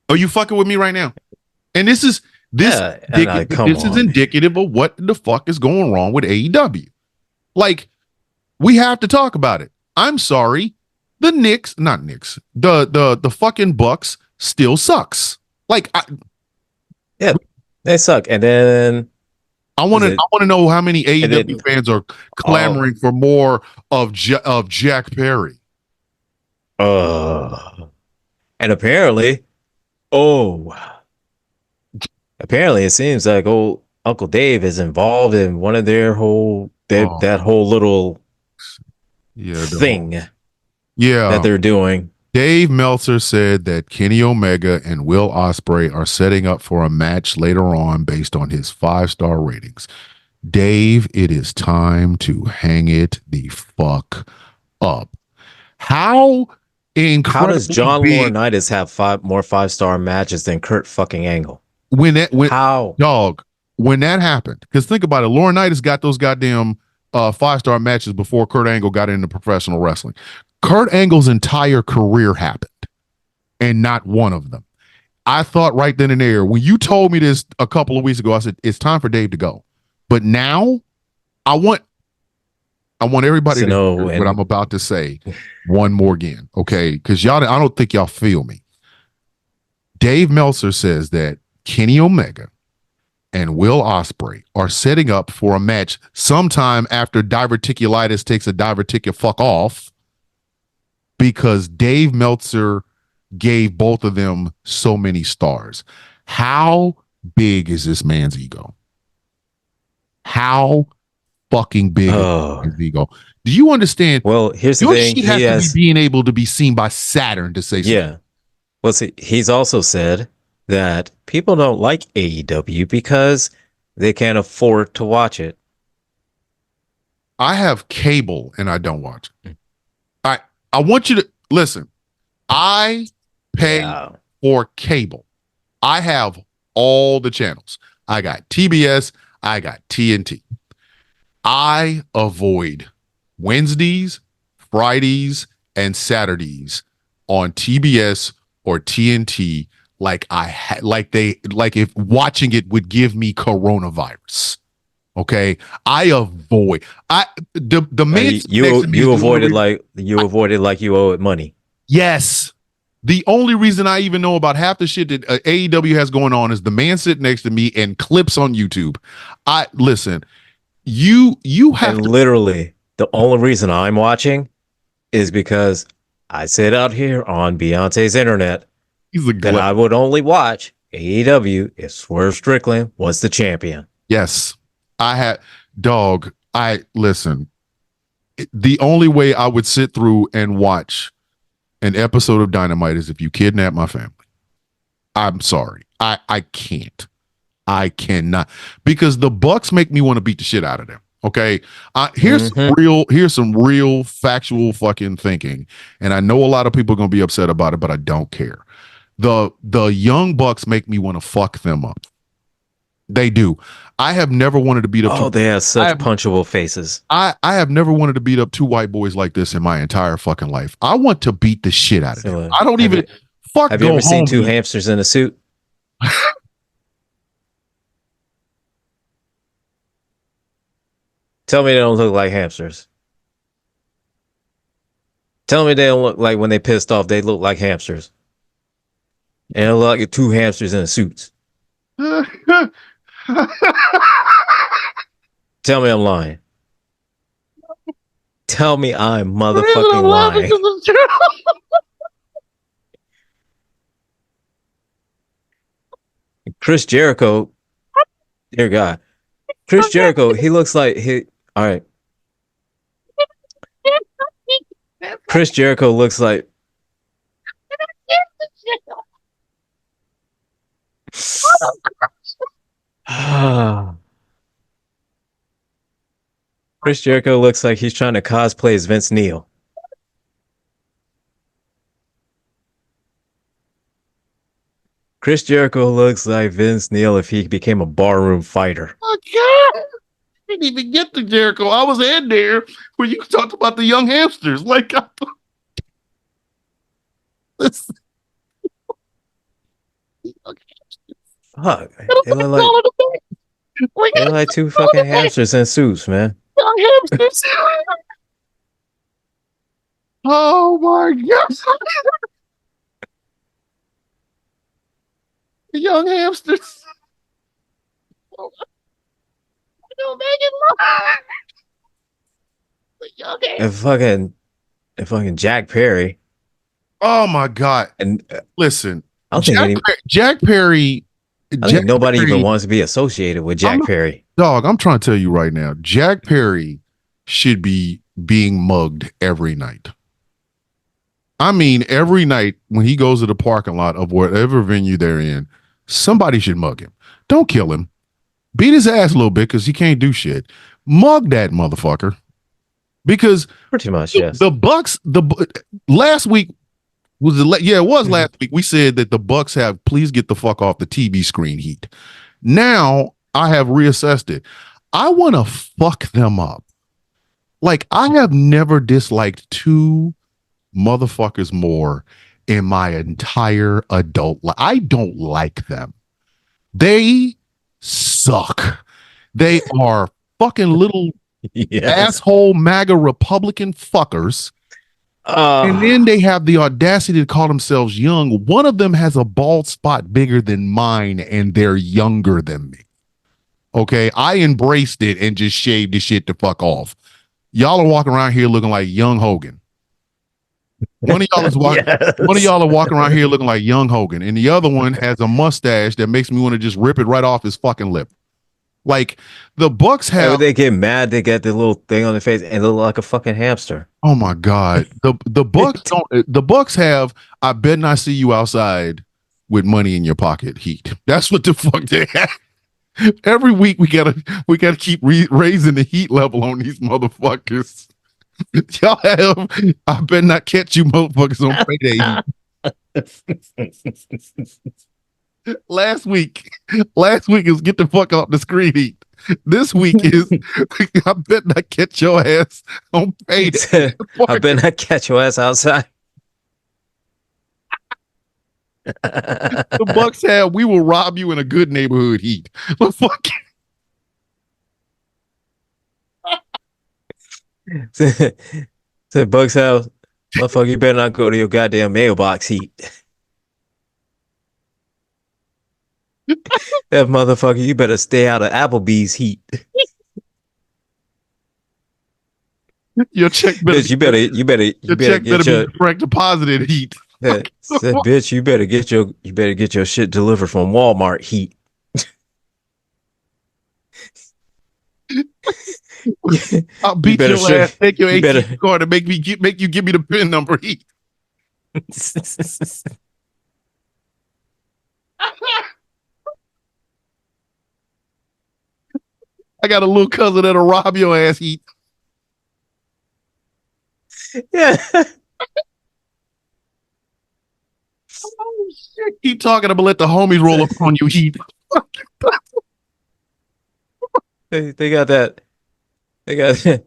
are you fucking with me right now? And this is indicative of what the fuck is going wrong with AEW. Like, we have to talk about it. I'm sorry. The fucking Bucks still sucks. Like, they suck. And then I want to know how many AEW fans are clamoring for more of Jack Perry. And apparently it seems like old Uncle Dave is involved in one of their that whole little thing that they're doing. Dave Meltzer said that Kenny Omega and Will Ospreay are setting up for a match later on based on his 5-star ratings. Dave, it is time to hang it the fuck up. How does John Laurinaitis have more 5-star matches than Kurt fucking Angle? When that happened, because think about it, Laurinaitis got those goddamn 5-star matches before Kurt Angle got into professional wrestling. Kurt Angle's entire career happened, and not one of them. I thought right then and there, when you told me this a couple of weeks ago, I said, it's time for Dave to go. But now I want everybody to know what I'm about to say one more again, okay? Because I don't think y'all feel me. Dave Meltzer says that Kenny Omega and Will Ospreay are setting up for a match sometime after diverticulitis takes a divertic fuck off, because Dave Meltzer gave both of them so many stars. How big is this man's ego? How fucking big is his ego? Do you understand? Well, here's the thing. Shit has to be being able to be seen by Saturn to say something. Yeah. Well, see, he's also said that people don't like AEW because they can't afford to watch it. I have cable and I don't watch it. I want you to listen. I pay for cable. I have all the channels. I got TBS. I got TNT. I avoid Wednesdays, Fridays, and Saturdays on TBS or TNT like like if watching it would give me coronavirus. Okay, I avoid. The man you avoided like you owe it money. Yes. The only reason I even know about half the shit that AEW has going on is the man sitting next to me and clips on YouTube. I listen. You have and literally the only reason I'm watching is because I sit out here on Beyonce's internet that I would only watch AEW if Swerve Strickland was the champion. Yes, I had dog. I listen. The only way I would sit through and watch an episode of Dynamite is if you kidnap my family. I'm sorry. I can't. I cannot, because the Bucks make me want to beat the shit out of them. Okay. Here's some real factual fucking thinking. And I know a lot of people are going to be upset about it, but I don't care. The Young Bucks make me want to fuck them up. They do. I have never wanted to beat up. Oh, they have such punchable faces. I have never wanted to beat up two white boys like this in my entire fucking life. I want to beat the shit out of them. I don't even fuck. Have you ever seen two hamsters in a suit? Tell me they don't look like hamsters. Tell me they don't look like, when they pissed off, they look like hamsters. And they look like two hamsters in suits. Tell me I'm lying. Tell me I'm motherfucking lying. Chris Jericho, dear God. Chris Jericho, he looks like all right. Chris Jericho looks like Chris Jericho looks like he's trying to cosplay as Vince Neil. Chris Jericho looks like Vince Neil if he became a barroom fighter. Oh, God. I didn't even get to Jericho. I was in there when you talked about the young hamsters. Like, fuck. They look like two fucking hamsters in suits, man. Young hamsters. Oh my God. Young hamsters. And fucking Jack Perry. Oh my God. And listen, Jack Perry. Nobody even wants to be associated with Jack Perry. Dog, I'm trying to tell you right now, Jack Perry should be being mugged every night. I mean, every night when he goes to the parking lot of whatever venue they're in, somebody should mug him. Don't kill him. Beat his ass a little bit because he can't do shit. Mug that motherfucker. Because pretty much, yes. The Bucks, last week was last week. We said that the Bucks have please get the fuck off the TV screen heat. Now I have reassessed it. I want to fuck them up. Like, I have never disliked two motherfuckers more in my entire adult life. I don't like them. They suck. They are fucking little asshole MAGA Republican fuckers. And then they have the audacity to call themselves young. One of them has a bald spot bigger than mine, and they're younger than me. Okay, I embraced it and just shaved the shit to fuck off. Y'all are walking around here looking like young Hogan. One of y'all is walking. Yes. One of y'all are walking around here looking like young Hogan, and the other one has a mustache that makes me want to just rip it right off his fucking lip. Like, the Bucks have. When they get mad, they get the little thing on their face and they look like a fucking hamster. Oh my God, the Bucks don't. The Bucks have. I bet not see you outside with money in your pocket. Heat. That's what the fuck they have. Every week we gotta keep raising the heat level on these motherfuckers. Y'all have. I bet not catch you motherfuckers on payday. Last week is get the fuck off the screen heat. This week is I bet not catch your ass on payday. I bet not catch your ass outside. The Bucks have, we will rob you in a good neighborhood heat. But fuck. Said Bucks house, motherfucker, you better not go to your goddamn mailbox heat. That motherfucker, you better stay out of Applebee's heat. Your check better, Bitch, you better your check better be direct deposited heat. Said, bitch, you better get your shit delivered from Walmart heat. I'll beat your ass, take your ATM card and make you give me the PIN number heat. I got a little cousin that'll rob your ass heat. Yeah. Oh shit! Keep talking. I'm gonna let the homies roll up on you heat. They got that. They got that.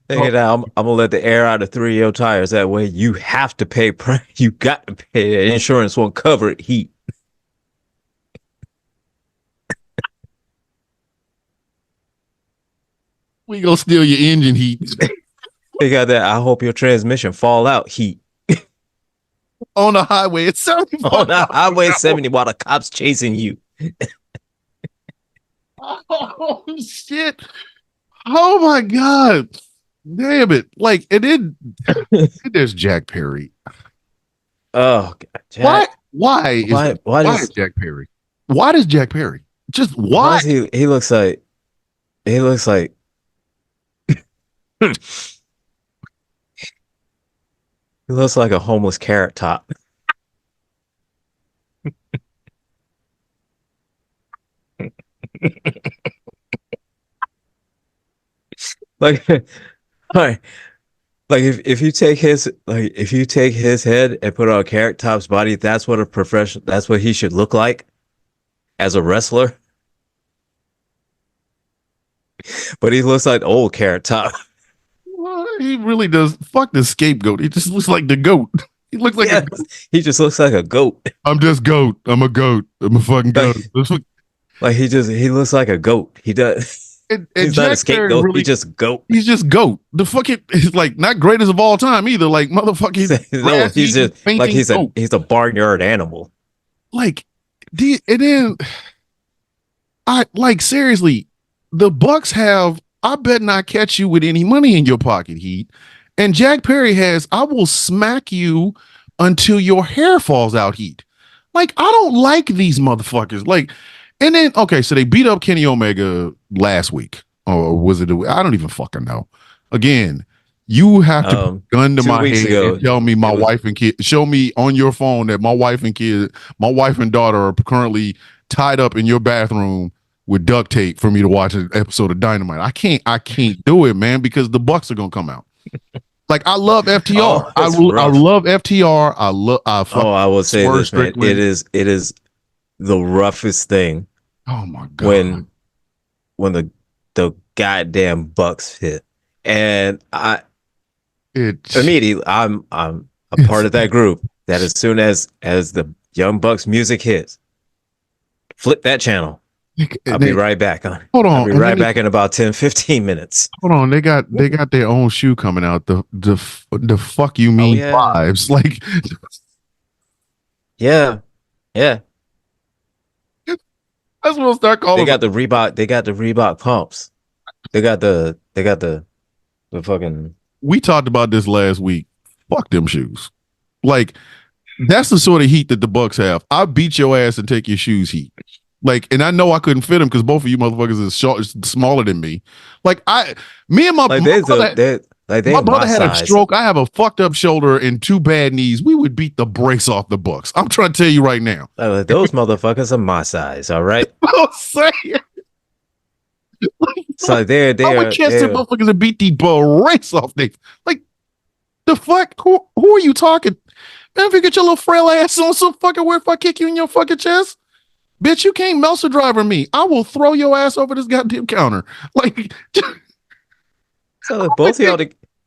I'm gonna let the air out of 3 of your tires. That way, you have to pay. You got to pay. Insurance won't cover it. Heat. We gonna steal your engine heat. They got that. I hope your transmission fall out heat. On the highway, it's 70. On the highway 70 while the cops chasing you. Oh shit! Oh my god! Damn it! Like it did. There's Jack Perry. Oh, God, Why is Jack Perry? Why does Jack Perry? Just why? He looks like. He looks like. He looks like a homeless carrot top. Like, like if you take his head and put on a carrot top's body, that's what he should look like as a wrestler. But he looks like old carrot top. Well, he really does. Fuck the scapegoat. He just looks like the goat. He looks like a goat. He just looks like a goat. I'm just goat. I'm a goat. I'm a fucking goat. Like he looks like a goat. He does. And he's Jack not a scapegoat. Really, he's just goat. He's just goat. The fucking is like not greatest of all time either. Like motherfucker. No, he's just like he's a barnyard animal. Like, and then I like seriously, the Bucks have. I bet not catch you with any money in your pocket, Heat. And Jack Perry has. I will smack you until your hair falls out, Heat. Like I don't like these motherfuckers. Like. And then, okay, so they beat up Kenny Omega last week. Or was it? I don't even fucking know. Again, you have to gun to my head and tell me my wife and kid, show me on your phone that my wife and daughter are currently tied up in your bathroom with duct tape for me to watch an episode of Dynamite. I can't do it, man, because the Bucks are going to come out. Like, I love FTR. I love FTR. I will say this, man. It is the roughest thing. Oh my god! When the goddamn Bucks hit, and immediately I'm a part of that group. That as soon as the Young Bucks music hits, flip that channel. I'll be right back on. Hold on, I'll be right back in about 10-15 minutes. Hold on, they got their own shoe coming out. The fuck you mean vibes? Like, yeah. That's what I'll start calling. They got the Reebok pumps. They got the fucking. We talked about this last week. Fuck them shoes. Like that's the sort of heat that the Bucks have. I beat your ass and take your shoes heat. Like, and I know I couldn't fit them because both of you motherfuckers is smaller than me. Like me and my my brother had a stroke. I have a fucked up shoulder and 2 bad knees. We would beat the brakes off the Bucks. I'm trying to tell you right now. Those motherfuckers are my size. All right. I'm saying. So they're I would catch them motherfuckers and beat the brakes off them. Like the fuck? Who are you talking? Man, if you get your little frail ass on some fucking word if I kick you in your fucking chest. Bitch, you can't Melsa driver me. I will throw your ass over this goddamn counter. Like so look, both of y'all.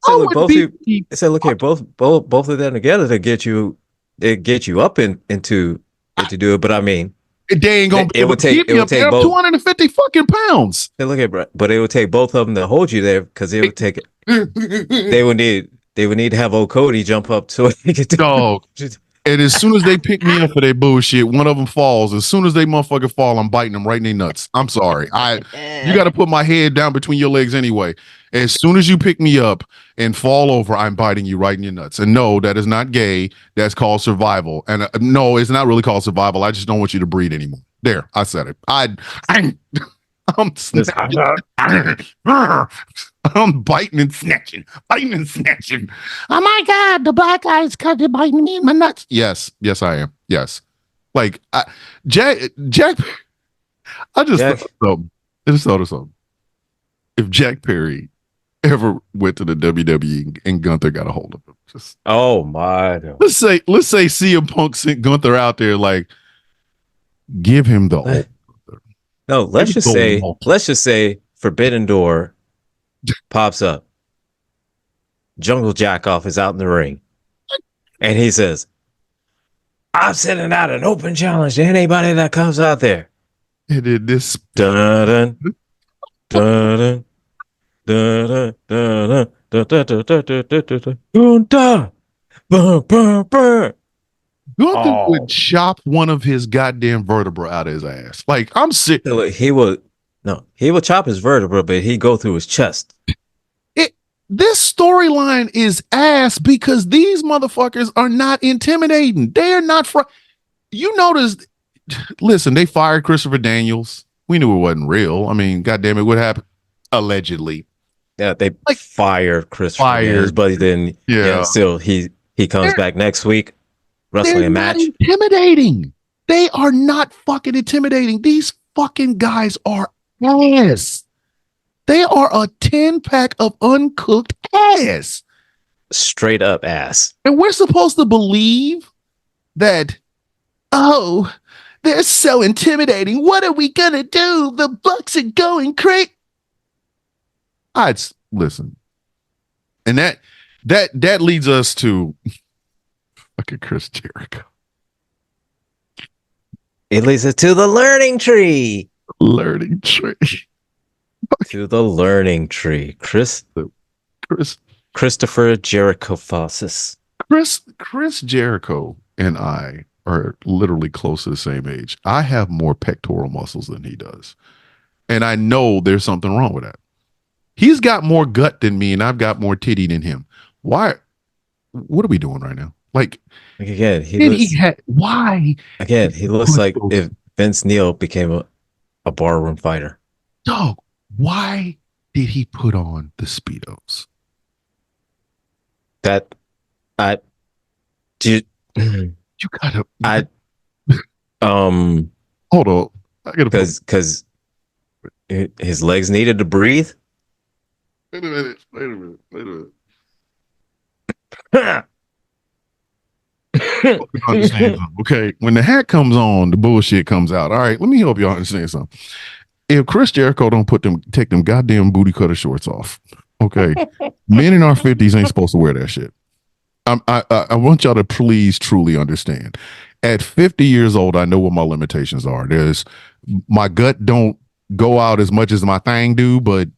So look, both of you. So look here, both of them together to get you it get you up into it to do it, but I mean, They ain't gonna be it able would to take keep me up there. I'm both. 250 fucking pounds. Hey, look at, but it would take both of them to hold you there because it would take. They would need to have old Cody jump up so he could. Dog. And as soon as they pick me up for their bullshit, one of them falls. As soon as they motherfucker fall, I'm biting them right in their nuts. I'm sorry. You got to put my head down between your legs anyway. As soon as you pick me up and fall over, I'm biting you right in your nuts. And no, that is not gay. That's called survival. And no, it's not really called survival. I just don't want you to breed anymore. There, I said it. I'm snatching. I'm biting and snatching. Oh my God, the black guy's biting me in my nuts. Yes, I am. Yes. Like Jack, I just thought something. I just thought of something. If Jack Perry ever went to the WWE and Gunther got a hold of him, just oh my God. let's say CM Punk sent Gunther out there, like, give him the old. No, let's just say Forbidden Door pops up. Jungle Jackoff is out in the ring. And he says, I'm sending out an open challenge to anybody that comes out there. And then this Dun, dun, dun, Gunther! Burn. Gunther would chop one of his goddamn vertebrae out of his ass. Like, I'm sick. He would chop his vertebra, but he'd go through his chest. This storyline is ass because these motherfuckers are not intimidating. They are not. You noticed? Listen, they fired Christopher Daniels. We knew it wasn't real. I mean, goddamn it, what happened? Allegedly. Yeah, they fired Christopher Daniels, but then still he comes back next week, wrestling a match. Intimidating. They are not fucking intimidating. These fucking guys are ass. They are a 10-pack of uncooked ass. Straight up ass. And we're supposed to believe that, oh, they're so intimidating. What are we going to do? The Bucks are going crazy. Listen. And that leads us to fucking Chris Jericho. It leads us to the learning tree. To the learning tree. Christopher Jericho Fossis. Chris Jericho and I are literally close to the same age. I have more pectoral muscles than he does. And I know there's something wrong with that. He's got more gut than me, and I've got more titty than him. Why? What are we doing right now? Like again, he looks like if Vince Neil became a barroom fighter. Dog, why did he put on the Speedos? You gotta. Hold on. I gotta because his legs needed to breathe. Wait a minute. Understand something. Okay, when the hat comes on, the bullshit comes out. All right, let me help y'all understand something. If Chris Jericho don't take them goddamn booty cutter shorts off, okay, men in our 50s ain't supposed to wear that shit. I want y'all to please truly understand. At 50 years old, I know what my limitations are. My gut don't go out as much as my thing do, but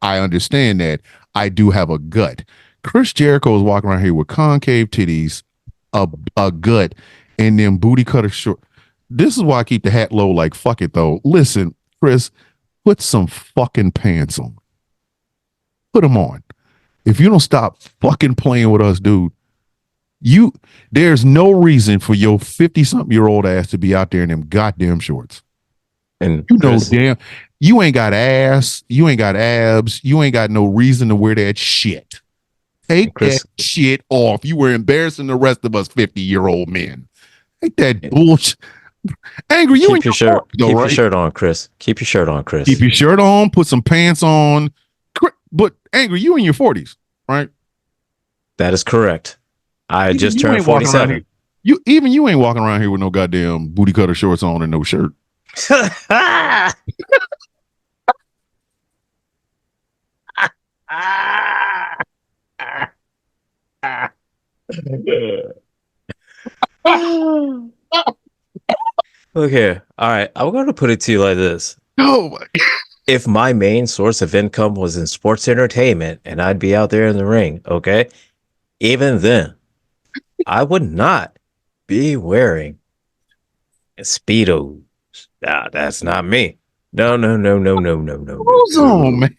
I understand that I do have a gut. Chris Jericho is walking around here with concave titties, a gut, and then booty cutter short. This is why I keep the hat low. Like, fuck it though. Listen, Chris, put some fucking pants on. Put them on. If you don't stop fucking playing with us, dude, there's no reason for your 50-something-year-old ass to be out there in them goddamn shorts. And damn, you ain't got ass, you ain't got abs, you ain't got no reason to wear that shit. Take that shit off. You were embarrassing the rest of us 50-year-old men. Take that bullshit. Angry, you keep your shirt. Keep your shirt on, Chris. Keep your shirt on, Chris. Keep your shirt on. Put some pants on. But Angry, you in your 40s, right? That is correct. I just turned 47. You ain't walking around here with no goddamn booty cutter shorts on and no shirt. Look here. All right. I'm going to put it to you like this. Oh my God. If my main source of income was in sports entertainment and I'd be out there in the ring, okay, even then, I would not be wearing Speedos. Nah, that's not me. No. What's on, man?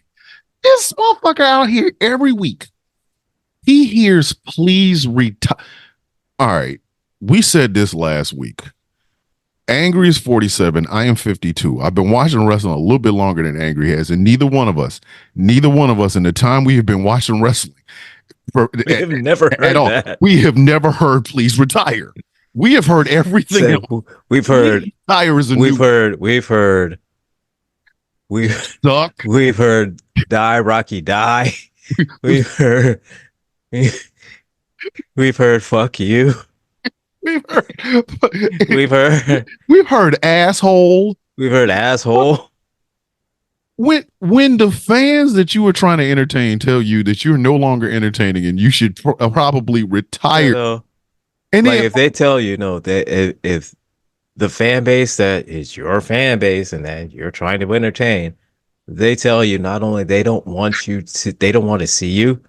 This motherfucker out here every week. He hears, please retire. All right. We said this last week. Angry is 47. I am 52. I've been watching wrestling a little bit longer than Angry has, and neither one of us in the time we have been watching wrestling, We have never heard that. We have never heard please retire. We have heard everything. We've heard We've heard die Rocky die. We've heard fuck you. We've heard asshole. We've heard asshole. When the fans that you were trying to entertain tell you that you're no longer entertaining and you should probably retire. And like, if they tell you, no, that if the fan base that is your fan base and that you're trying to entertain, they tell you not only they don't want to see you,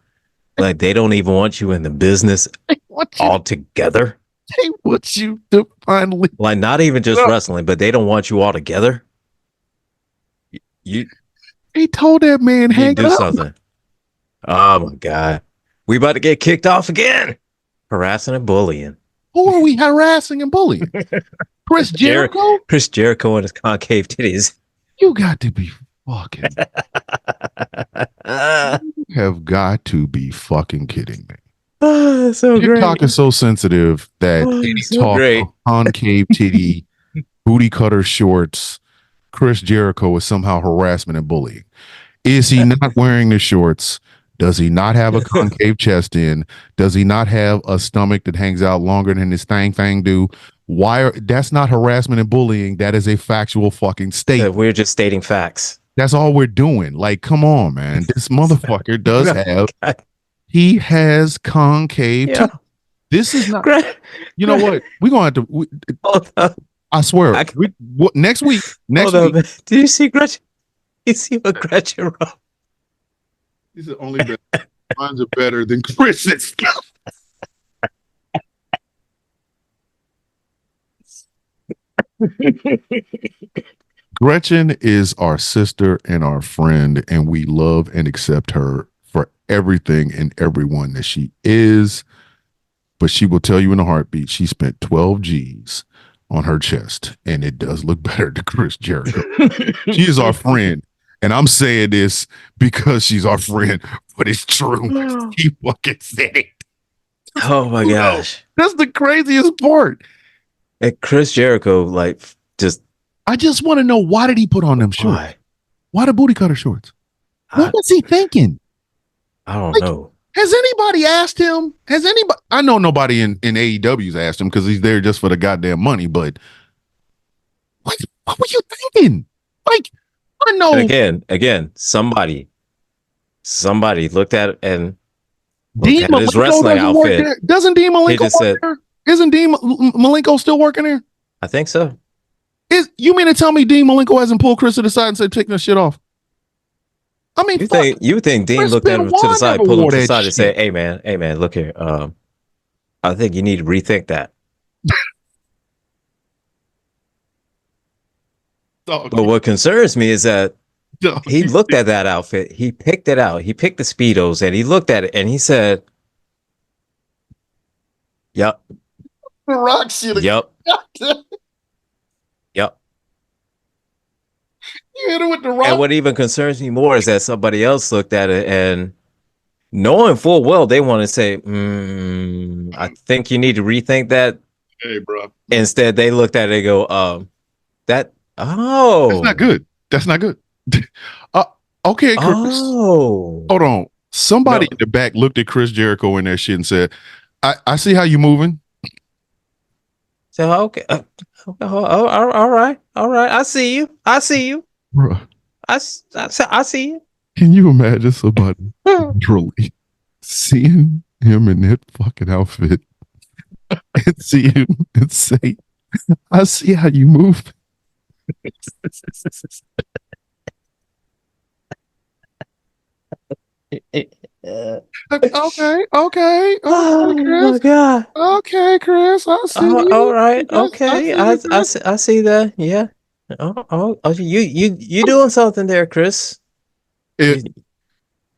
like they don't even want you in the business altogether. They want you to finally, like, not even just wrestling, but they don't want you all together. They told that man, hang do up. Something. Oh my God, we about to get kicked off again. Harassing and bullying. Who are we harassing and bullying? Chris Jericho? Chris Jericho and his concave titties. You got to be fucking. You have got to be fucking kidding me. So TikTok is so sensitive that any talk of concave titty, booty cutter shorts, Chris Jericho is somehow harassment and bullying. Is he not wearing the shorts? Does he not have a concave chest in? Does he not have a stomach that hangs out longer than his thang do? That's not harassment and bullying. That is a factual fucking statement. We're just stating facts. That's all we're doing. Like, come on, man. This motherfucker does have. He has concave. Yeah. This is not. You know what? We're going to have to. I swear. Next week. Did you see Gretchen? You see what Gretchen wrote? These are only better. Mine's are better than Chris's. Gretchen is our sister and our friend, and we love and accept her for everything and everyone that she is. But she will tell you in a heartbeat, she spent 12 G's on her chest, and it does look better than Chris Jericho. She is our friend. And I'm saying this because she's our friend, but it's true. He fucking said it. Oh my gosh. That's the craziest part. And Chris Jericho, like, I just want to know, why did he put on them shorts? Why the booty cutter shorts? What was he thinking? I don't know. Has anybody asked him? I know nobody in AEW's asked him because he's there just for the goddamn money, but what were you thinking? Like, I know. And again, somebody looked at it and Dean at his wrestling outfit. Doesn't Dean Malenko work there? Isn't Dean Malenko still working there? I think so. You mean to tell me Dean Malenko hasn't pulled Chris to the side and said, take that shit off? I mean, you think Dean looked at him to the side, pulled him to the side and said, hey man, look here. I think you need to rethink that. But what concerns me is that he looked at that outfit, he picked it out, he picked the Speedos, and he looked at it and he said, yep. Rock shit. Yep. Yep. You hit it with the rock. And what even concerns me more is that somebody else looked at it and knowing full well they want to say, I think you need to rethink that. Hey, bro. Instead, they looked at it and go, that's not good. That's not good. Okay, Chris. Oh. Hold on. Somebody in the back looked at Chris Jericho in that shit and said, I see how you moving. So, okay. All right. I see you. Bro. I see you. Can you imagine somebody literally seeing him in that fucking outfit and see him and say, I see how you move. Okay, Oh Chris. my god. Okay, Chris. I see All you. right. Yes, I Okay. see you, Chris. I see that. Yeah. You doing something there, Chris? It, You-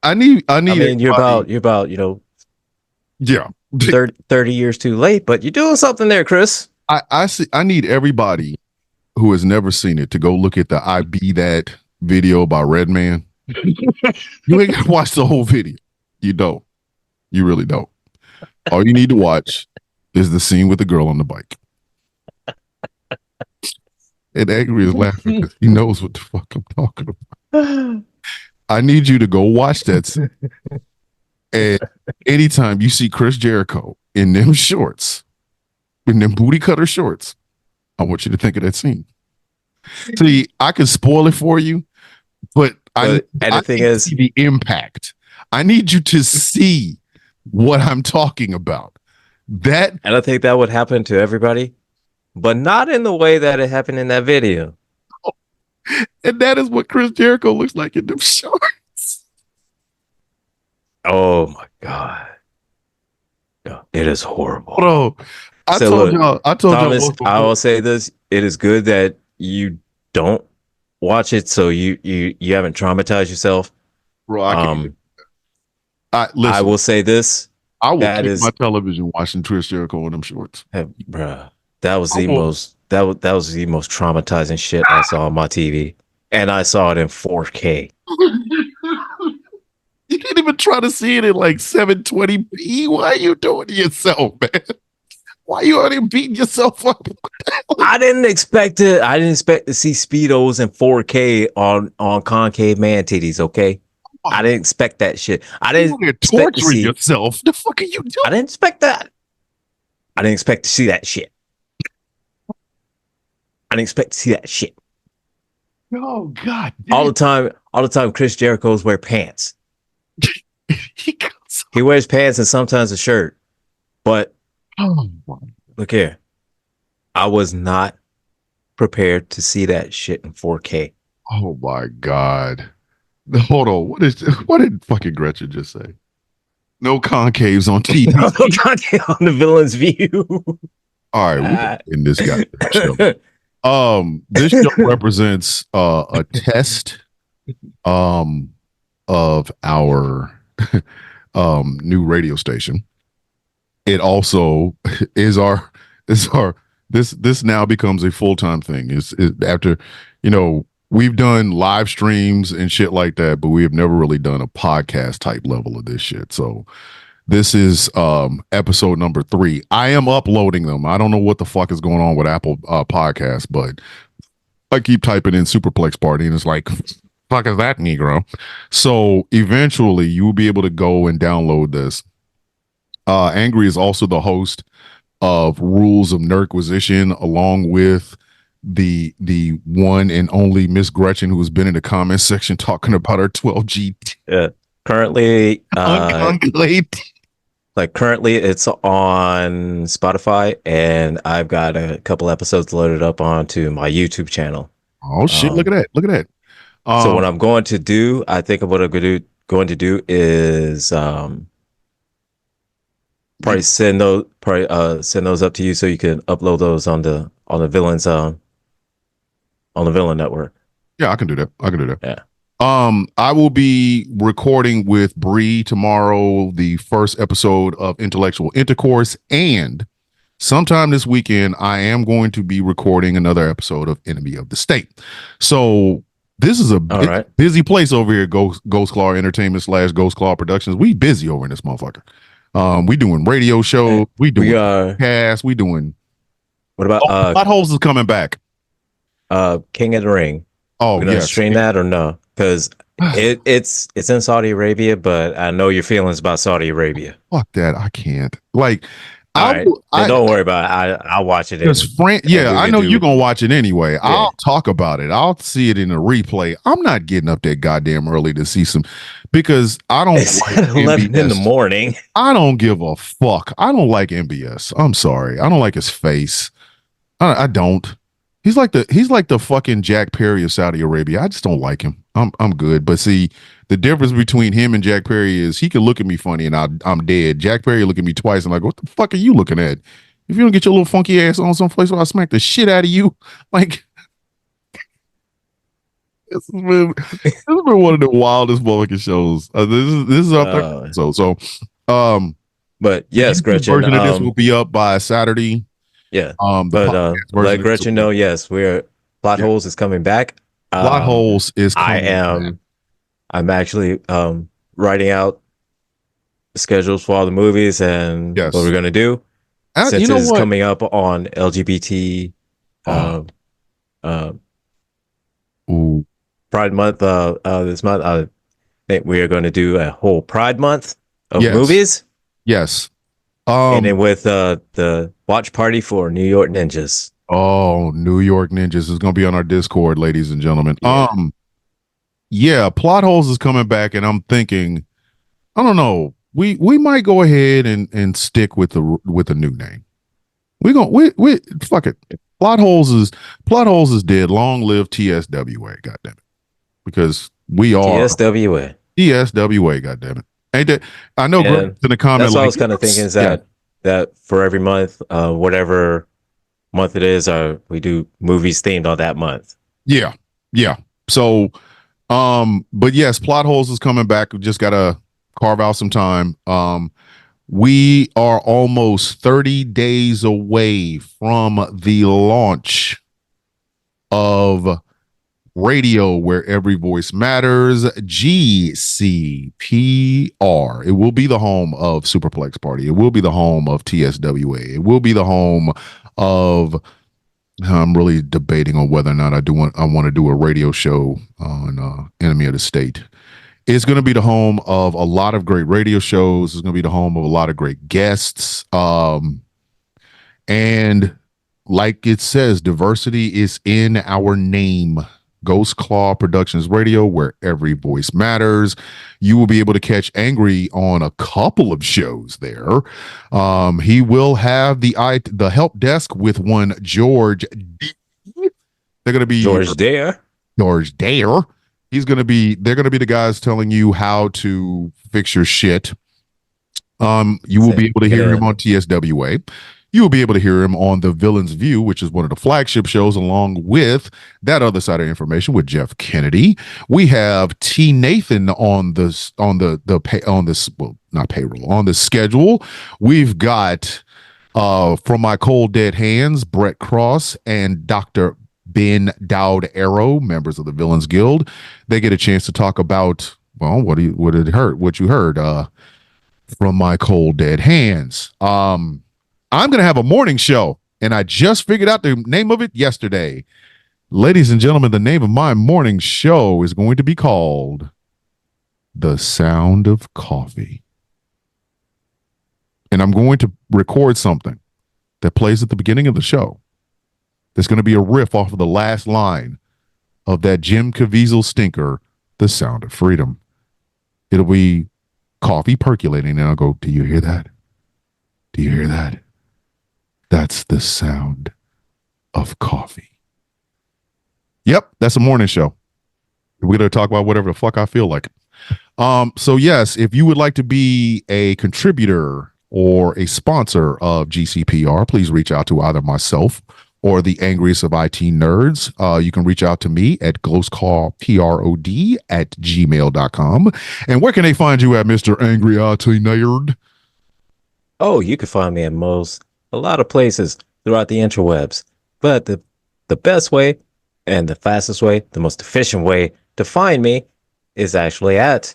I need I mean, everybody. you're about, Yeah. 30 years too late, but you're doing something there, Chris. I see. I need everybody who has never seen it to go look at the "I Be That" video by Redman. You ain't gotta watch the whole video. You don't. You really don't. All you need to watch is the scene with the girl on the bike. And Angry is laughing because he knows what the fuck I'm talking about. I need you to go watch that scene. And anytime you see Chris Jericho in them shorts, in them booty cutter shorts, I want you to think of that scene. See, I can spoil it for you, but I the thing need to is, see the impact. I need you to see what I'm talking about. That and I think that would happen to everybody, but not in the way that it happened in that video. and that is what Chris Jericho looks like in them shorts. Oh my god. No, it is horrible. Bro, I So told look, Thomas, y'all I before. will say this. It is good that you don't watch it so you haven't traumatized yourself. Bro, I can't. Listen, I will say this. I will That keep is my television watching Chris Jericho in them shorts. bruh, that was the most that was the most traumatizing shit I saw on my TV. And I saw it in 4K. You didn't even try to see it in like 720p. Why are you doing to yourself, man? Why you already beating yourself up? I didn't expect it. I didn't expect to see Speedos in 4K on concave man titties, okay? I didn't expect that shit. I didn't You're expect to torturing see yourself. The fuck are you doing? I didn't expect that. I didn't expect to see that shit. I didn't expect to see that shit. Oh God! Damn. All the time, Chris Jericho's wear pants. Goes, He wears pants and sometimes a shirt. But oh look here. I was not prepared to see that shit in 4K. Oh my God! Hold on. What did fucking Gretchen just say? No concaves on TV. No concave on the villain's view. All right, we're in this guy show. This show represents a test of our new radio station. It also is this now becomes a full-time thing. Is after, we've done live streams and shit like that, but we have never really done a podcast type level of this shit. So this is episode number 3. I am uploading them. I don't know what the fuck is going on with Apple Podcasts, but I keep typing in Supa Plex Party and it's like, fuck is that, Negro? So eventually you will be able to go and download this. Angry is also the host of Rules of Nerdquisition, along with the one and only Miss Gretchen, who has been in the comments section talking about her 12G. Currently, Like currently it's on Spotify, and I've got a couple episodes loaded up onto my YouTube channel. Oh shit! Look at that! So what I'm going to do, I think of what I'm going to do is probably send those up to you so you can upload those on the villains on the Villain Network. Yeah, I can do that. Yeah. I will be recording with Bree tomorrow, the first episode of Intellectual Intercourse, and sometime this weekend, I am going to be recording another episode of Enemy of the State. So this is a busy place over here, Ghost Claw Entertainment / Ghost Claw Productions. We busy over in this motherfucker. We doing radio shows. We doing podcasts. We doing. What about Potholes is coming back. King of the Ring. Oh, we're gonna stream that or no? Because it's in Saudi Arabia, but I know your feelings about Saudi Arabia. Fuck that! I can't. Like, don't worry about it. I'll watch it. I know you're gonna watch it anyway. Yeah. I'll talk about it. I'll see it in a replay. I'm not getting up that goddamn early to see some, because I don't. Like 11 in the morning. I don't give a fuck. I don't like MBS. I'm sorry. I don't like his face. I don't. He's like the fucking Jack Perry of Saudi Arabia. I just don't like him. I'm good. But see, the difference between him and Jack Perry is he can look at me funny and I'm dead. Jack Perry look at me twice and like, what the fuck are you looking at? If you don't get your little funky ass on someplace where I smack the shit out of you, like this has been one of the wildest fucking shows. This is our third episode. But yes, the Gretchen, version of this will be up by Saturday. Yeah. But let Gretchen know, yes, Plot Holes is coming back. Plot Holes is coming I'm actually writing out schedules for all the movies and what we're gonna do. Since it's coming up on LGBT Pride Month this month, I think we are going to do a whole Pride Month of movies. Yes. And then with the watch party for New York Ninjas. Oh, New York Ninjas is going to be on our Discord, ladies and gentlemen. Yeah. Plot Holes is coming back, and I'm thinking, I don't know, we might go ahead and stick with the new name. We fuck it. Plot Holes is dead. Long live TSWA, goddammit. Because we are TSWA, goddammit. Ain't that? I know Greg's in the comment. That's what I was kind of thinking is that for every month, whatever month it is, we do movies themed on that month. Yeah. So, but yes, Plot Holes is coming back. We just gotta carve out some time. We are almost 30 days away from the launch of Radio Where Every Voice Matters, GCPR. It will be the home of Supa Plex Party. It will be the home of TSWA. It will be the home of, I'm really debating on whether or not I want to do a radio show on Enemy of the State. It's going to be the home of a lot of great radio shows. It's going to be the home of a lot of great guests. And like it says, diversity is in our name. Ghost Claw Productions Radio, where every voice matters. You will be able to catch Angry on a couple of shows there. He will have the help desk with one George D. They're going to be George Dare. They're going to be the guys telling you how to fix your shit. You will be able to hear him on TSWA. You will be able to hear him on The Villain's View, which is one of the flagship shows, along with That Other Side of Information with Jeff Kennedy. We have T. Nathan on the schedule. We've got From My Cold Dead Hands, Brett Cross and Dr. Ben Dowd Arrow, members of the Villains Guild. They get a chance to talk about, well, what you heard From My Cold Dead Hands. I'm going to have a morning show, and I just figured out the name of it yesterday. Ladies and gentlemen, the name of my morning show is going to be called The Sound of Coffee. And I'm going to record something that plays at the beginning of the show. There's going to be a riff off of the last line of that Jim Caviezel stinker, The Sound of Freedom. It'll be coffee percolating, and I'll go, do you hear that? Do you hear that? That's the sound of coffee. Yep, that's a morning show. We're going to talk about whatever the fuck I feel like. So yes, if you would like to be a contributor or a sponsor of GCPR, please reach out to either myself or the angriest of IT nerds. You can reach out to me at glowscallprod@gmail.com. And where can they find you at, Mr. Angry IT Nerd? Oh, you can find me at a lot of places throughout the interwebs. But the best way and the fastest way, the most efficient way to find me is actually at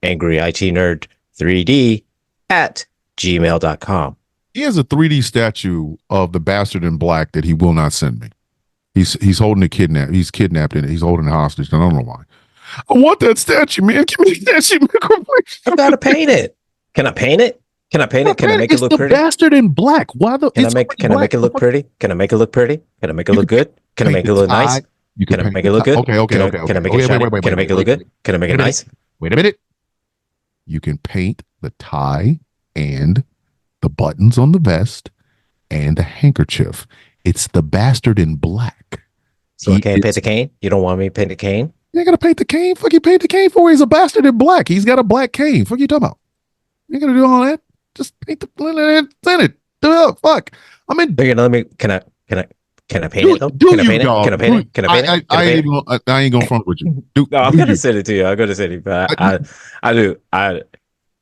angryitnerd3d@gmail.com. He has a 3D statue of the bastard in black that he will not send me. He's holding He's kidnapped in it. He's holding a hostage. I don't know why. I want that statue, man. Give me that statue. I've got to paint it. Can I paint it? Can I paint it? Can I make it look pretty? Bastard in black. Why the? Can I make it look pretty? Can I make it look pretty? Can I make it look good? Can I make it look nice? Can I make it look good? Okay. Can I make it shiny? Can I make it look good? Can I make it nice? Wait a minute. You can paint the tie and the buttons on the vest and the handkerchief. It's the bastard in black. So I can't paint the cane? You don't want me to paint the cane? You ain't gotta paint the cane. Fuck you paint the cane for? He's a bastard in black. He's got a black cane. Fuck you talking about? You ain't gonna do all that. Just paint the send it. Fuck. I mean, Let me. Can I paint it though? Do Can I you, paint it? dog? Can I paint it? Can I paint it? I ain't gonna front with you. No, I'm gonna send it to you. I'm gonna send it, but I do.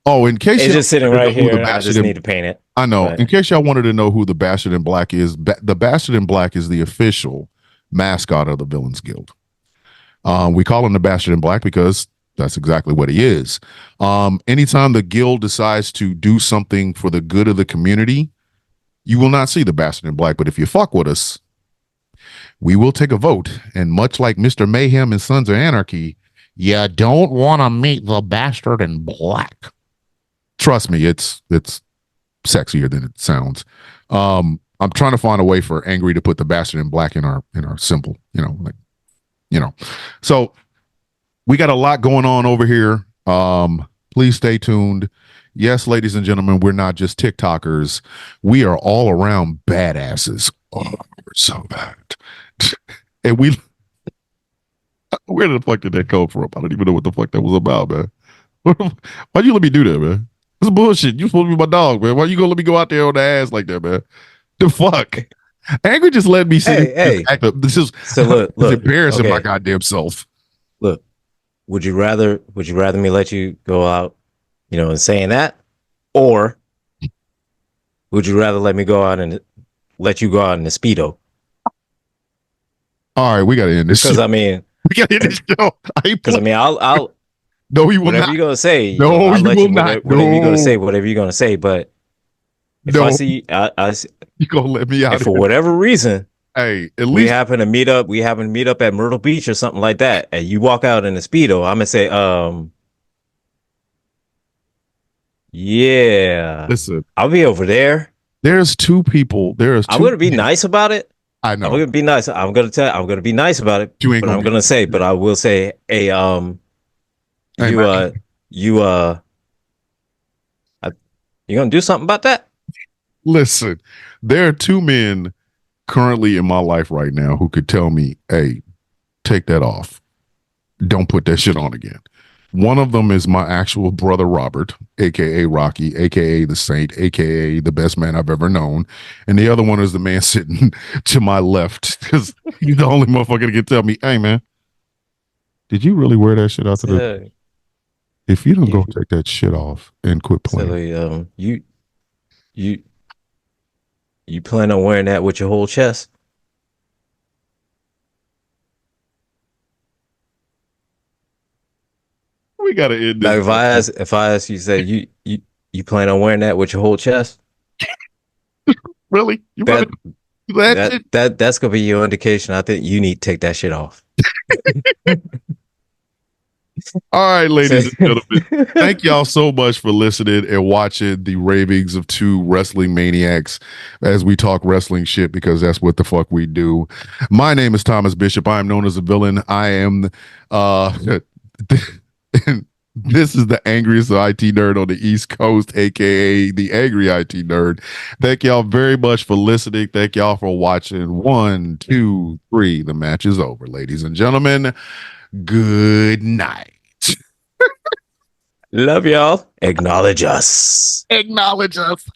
Oh, in case It's just sitting right here. I bastard just need to paint it. I know. But- In case y'all wanted to know who the bastard in black is, the bastard in black is the official mascot of the Villains Guild. We call him the bastard in black because that's exactly what he is. Anytime the guild decides to do something for the good of the community, you will not see the bastard in black. But if you fuck with us, we will take a vote. And much like Mr. Mayhem and Sons of Anarchy, you don't want to meet the bastard in black. Trust me, it's sexier than it sounds. I'm trying to find a way for Angry to put the bastard in black in our symbol, So we got a lot going on over here. Please stay tuned. Yes, ladies and gentlemen, we're not just TikTokers. We are all around badasses. Oh, we're so bad. And where the fuck did that come from? I don't even know what the fuck that was about, man. Why'd you let me do that, man? That's bullshit. You supposed to be my dog, man. Why you gonna let me go out there on the ass like that, man? The fuck? Angry just let me sit. Hey. This is So look, embarrassing okay. my goddamn self. Look, would you rather me let you go out, and saying that, or would you rather let me go out and let you go out in a Speedo? All right, we gotta end this. Because we gotta end this show. I'll. No, you will whatever not. you're gonna say. No, you will not. Whatever you're gonna say. Whatever you're gonna say. But if No. I see, You gonna let me out? if for whatever reason, hey, at we least happen to meet up at Myrtle Beach or something like that, and you walk out in a Speedo, I'm gonna say, yeah. Listen, I'll be over there. there's two people. I'm gonna be nice about it. I know. I'm gonna be nice. I'm gonna be nice about it. You ain't but I will say, hey, Hey, you gonna do something about that? Listen, there are two men currently in my life right now who could tell me, hey, take that off. Don't put that shit on again. One of them is my actual brother, Robert, aka Rocky, aka the Saint, aka the best man I've ever known. And the other one is the man sitting to my left, because he's the only motherfucker that can tell me, hey, man, did you really wear that shit out to the... If you don't go take that shit off and quit playing. So, you plan on wearing that with your whole chest? We gotta end this. Like if I ask you, say you plan on wearing that with your whole chest? Really? You that's gonna be your indication. I think you need to take that shit off. All right, ladies and gentlemen, thank y'all so much for listening and watching the ravings of two wrestling maniacs as we talk wrestling shit, because that's what the fuck we do. My name is Thomas Bishop. I am known as a villain. I am this is the angriest IT nerd on the East Coast, aka the angry IT nerd. Thank y'all very much for listening. Thank y'all for watching. 1, 2, 3. The match is over, ladies and gentlemen. Good night. Love y'all. Acknowledge us. Acknowledge us.